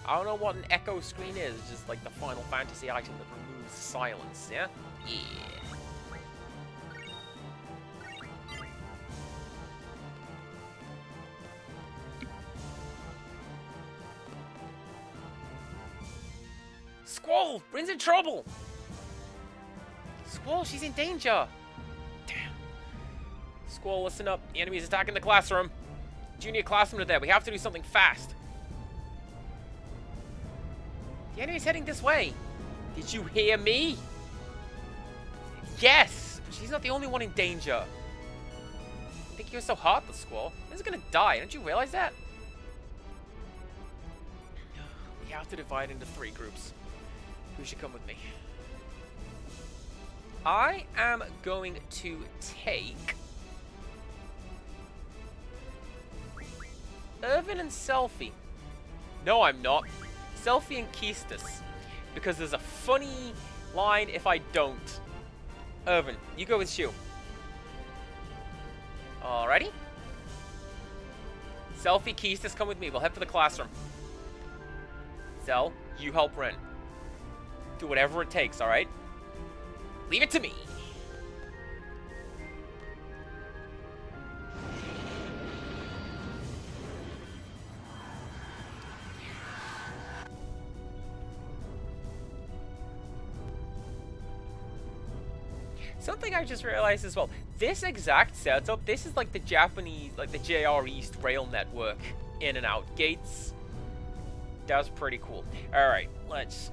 I don't know what an echo screen is. It's just like the Final Fantasy item that removes silence. Yeah. Yeah. Squall! Rin's in trouble! Squall, she's in danger! Damn. Squall, listen up. The enemy is attacking the classroom. Junior classroom are there. We have to do something fast. The enemy is heading this way. Did you hear me? Yes! But she's not the only one in danger. I think you're so heartless, Squall. Rin's gonna die. Don't you realize that? We have to divide into 3 groups. Who should come with me? I am going to take Irvin and Selphie. No, I'm not. Selphie and Keistus. Because there's a funny line if I don't. Irvin, you go with Shu. Alrighty. Selphie, Keistus, come with me. We'll head for the classroom. Zell, you help Rin. Do whatever it takes, alright? Leave it to me. Something I just realized as well. This exact setup, this is like the Japanese, like the JR East rail network in and out gates. That's pretty cool. Alright, let's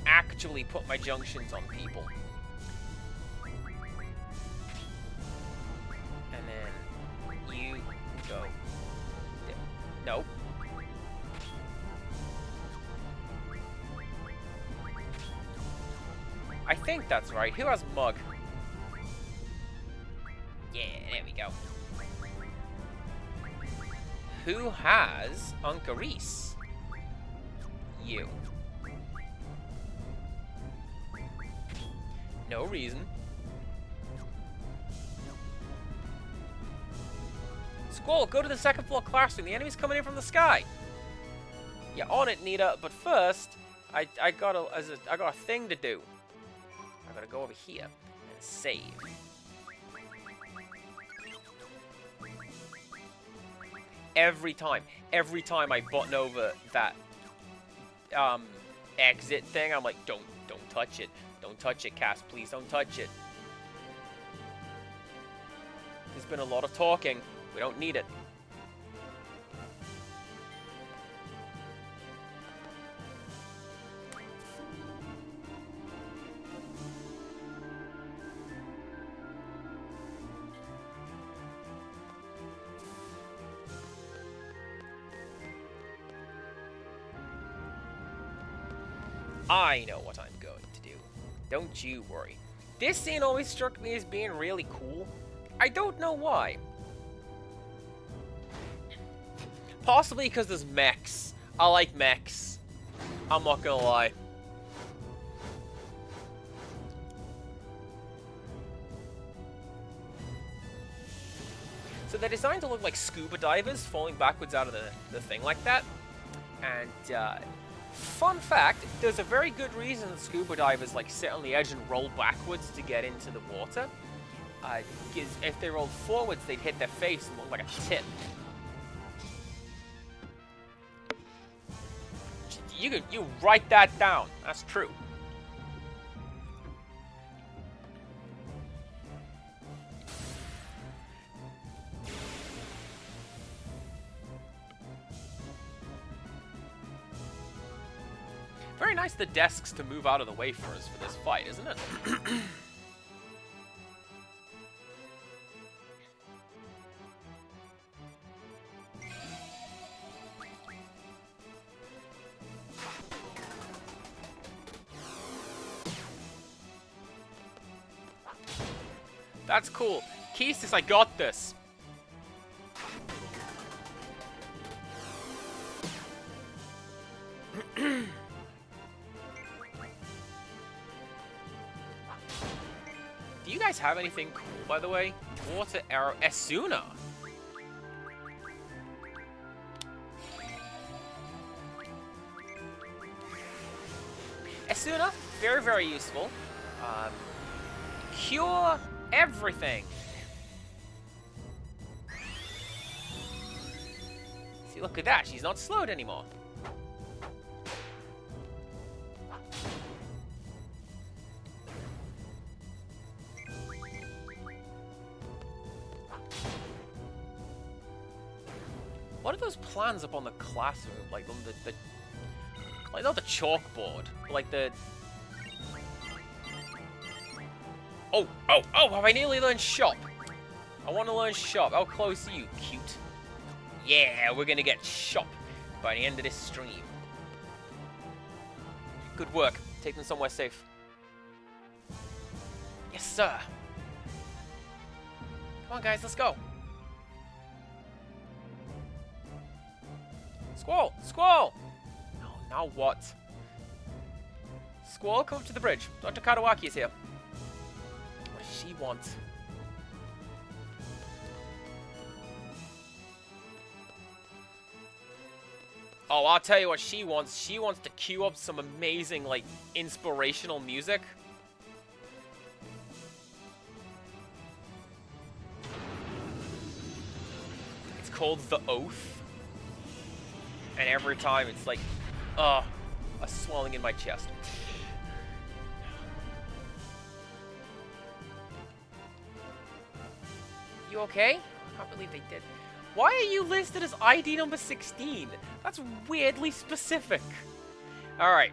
actually put my junctions on people. And then you go there. Nope. I think that's right. Who has Mug? Yeah, there we go. Who has Unca Reese? You. No reason. Squall, go to the second floor classroom. The enemy's coming in from the sky. Yeah, on it, Nita. But first, I got a thing to do. I gotta go over here and save. Every time I button over that exit thing, I'm like, don't touch it. Don't touch it, Cass. Please don't touch it. There's been a lot of talking. We don't need it. I know what I'm going to do. Don't you worry. This scene always struck me as being really cool. I don't know why. Possibly because there's mechs. I like mechs. I'm not gonna lie. So they're designed to look like scuba divers falling backwards out of the thing like that. And, fun fact, there's a very good reason that scuba divers like sit on the edge and roll backwards to get into the water. Because if they rolled forwards, they'd hit their face and look like a tip. You write that down. That's true. Very nice the desks to move out of the way for us for this fight, isn't it? That's cool. Keestis, I got this. Do you guys have anything cool, by the way? Water arrow. Esuna. Esuna, very, very useful. Cure everything. See, look at that. She's not slowed anymore. What are those plans up on the classroom? Like on the like not the chalkboard, but like the. Oh! Have I nearly learned shop? I want to learn shop. How close are you, cute? Yeah, we're gonna get shop by the end of this stream. Good work. Take them somewhere safe. Yes, sir. Come on, guys, let's go. Squall! Squall! No, now what? Squall, come to the bridge. Dr. Kadawaki is here. What does she want? Oh, I'll tell you what she wants. She wants to queue up some amazing, like, inspirational music. It's called The Oath. And every time it's like, a swelling in my chest. You okay? I can't believe they did. Why are you listed as ID number 16? That's weirdly specific. Alright.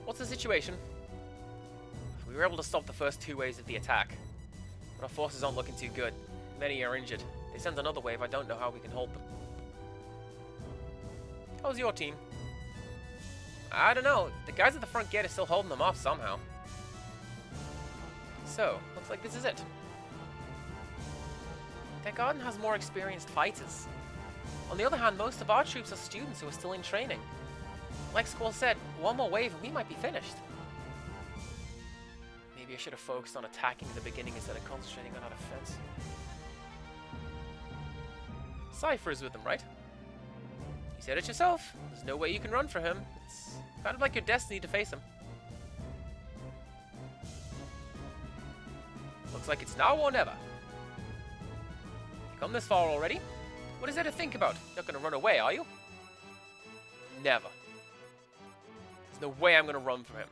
What's the situation? We were able to stop the first 2 waves of the attack, but our forces aren't looking too good. Many are injured. They send another wave, I don't know how we can hold them. How's your team? I don't know. The guys at the front gate are still holding them off somehow. So, looks like this is it. Their garden has more experienced fighters. On the other hand, most of our troops are students who are still in training. Like Squall said, one more wave and we might be finished. Maybe I should have focused on attacking in the beginning instead of concentrating on our defense. Cypher is with them, right? You said it yourself. There's no way you can run for him. It's kind of like your destiny to face him. Looks like it's now or never. You come this far already? What is there to think about? You're not going to run away, are you? Never. There's no way I'm going to run from him.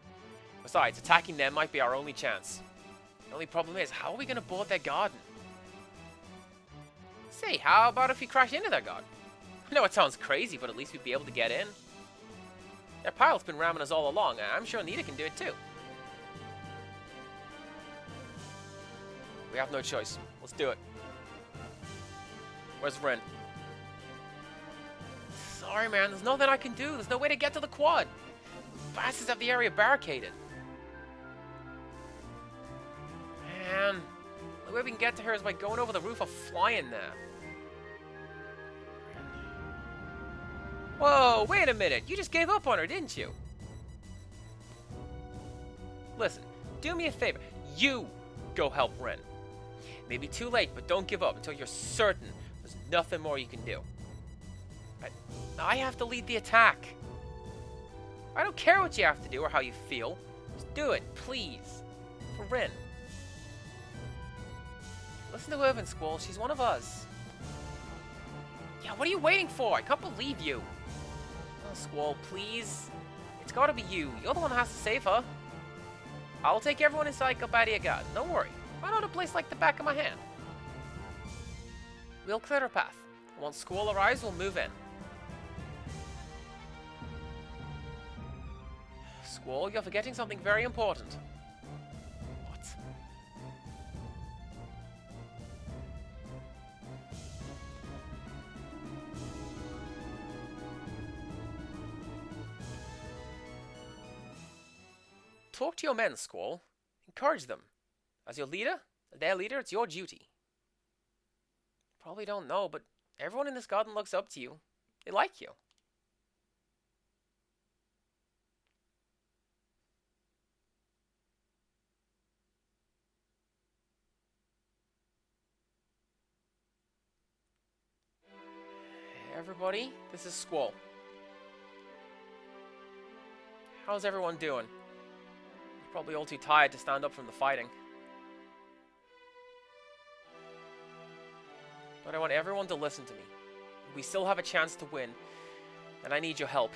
Besides, attacking them might be our only chance. The only problem is, how are we going to board their garden? Say, how about if we crash into their garden? I know it sounds crazy, but at least we'd be able to get in. Their pilot's been ramming us all along. I'm sure Nita can do it too. We have no choice. Let's do it. Where's Ren? Sorry, man. There's nothing I can do. There's no way to get to the quad. Bastards have the area barricaded. Man. The way we can get to her is by going over the roof or flying there. Whoa, wait a minute. You just gave up on her, didn't you? Listen, do me a favor. You go help Ren. Maybe too late, but don't give up until you're certain there's nothing more you can do. I have to lead the attack. I don't care what you have to do or how you feel. Just do it, please. For Ren. Listen to Irvin, Squall. She's one of us. Yeah, what are you waiting for? I can't believe you. Oh, Squall, please. It's gotta be you. You're the one who has to save her. I'll take everyone inside Galbadia Garden. Don't worry. I know the place like the back of my hand. We'll clear her path. Once Squall arrives, we'll move in. Squall, you're forgetting something very important. What? Talk to your men, Squall. Encourage them. As your leader, their leader, it's your duty. Probably don't know, but everyone in this garden looks up to you. They like you. Hey everybody, this is Squall. How's everyone doing? You're probably all too tired to stand up from the fighting. But I want everyone to listen to me. We still have a chance to win, and I need your help.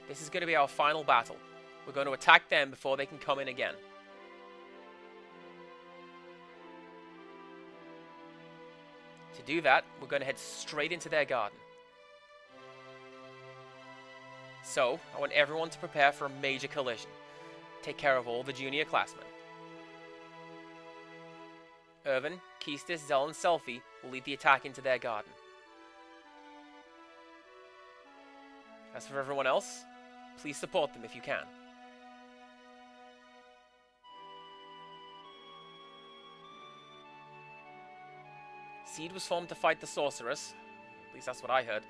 This is going to be our final battle. We're going to attack them before they can come in again. To do that, we're going to head straight into their garden. So, I want everyone to prepare for a major collision. Take care of all the junior classmen. Irvin, Keistis, Zell, and Selphie will lead the attack into their garden. As for everyone else, please support them if you can. Seed was formed to fight the Sorceress, at least that's what I heard,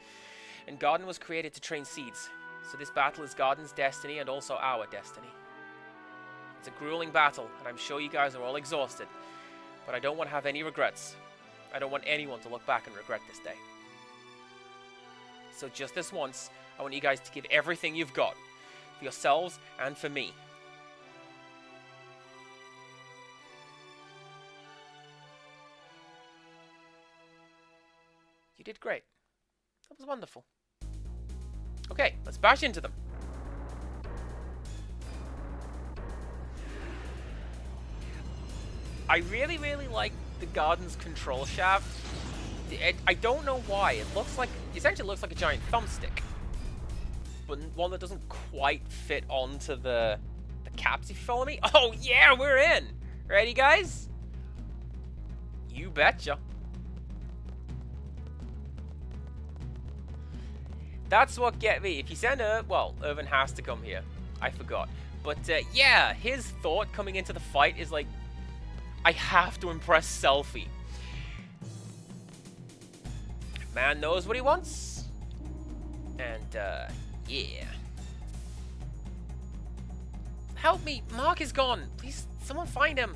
and Garden was created to train Seeds, so this battle is Garden's destiny and also our destiny. It's a grueling battle, and I'm sure you guys are all exhausted, but I don't want to have any regrets. I don't want anyone to look back and regret this day. So just this once, I want you guys to give everything you've got, for yourselves and for me. did great. That was wonderful. Okay, let's bash into them. I really, really like the garden's control shaft. I don't know why. It looks like, essentially looks like a giant thumbstick, but one that doesn't quite fit onto the caps, if you follow me. Oh yeah, we're in. Ready, guys? You betcha. That's what get me. If you send well, Irvin has to come here. I forgot. But yeah, his thought coming into the fight is like, I have to impress Selphie. Man knows what he wants. And yeah. Help me! Mark is gone! Please, someone find him!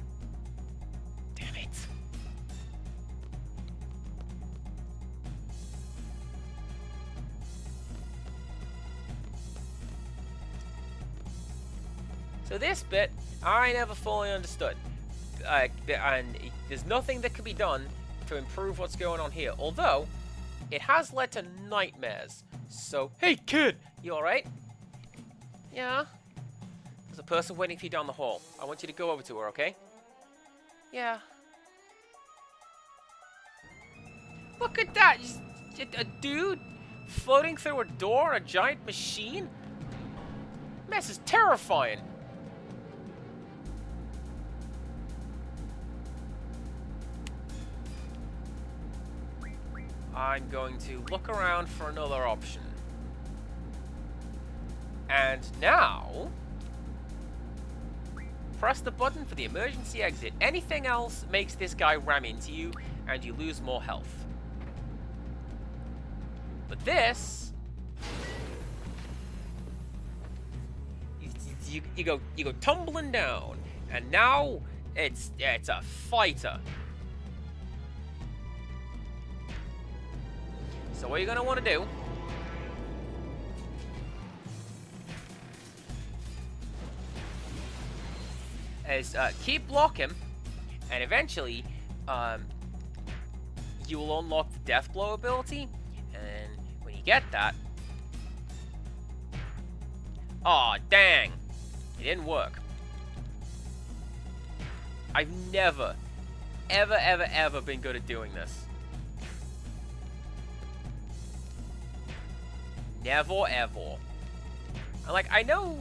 Damn it. So this bit, I never fully understood. And there's nothing that can be done to improve what's going on here. Although, it has led to nightmares. So, hey kid! You alright? Yeah? There's a person waiting for you down the hall. I want you to go over to her, okay? Yeah. Look at that! A dude floating through a door, a giant machine? Mess is terrifying. I'm going to look around for another option. And now, press the button for the emergency exit. Anything else makes this guy ram into you, and you lose more health. But this, you go tumbling down, and now it's a fighter. So what you're gonna want to do is keep blocking, and eventually you will unlock the death blow ability. And when you get that, aw, dang, it didn't work. I've never, ever been good at doing this. Never, ever. And like, I know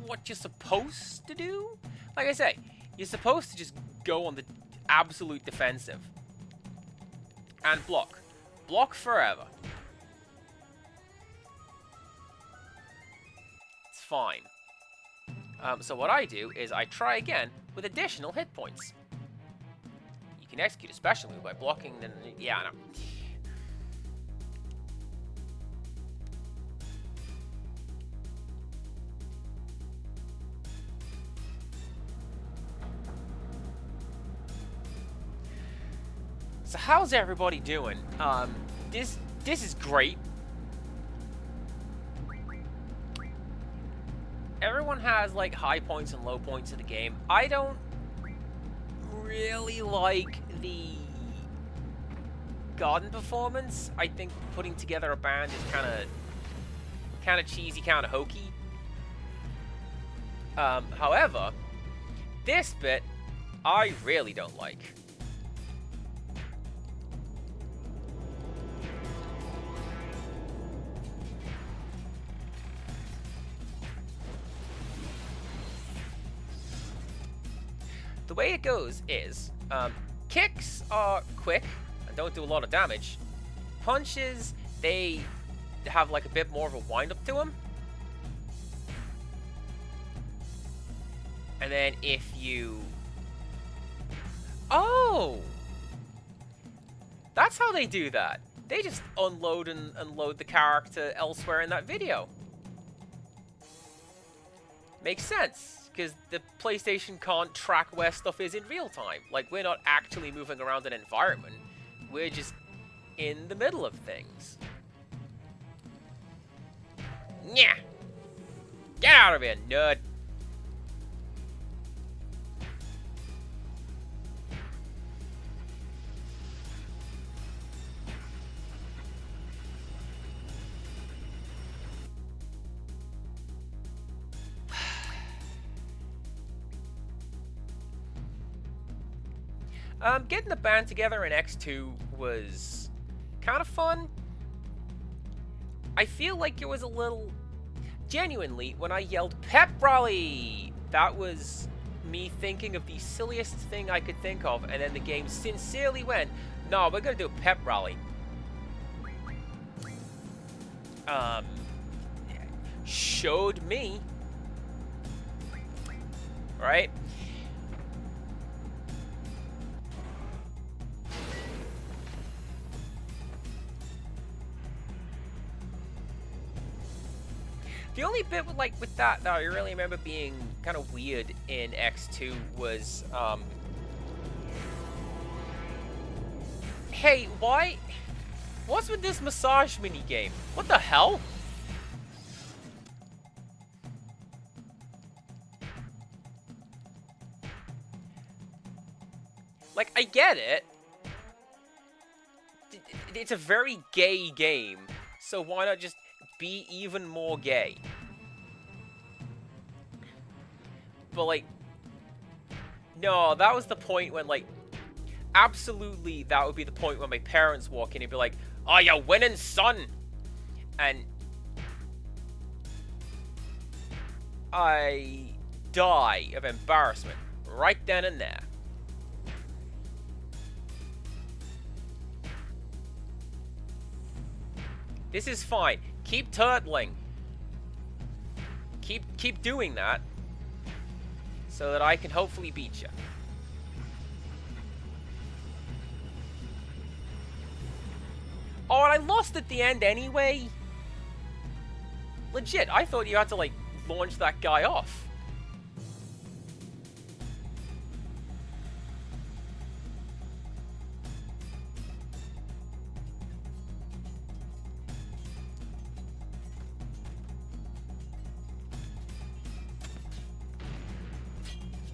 what you're supposed to do. Like I say, you're supposed to just go on the absolute defensive. And block. Block forever. It's fine. So what I do is I try again with additional hit points. You can execute a special move by blocking, then yeah, I know. So how's everybody doing? This is great. Everyone has like high points and low points of the game. I don't really like the garden performance. I think putting together a band is kind of cheesy, kind of hokey. However, this bit I really don't like. The way it goes is, kicks are quick and don't do a lot of damage. Punches, they have like a bit more of a wind-up to them. And then if you... Oh! That's how they do that. They just unload and unload the character elsewhere in that video. Makes sense. Because the PlayStation can't track where stuff is in real time. Like, we're not actually moving around an environment. We're just in the middle of things. Nyah! Get out of here, nerd! Getting the band together in X2 was kind of fun. I feel like it was a little... Genuinely, when I yelled Pep Rally, that was me thinking of the silliest thing I could think of, and then the game sincerely went, no, we're gonna do a Pep Rally. Showed me. Right? The only bit with that I really remember being kind of weird in X2 was, hey, what's with this massage minigame? What the hell? Like, I get it. It's a very gay game, so why not just be even more gay? But, like, no, that was the point when, like, absolutely that would be the point when my parents walk in and be like, oh, you're winning, son! And I die of embarrassment right then and there. This is fine. Keep turtling. Keep doing that, so that I can hopefully beat you. Oh, and I lost at the end anyway. Legit, I thought you had to, like, launch that guy off.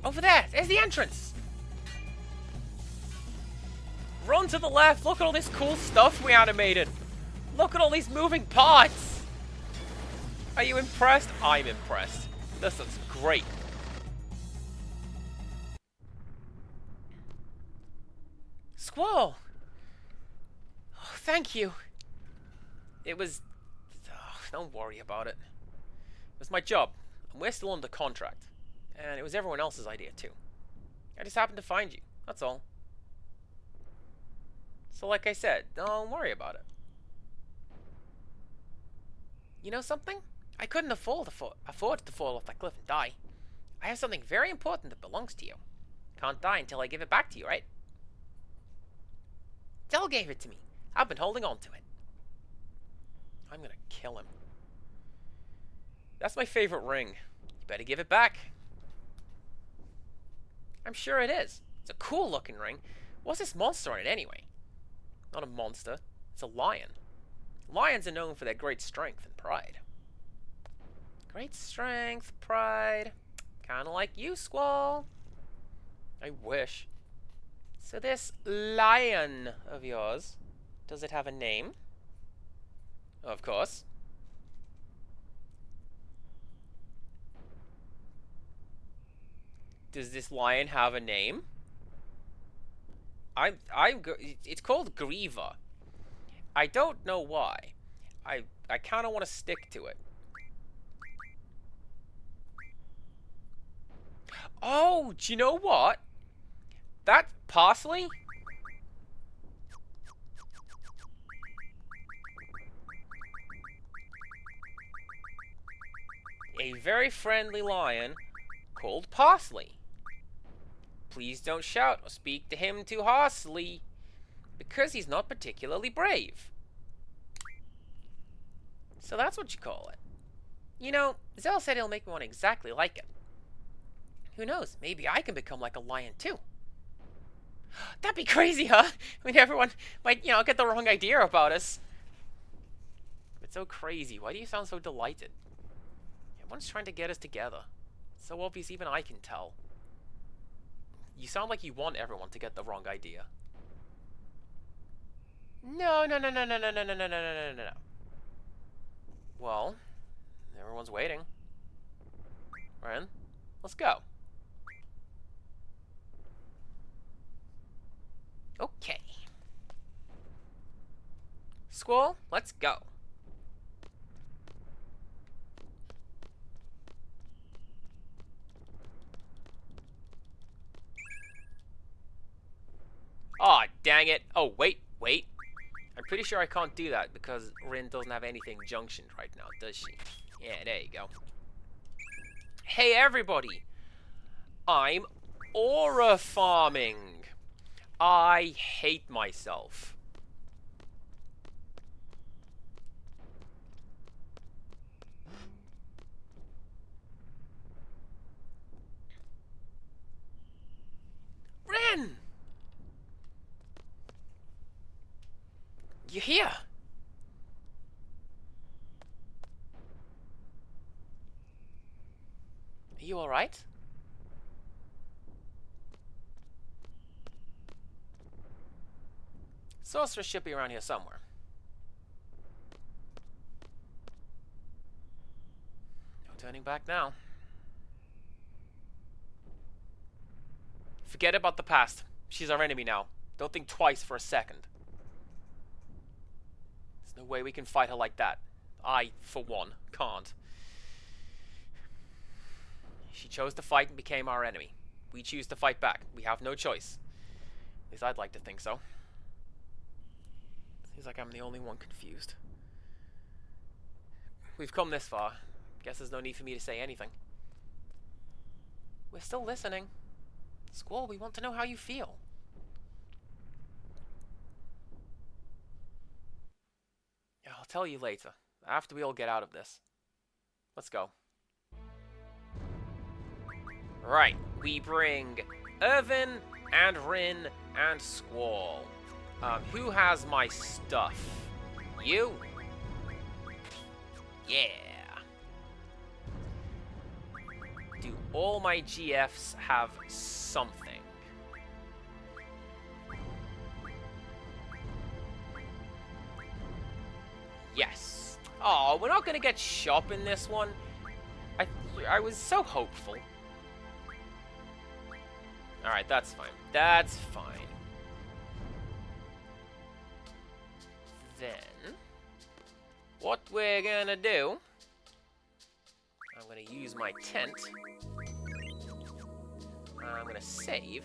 Over there! There's the entrance! Run to the left! Look at all this cool stuff we animated! Look at all these moving parts! Are you impressed? I'm impressed. This looks great. Squall! Oh, thank you. It was... Oh, don't worry about it. It was my job, and we're still under contract. And it was everyone else's idea, too. I just happened to find you. That's all. So like I said, don't worry about it. You know something? I couldn't afford to fall off that cliff and die. I have something very important that belongs to you. Can't die until I give it back to you, right? Dell gave it to me. I've been holding on to it. I'm gonna kill him. That's my favorite ring. You better give it back. I'm sure it is. It's a cool looking ring. What's this monster on it anyway? Not a monster. It's a lion. Lions are known for their great strength and pride. Great strength, pride. Kinda like you, Squall. I wish. So this lion of yours, does it have a name? Of course. Does this lion have a name? It's called Griever. I don't know why. I kind of want to stick to it. Oh, do you know what? That parsley? A very friendly lion called Parsley. Please don't shout or speak to him too harshly, because he's not particularly brave. So that's what you call it. You know, Zell said he'll make me one exactly like it. Who knows, maybe I can become like a lion too. That'd be crazy, huh? I mean, everyone might, you know, get the wrong idea about us. It's so crazy. Why do you sound so delighted? Everyone's trying to get us together. It's so obvious even I can tell. You sound like you want everyone to get the wrong idea. No. Well, everyone's waiting. Ren, let's go. Okay. Squall, let's go. Aw, oh, dang it. Oh, wait. I'm pretty sure I can't do that because Rin doesn't have anything junctioned right now, does she? Yeah, there you go. Hey, everybody. I'm aura farming. I hate myself. Rin! You here? Are you alright? Sorceress should be around here somewhere. No turning back now. Forget about the past. She's our enemy now. Don't think twice for a second. There's no way we can fight her like that. I, for one, can't. She chose to fight and became our enemy. We choose to fight back. We have no choice. At least I'd like to think so. Seems like I'm the only one confused. We've come this far. Guess there's no need for me to say anything. We're still listening. Squall, we want to know how you feel. Yeah, I'll tell you later, after we all get out of this. Let's go. Right, we bring Irvin and Rin and Squall. Who has my stuff? You? Yeah. Do all my GFs have something? Yes. Oh, we're not gonna get shop in this one. I was so hopeful. Alright, that's fine. That's fine. Then, what we're gonna do, I'm gonna use my tent. I'm gonna save.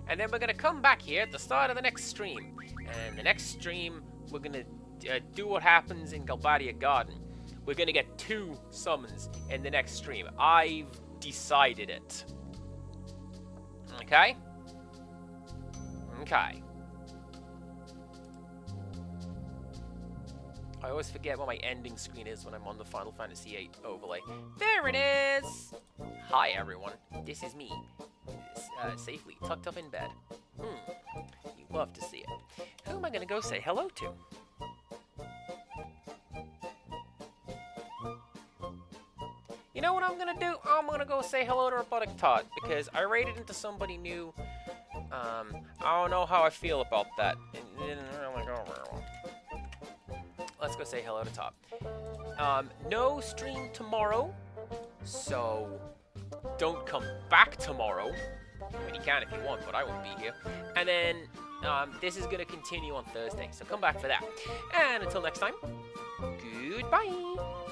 And then we're gonna come back here at the start of the next stream. And the next stream, we're gonna do what happens in Galbadia Garden. We're gonna get 2 summons in the next stream. I've decided it. Okay? Okay. I always forget what my ending screen is when I'm on the Final Fantasy VIII overlay. There it is! Hi everyone, this is me. Safely tucked up in bed. You love to see it. Who am I gonna go say hello to? You know what I'm gonna do? I'm gonna go say hello to Robotic Todd, because I raided into somebody new. I don't know how I feel about that. It didn't really go very well. Let's go say hello to Todd. No stream tomorrow, so don't come back tomorrow. I mean, you can if you want, but I won't be here. And then this is gonna continue on Thursday, so come back for that. And until next time, goodbye.